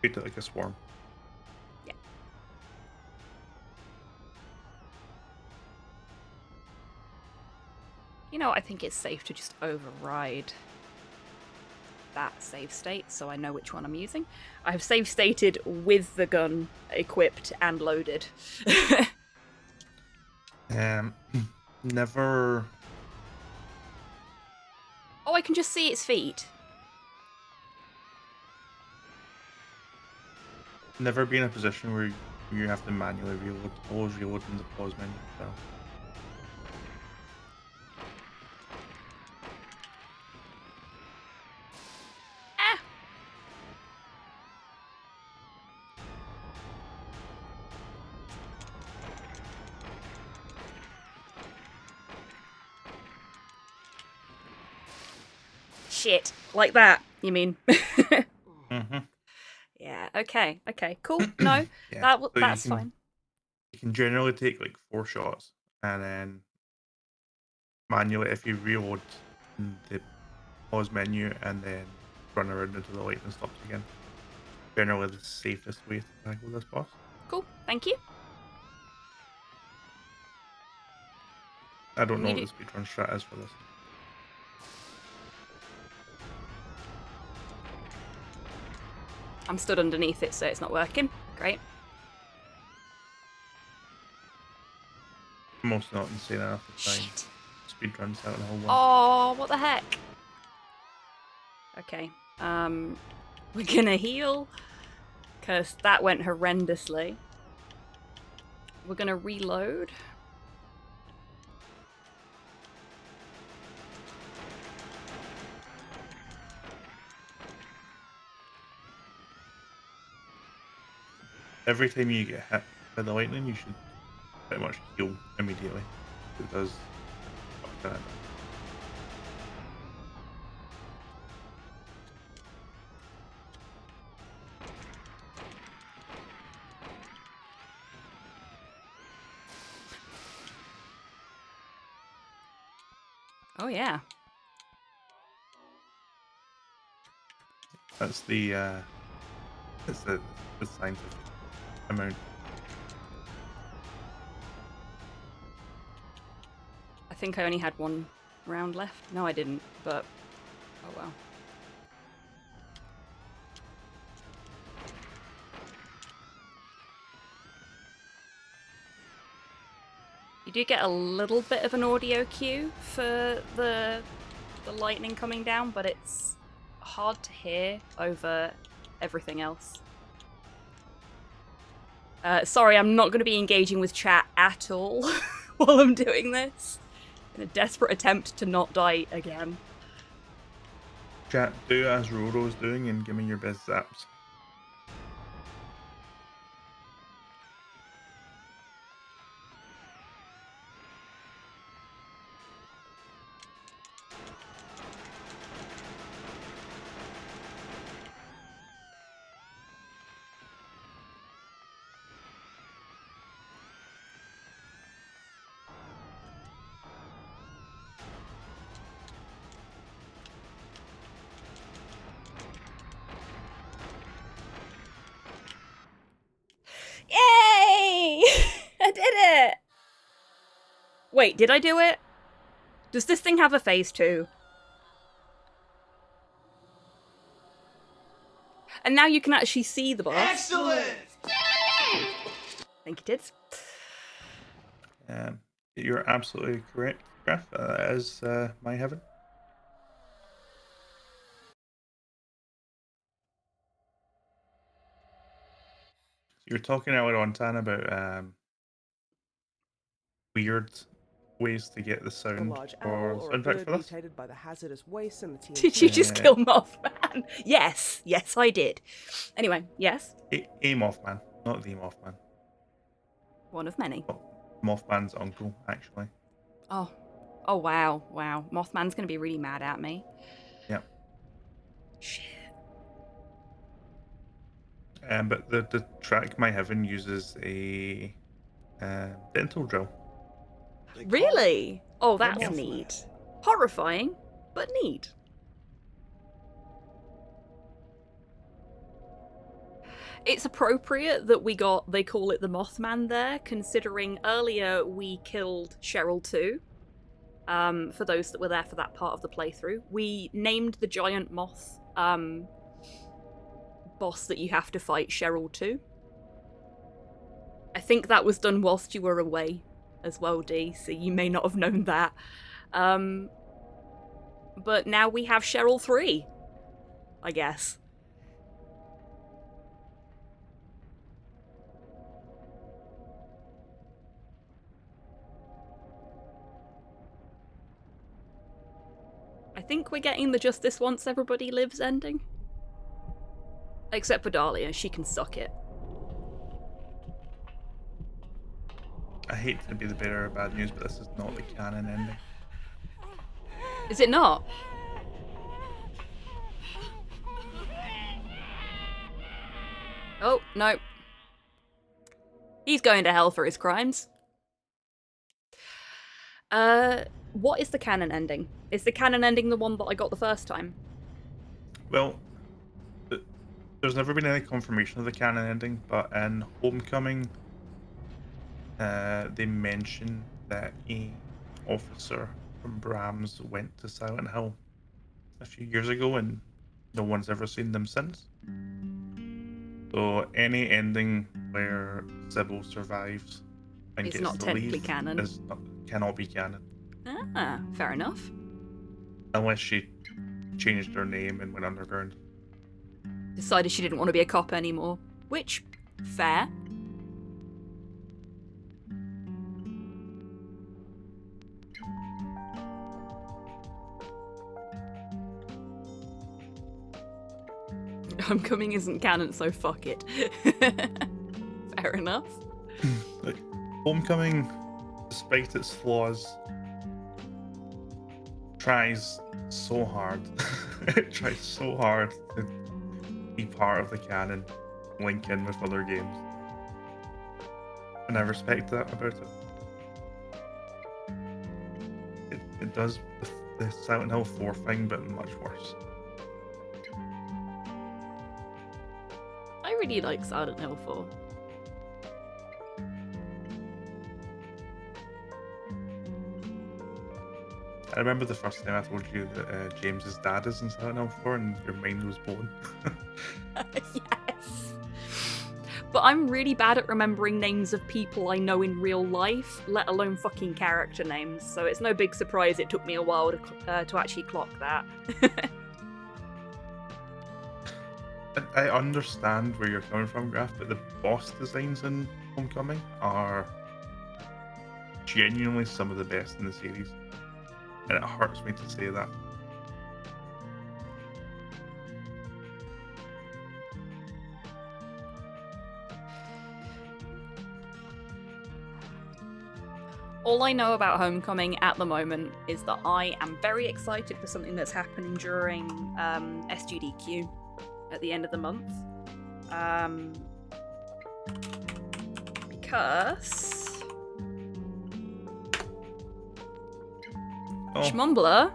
Treat it like a swarm. Yeah. You know, I think it's safe to just override that save state so I know which one I'm using. I have save stated with the gun equipped and loaded. Never... Oh, I can just see its feet. Never be in a position where you have to manually reload. Always reload in the pause menu. So. Shit. Like that, you mean? Mm-hmm. Yeah, okay, cool. No, Yeah. that's fine. You can generally take like 4 shots and then manually, if you reload in the pause menu and then run around until the lightning stops again. Generally the safest way to tackle this boss. Cool, thank you. I don't know what the speedrun strat is for this. I'm stood underneath it, so it's not working. Great. I'm also not insane enough to try speedruns out in the whole one. Oh, what the heck? Okay, we're gonna heal, because that went horrendously. We're gonna reload. Every time you get hit by the lightning, you should pretty much heal immediately. It does. Oh yeah. That's the scientific amount. I think I only had one round left. No, I didn't, but oh well. You do get a little bit of an audio cue for the lightning coming down, but it's hard to hear over everything else. Sorry, I'm not going to be engaging with chat at all while I'm doing this, in a desperate attempt to not die again. Chat, do as Roro's doing and give me your best zaps. Wait, did I do it? Does this thing have a phase 2? And now you can actually see the boss. Excellent! I think it is. You're absolutely correct, Graf. As my heaven. You're talking earlier on, Tan, about weird ways to get the sound large or owl or a soundtrack bird for this. mutated by the hazardous waste and the TNT. Did you just kill Mothman? Yes, I did. Anyway, yes. A Mothman, not the Mothman. One of many. Oh, Mothman's uncle, actually. Oh, wow. Mothman's gonna be really mad at me. Yeah. Shit. But the track My Heaven uses a dental drill. Really? Oh, that's Yeah. neat. Horrifying, but neat. It's appropriate that they call it the Mothman there, considering earlier we killed Cheryl too. For those that were there for that part of the playthrough. We named the giant moth boss that you have to fight Cheryl too. I think that was done whilst you were away as well, D, so you may not have known that. But now we have Cheryl 3, I guess. I think we're getting the Justice Once Everybody Lives ending. Except for Dahlia, she can suck it. I hate to be the bearer of bad news, but this is not the canon ending. Is it not? Oh, no. He's going to hell for his crimes. What is the canon ending? Is the canon ending the one that I got the first time? Well, there's never been any confirmation of the canon ending, but in Homecoming, they mention that a officer from Brahms went to Silent Hill a few years ago, and no one's ever seen them since. So any ending where Sybil survives and It's gets not to technically leave canon. Cannot be canon. Ah, fair enough. Unless she changed her name and went underground. Decided she didn't want to be a cop anymore. Which, fair. Homecoming isn't canon, so fuck it. Fair enough. Like, Homecoming, despite its flaws, tries so hard. It tries so hard to be part of the canon, link in with other games. And I respect that about it. It does the Silent Hill 4 thing, but much worse. I really like Silent Hill 4. I remember the first time I told you that James's dad is in Silent Hill 4 and your mind was blown. Yes. But I'm really bad at remembering names of people I know in real life, let alone fucking character names, so it's no big surprise it took me a while to actually clock that. I understand where you're coming from, Graf, but the boss designs in Homecoming are genuinely some of the best in the series. And it hurts me to say that. All I know about Homecoming at the moment is that I am very excited for something that's happening during SGDQ at the end of the month. Because Schmumbler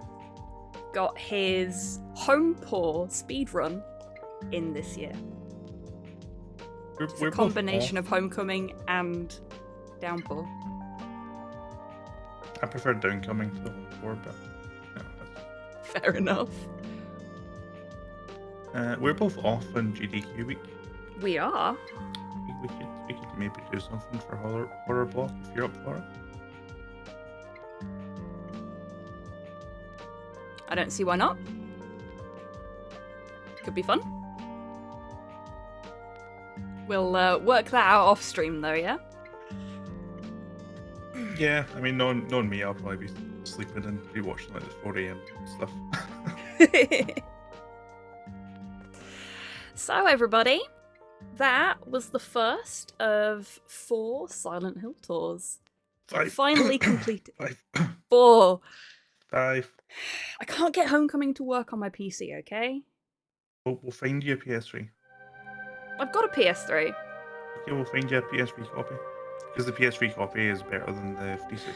got his Homepour speedrun in this year. It's a combination of Homecoming and Downpour. I prefer downcoming to home 4, but that's... Fair enough. We're both off on GDQ week. We are. We could maybe do something for horror block if you're up for it. I don't see why not. Could be fun. We'll work that out off stream though, yeah? Yeah, I mean, knowing me, I'll probably be sleeping and be watching like the 4 AM stuff. So everybody, that was the first of 4 Silent Hill tours. 5. Finally completed. 5. 4. 5. I can't get Homecoming to work on my PC, okay? We'll find you a PS3. I've got a PS3. Okay, we'll find you a PS3 copy. Because the PS3 copy is better than the 360.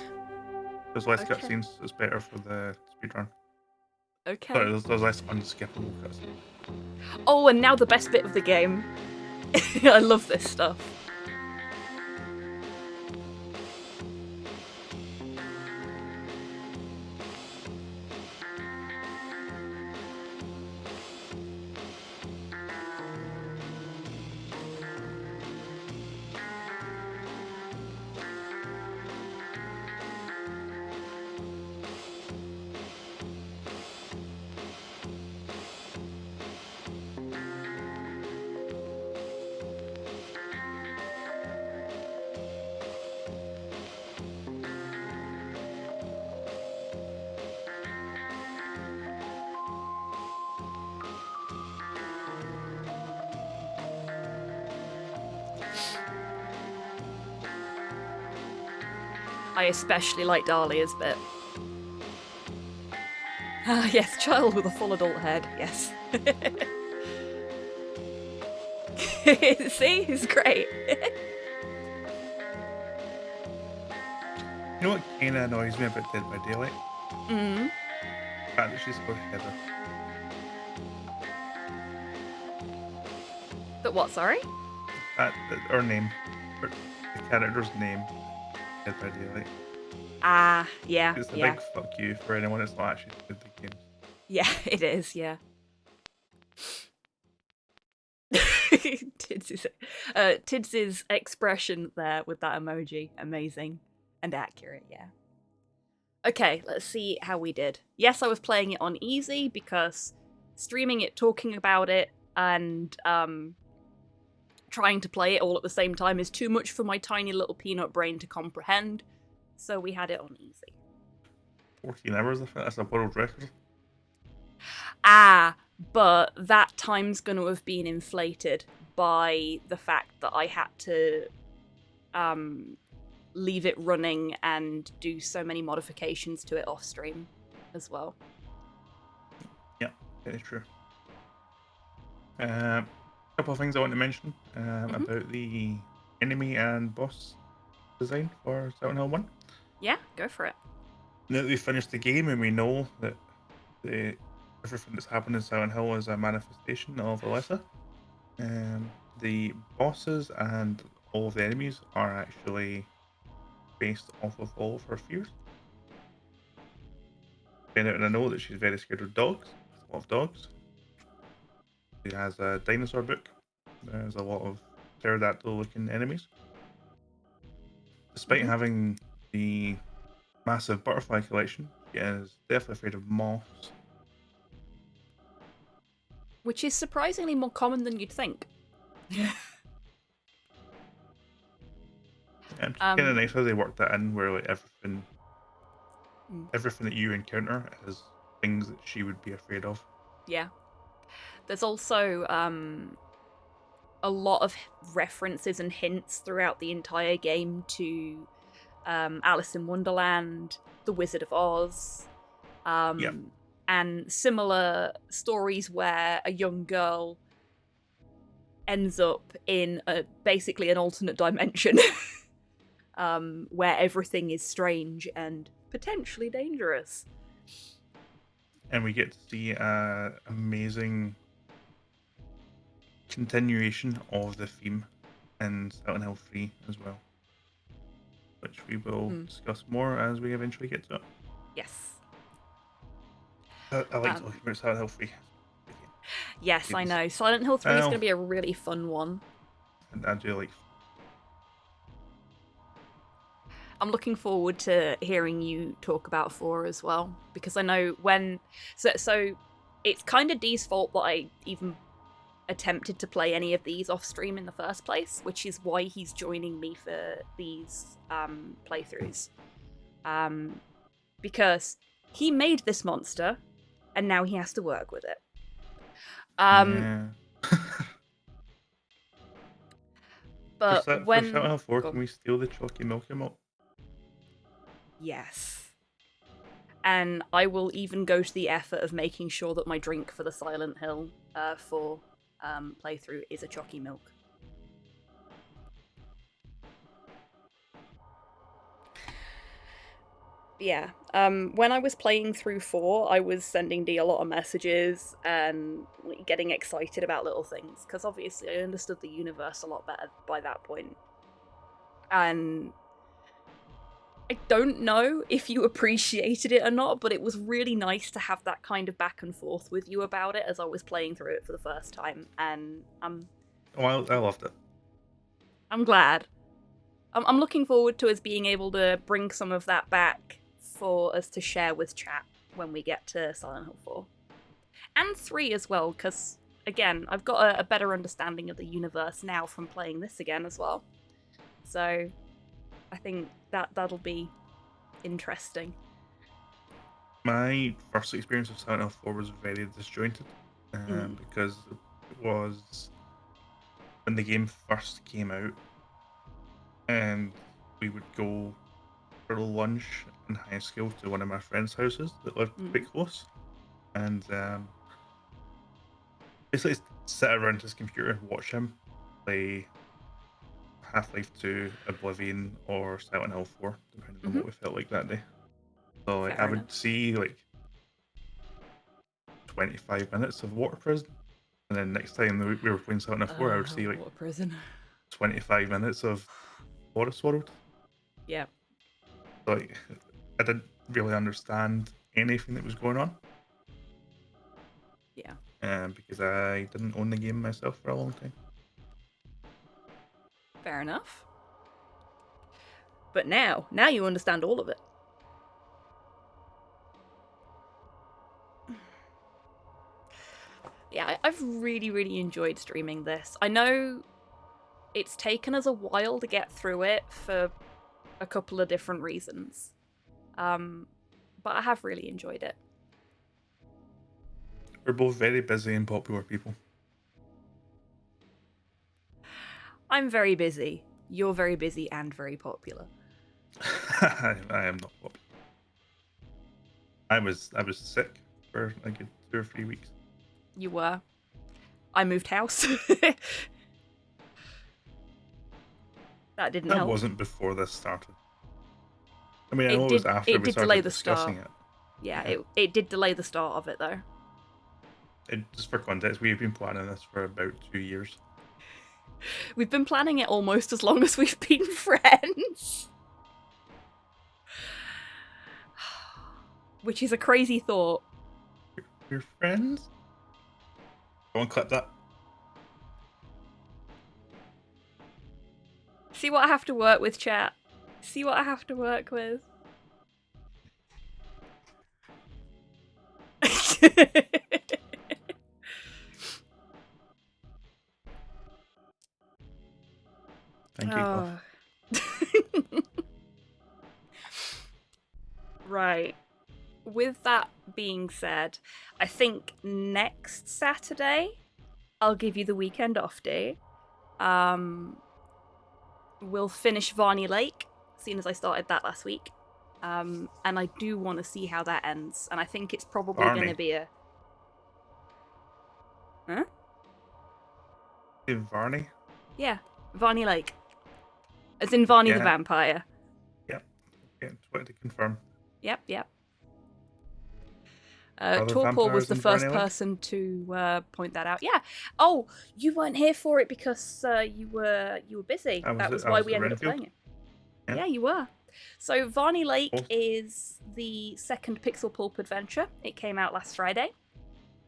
There's less Okay. cutscenes, it's better for the speedrun. Okay. Sorry, there's less unskippable cutscenes. Oh, and now the best bit of the game. I love this stuff. I especially like Dahlia's bit. Ah, yes, child with a full adult head, yes. See? It's great. You know what kind of annoys me about Dead by Daylight? Mm. The fact that she's called Heather. But what, sorry? Her name, the character's name, Dead by Daylight. Ah, yeah, It's a yeah. big fuck you for anyone that's not actually played the games. Yeah, it is, yeah. Tids's expression there with that emoji, amazing and accurate, yeah. Okay, let's see how we did. Yes, I was playing it on easy because streaming it, talking about it, and trying to play it all at the same time is too much for my tiny little peanut brain to comprehend, so we had it on easy. 14 hours, I think that's a world record. Ah, but that time's going to have been inflated by the fact that I had to leave it running and do so many modifications to it off stream as well. Yeah, very true. A couple of things I want to mention about the enemy and boss design for Silent Hill 1. Yeah, go for it. Now that we've finished the game and we know that everything that's happened in Silent Hill is a manifestation of Alyssa, the bosses and all of the enemies are actually based off of all of her fears. And I know that she's very scared of dogs, a lot of dogs. She has a dinosaur book. There's a lot of pterodactyl looking enemies. Despite having the massive butterfly collection, she is definitely afraid of moths. Which is surprisingly more common than you'd think. And it's kind of nice how they work that in, where like everything that you encounter is things that she would be afraid of. Yeah. There's also a lot of references and hints throughout the entire game to Alice in Wonderland, The Wizard of Oz, and similar stories where a young girl ends up in basically an alternate dimension where everything is strange and potentially dangerous. And we get to see an amazing continuation of the theme in Silent Hill 3 as well. which we will Mm. discuss more as we eventually get to it. Yes. I like talking about Silent Hill 3. Yes, I know. Silent Hill 3 is Well, going to be a really fun one. And I do like. I'm looking forward to hearing you talk about 4 as well, because I know when... So it's kind of Dee's fault that I even attempted to play any of these off stream in the first place, which is why he's joining me for these playthroughs. Because he made this monster, and now he has to work with it. Yeah. But for when... Silent Hill 4, Go can on. we steal the chalky milk emote? Yes. And I will even go to the effort of making sure that my drink for the Silent Hill 4 playthrough is a chalky milk. Yeah. When I was playing through 4, I was sending Dee a lot of messages and getting excited about little things, because obviously I understood the universe a lot better by that point. And I don't know if you appreciated it or not, but it was really nice to have that kind of back and forth with you about it as I was playing through it for the first time, and Oh, I loved it. I'm glad. I'm looking forward to us being able to bring some of that back for us to share with chat when we get to Silent Hill 4. And 3 as well, because, again, I've got a better understanding of the universe now from playing this again as well. So I think that'll be interesting. My first experience of Silent Hill 4 was very disjointed, because it was when the game first came out, and we would go for lunch in high school to one of my friends' houses that lived quite close, and basically sit around his computer and watch him play Half-Life 2, Oblivion, or Silent Hill 4, depending on what we felt like that day. So like, I would see like 25 minutes of Water Prison, and then next time we were playing Silent Hill 4, I would see like Water Prison. 25 minutes of Forest World. Yeah. So, like, I didn't really understand anything that was going on. Yeah. Because I didn't own the game myself for a long time. Fair enough. But now you understand all of it. Yeah, I've really, really enjoyed streaming this. I know it's taken us a while to get through it for a couple of different reasons. But I have really enjoyed it. We're both very busy and popular people. I'm very busy. You're very busy and very popular. I am not popular. I was sick for like 2 or 3 weeks. You were. I moved house. That didn't help. That wasn't before this started. I mean, I It know it was after we delay started the discussing start. it. Yeah, it did delay the start of it though. Just for context, we've been planning this for about 2 years. We've been planning it almost as long as we've been friends. Which is a crazy thought. We're friends? Go on, clip that. See what I have to work with, chat. See what I have to work with. Thank you, Cliff. Right. With that being said, I think next Saturday I'll give you the weekend off day. We'll finish Varney Lake, seeing as I started that last week. And I do want to see how that ends. And I think it's probably going to be a... Huh? In Varney? Yeah, Varney Lake. As in Varney the Vampire. Yep. Yeah, just wanted to confirm. Yep. Torpor was the first person to point that out. Yeah. Oh, you weren't here for it because you were busy. That was why we ended up playing it. Yeah, you were. So Varney Lake Awesome. is the second Pixel Pulp adventure. It came out last Friday.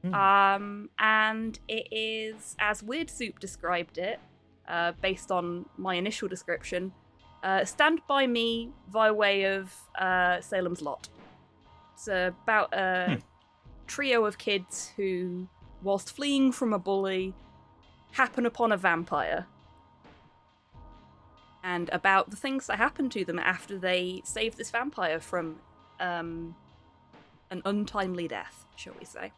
And it is, as Weird Soup described it, based on my initial description, Stand By Me by way of Salem's Lot. It's about a trio of kids who, whilst fleeing from a bully, happen upon a vampire. And about the things that happen to them after they save this vampire from an untimely death, shall we say.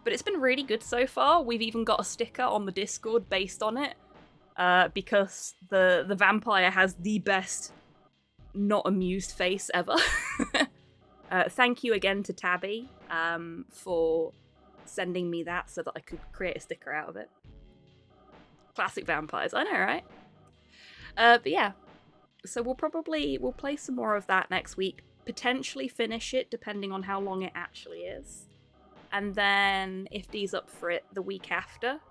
But it's been really good so far. We've even got a sticker on the Discord based on it, because the vampire has the best not amused face ever. Thank you again to Tabby for sending me that so that I could create a sticker out of it. Classic vampires, I know, right? But yeah, so we'll play some more of that next week, potentially finish it depending on how long it actually is. And then, if Dee's up for it, the week after.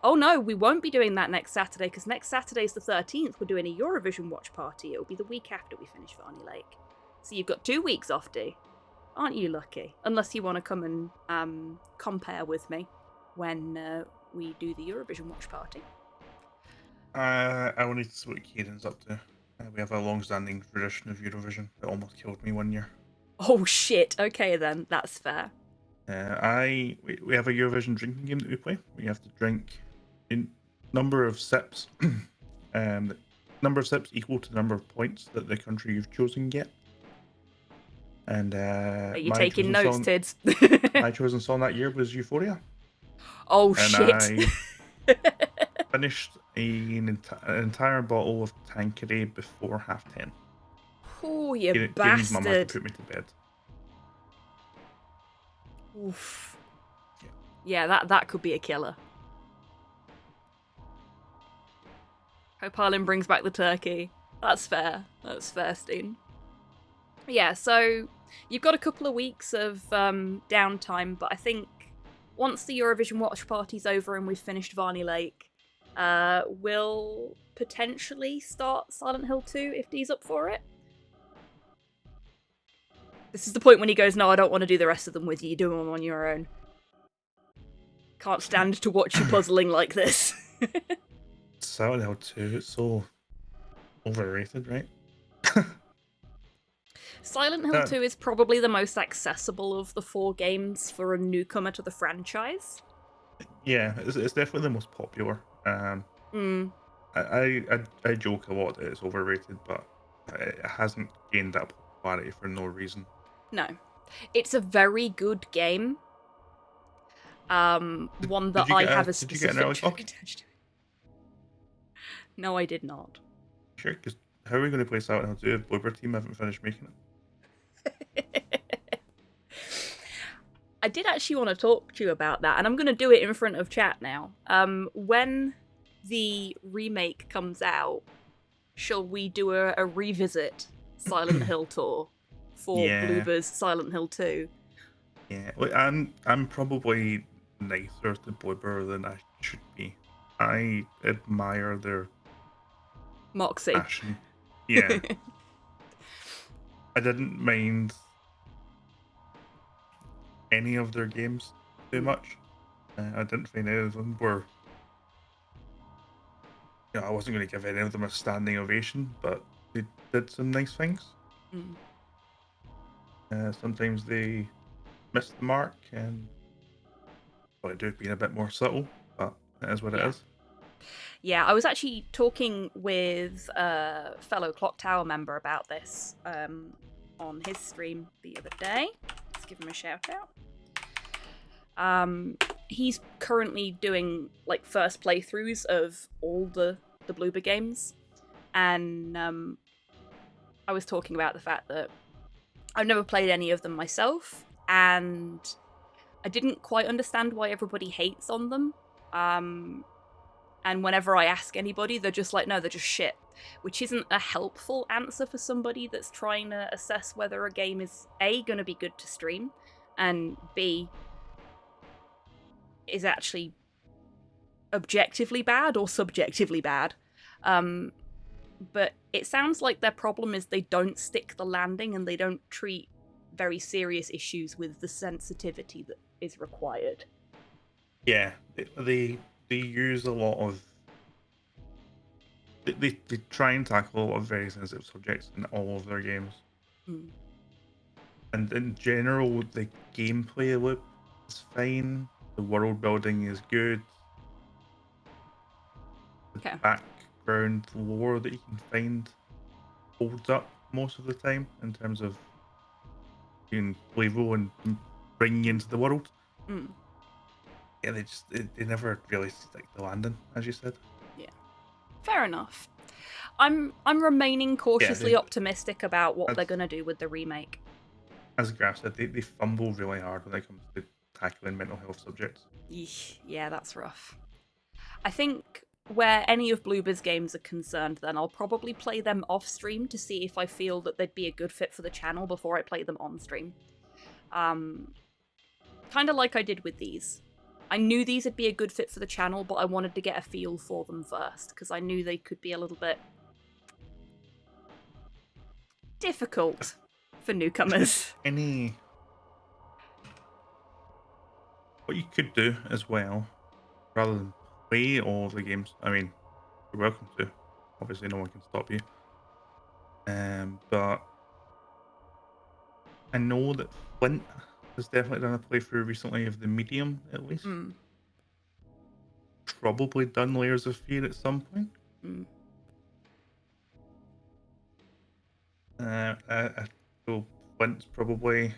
Oh no, we won't be doing that next Saturday, because next Saturday's the 13th. We're doing a Eurovision watch party. It'll be the week after we finish Varney Lake. So you've got 2 weeks off, Dee. Aren't you lucky? Unless you want to come and compare with me when we do the Eurovision watch party. I will need to see what Kieran's up to. We have a long-standing tradition of Eurovision that almost killed me one year. Oh shit, okay then, that's fair. We have a Eurovision drinking game that we play. We have to drink a number of sips. Number of sips equal to the number of points that the country you've chosen get. And are you taking notes, Tids? My chosen song that year was Euphoria. Oh and shit! I finished an entire bottle of Tanqueray before 10:30. Oh, you Kieran's mum had bastard! to put me to bed. Oof. Yeah, that could be a killer. Hope Arlen brings back the turkey. That's fair. That's fair, Steen. Yeah, so you've got a couple of weeks of downtime, but I think once the Eurovision watch party's over and we've finished Varney Lake, we'll potentially start Silent Hill 2 if Dee's up for it. This is the point when he goes, no, I don't want to do the rest of them with you. Do them on your own. Can't stand to watch you puzzling like this. Silent Hill 2, it's so overrated, right? Silent Hill 2 is probably the most accessible of the 4 games for a newcomer to the franchise. Yeah, it's definitely the most popular. I joke a lot that it's overrated, but it hasn't gained that popularity for no reason. No. It's a very good game. One that I have a specific joke attached to it. No, I did not. Sure, because how are we going to play Silent Hill 2 if Bloober Team haven't finished making it? I did actually want to talk to you about that, and I'm going to do it in front of chat now. When the remake comes out, shall we do a revisit Silent Hill tour for Bloober's Silent Hill 2? Yeah, well, I'm probably nicer to Bloober than I should be. I admire their moxie. Passion. Yeah. I didn't mind any of their games too much. I didn't find any of them were... You know, I wasn't going to give any of them a standing ovation, but they did some nice things. Sometimes they missed the mark, and well, it do being a bit more subtle, but it is what it is. Yeah, I was actually talking with a fellow Clock Tower member about this on his stream the other day. Let's give him a shout out. He's currently doing like first playthroughs of all the Bloober games, and I was talking about the fact that I've never played any of them myself, and I didn't quite understand why everybody hates on them. And whenever I ask anybody, they're just like, no, they're just shit. Which isn't a helpful answer for somebody that's trying to assess whether a game is A, going to be good to stream, and B, is actually objectively bad or subjectively bad. but it sounds like their problem is they don't stick the landing and they don't treat very serious issues with the sensitivity that is required. Yeah, they use a lot of. They try and tackle a lot of very sensitive subjects in all of their games. Mm. And in general, the gameplay loop is fine. The world building is good. The background lore that you can find holds up most of the time in terms of being believable and bringing you into the world. Mm. Yeah, they never really stick the landing, as you said. Yeah, fair enough. I'm remaining cautiously Yeah, optimistic about what they're gonna do with the remake. As Graf said, they fumble really hard when it comes to tackling mental health subjects. Eesh, yeah, that's rough. I think where any of Bloober's games are concerned, then I'll probably play them off stream to see if I feel that they'd be a good fit for the channel before I play them on stream. Kind of like I did with these. I knew these would be a good fit for the channel, but I wanted to get a feel for them first, because I knew they could be a little bit difficult for newcomers. What you could do as well, rather than play all of the games, I mean, you're welcome to. Obviously, no one can stop you. But I know that Flint has definitely done a playthrough recently of the medium, at least. Mm. Probably done Layers of Fear at some point. Mm. So Flint's probably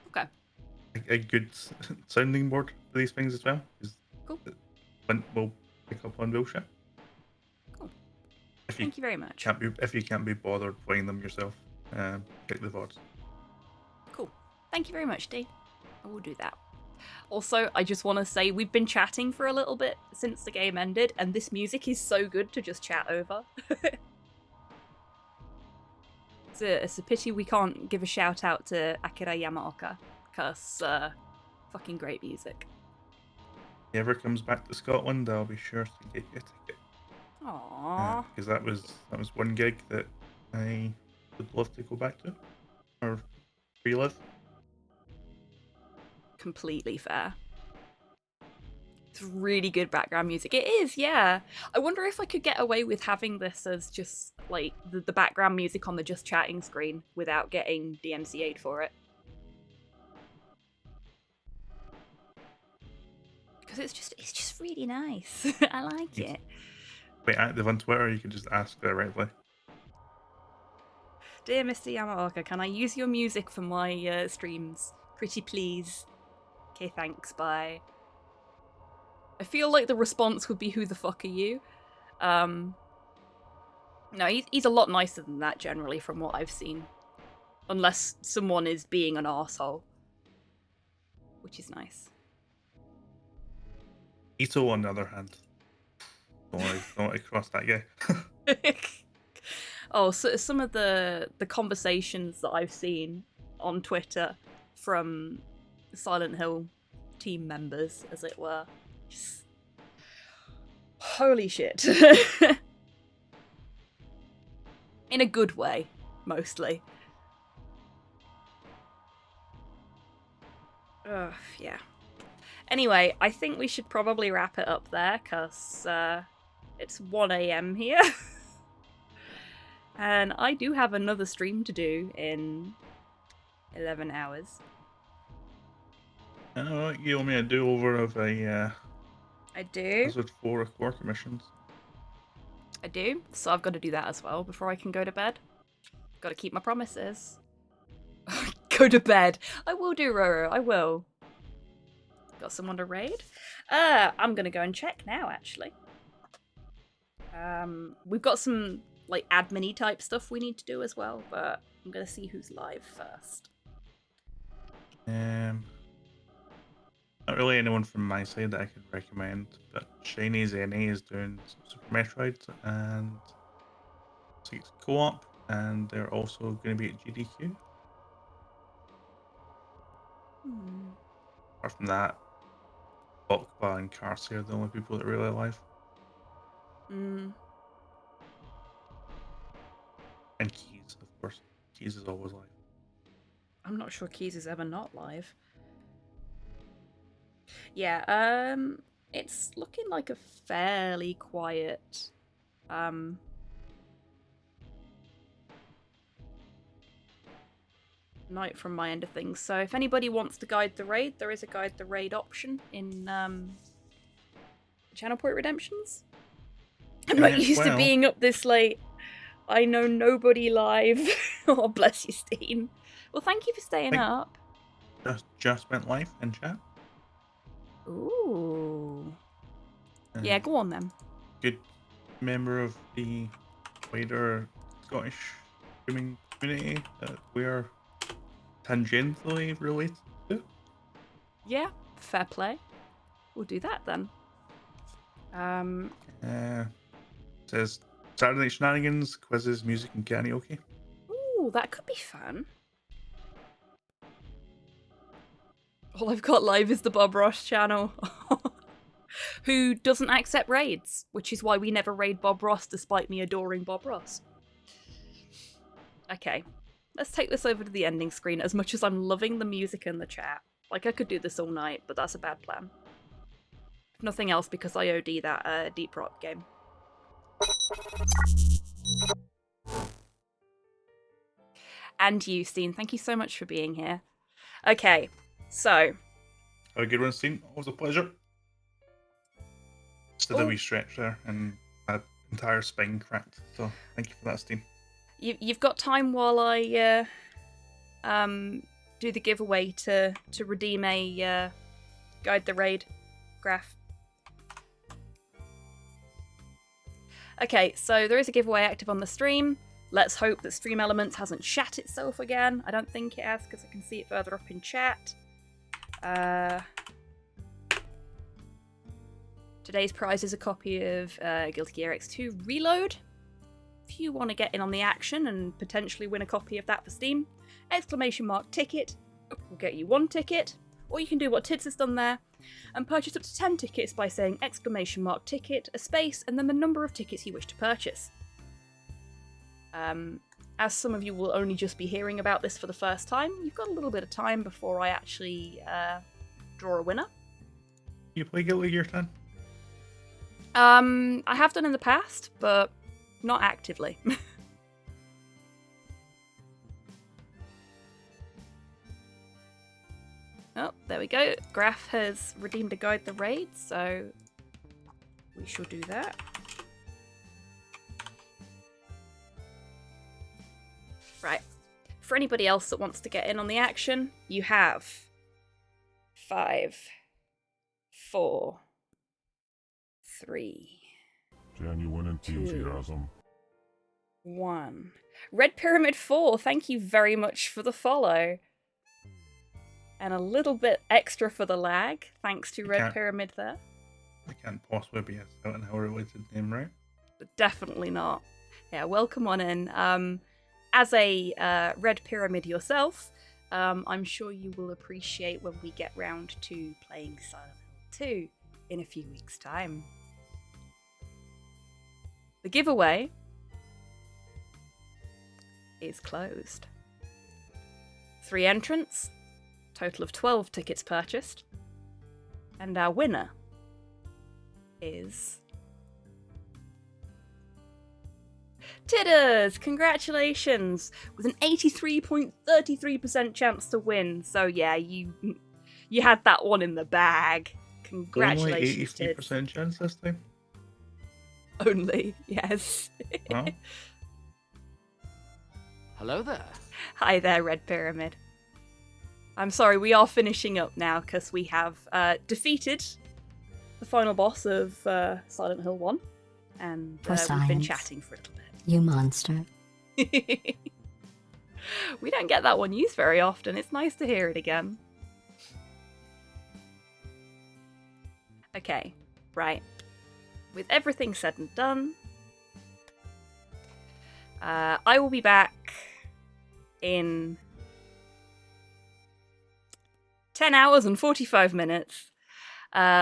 okay. A good sounding board for these things as well. Cool. Flint will pick up on bullshit. Cool. Thank you very much. If you can't be bothered playing them yourself, pick the VODs. Cool. Thank you very much, D. I will do that. Also, I just want to say we've been chatting for a little bit since the game ended, and this music is so good to just chat over. It's a pity we can't give a shout out to Akira Yamaoka, because fucking great music. If he ever comes back to Scotland, I'll be sure to get you a ticket. Aww. Because that was one gig that I would love to go back to or relive. Completely fair. It's really good background music. It is, yeah. I wonder if I could get away with having this as just like the background music on the just chatting screen without getting DMCA'd for it. Because it's just really nice. I like it. Wait, active on Twitter, you can just ask directly. Dear Mr. Yamaoka, can I use your music for my streams? Pretty please. Okay, thanks, bye. I feel like the response would be, who the fuck are you? No, he's a lot nicer than that, generally, from what I've seen. Unless someone is being an arsehole. Which is nice. Ito, on the other hand. Don't want to cross that guy. Oh, so some of the conversations that I've seen on Twitter from Silent Hill team members, as it were. Just... holy shit. In a good way, mostly. Ugh, yeah. Anyway, I think we should probably wrap it up there, because it's 1 AM here. And I do have another stream to do in 11 hours. You owe me a do-over of a... I do. Episode 4 of Core Commissions. I do, so I've got to do that as well before I can go to bed. Got to keep my promises. Go to bed. I will do, Roro, I will. Got someone to raid? I'm gonna go and check now, actually. We've got some, like, admin-y type stuff we need to do as well, but I'm gonna see who's live first. Not really anyone from my side that I could recommend, but Shiny Zenny is doing Super Metroid and it's co-op, and they're also going to be at GDQ. Apart from that, Okpa and Carsey are the only people that are really alive. And Keys, of course. Keys is always live. I'm not sure Keys is ever not live. Yeah, it's looking like a fairly quiet, night from my end of things. So if anybody wants to guide the raid, there is a guide the raid option in, Channel Point Redemptions. I'm not used to being up this late. I know nobody live. Oh, bless you, Steen. Well, thank you for staying up. Just went live in chat. Ooh. Yeah, go on then. Good member of the wider Scottish streaming community that we are tangentially related to. Yeah, fair play. We'll do that then. Says Saturday Night Shenanigans, quizzes, music, and karaoke. Ooh, that could be fun. All I've got live is the Bob Ross channel. Who doesn't accept raids, which is why we never raid Bob Ross despite me adoring Bob Ross. Okay, let's take this over to the ending screen as much as I'm loving the music in the chat. Like, I could do this all night, but that's a bad plan. If nothing else, because I OD that Deep Rock game. And you, Steen, thank you so much for being here. Okay, so... Have a good one, Steen. Always a pleasure. Just did a wee stretch there, and my entire spine cracked. So thank you for that, Steen. You've got time while I do the giveaway to redeem a guide the raid graph. Okay, so there is a giveaway active on the stream. Let's hope that Stream Elements hasn't shat itself again. I don't think it has because I can see it further up in chat. Today's prize is a copy of Guilty Gear X2 Reload. If you want to get in on the action and potentially win a copy of that for Steam, !ticket will get you 1 ticket, or you can do what Tids has done there and purchase up to 10 tickets by saying !ticket, a space, and then the number of tickets you wish to purchase. As some of you will only just be hearing about this for the first time, you've got a little bit of time before I actually draw a winner. You play Guilty Gear 10? I have done in the past, but not actively. Oh, there we go. Graph has redeemed a guide the raid, so we shall do that. Right. For anybody else that wants to get in on the action, you have 5, 4, 3, genuine enthusiasm. 1. Red Pyramid 4, thank you very much for the follow. And a little bit extra for the lag, thanks to Red Pyramid there. I can't possibly be a Silent Hill related name, right? Definitely not. Yeah, welcome on in. As a Red Pyramid yourself, I'm sure you will appreciate when we get round to playing Silent Hill 2 in a few weeks' time. The giveaway is closed. 3 entrants, total of 12 tickets purchased, and our winner is Tidders! Congratulations! With an 83.33% chance to win. So yeah, you had that one in the bag. Congratulations, Only 83% chance this time? Only, yes. Wow. Hello there. Hi there, Red Pyramid. I'm sorry, we are finishing up now because we have defeated the final boss of Silent Hill 1. And we've been chatting for a little bit. You monster. We don't get that one used very often. It's nice to hear it again. Okay, right. With everything said and done, I will be back in 10 hours and 45 minutes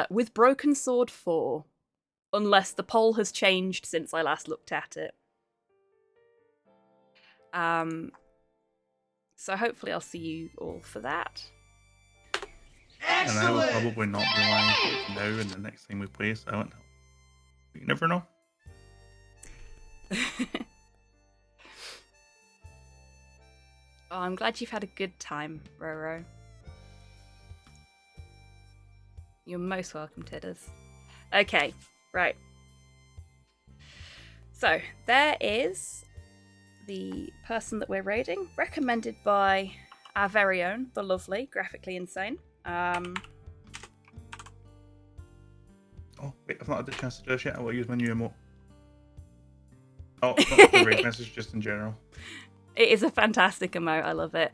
with Broken Sword 4, unless the poll has changed since I last looked at it. So hopefully I'll see you all for that. And I will probably not be lying now and the next time we play Silent Hill. You never know. Oh, I'm glad you've had a good time, Roro. You're most welcome, Tidders. Okay, right. So, there is the person that we're raiding, recommended by our very own, the lovely, Graphically Insane. Oh, wait, I've not had the chance to do this yet. I will use my new emote. Oh, not the raid message, just in general. It is a fantastic emote. I love it.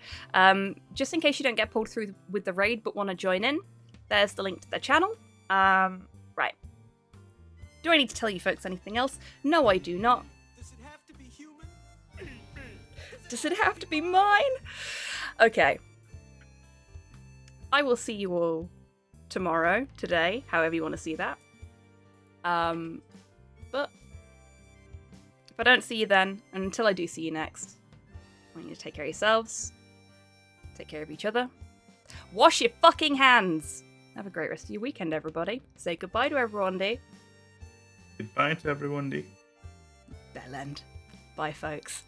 Just in case you don't get pulled through with the raid but want to join in, there's the link to their channel. Right. Do I need to tell you folks anything else? No, I do not. Does it have to be human? Does it have to be mine? Okay. I will see you all tomorrow, today, however you want to see that. But if I don't see you then, and until I do see you next, I want you to take care of yourselves, take care of each other, wash your fucking hands. Have a great rest of your weekend, everybody. Say goodbye to everyone, D. Goodbye to everyone, D. Bell end. Bye, folks.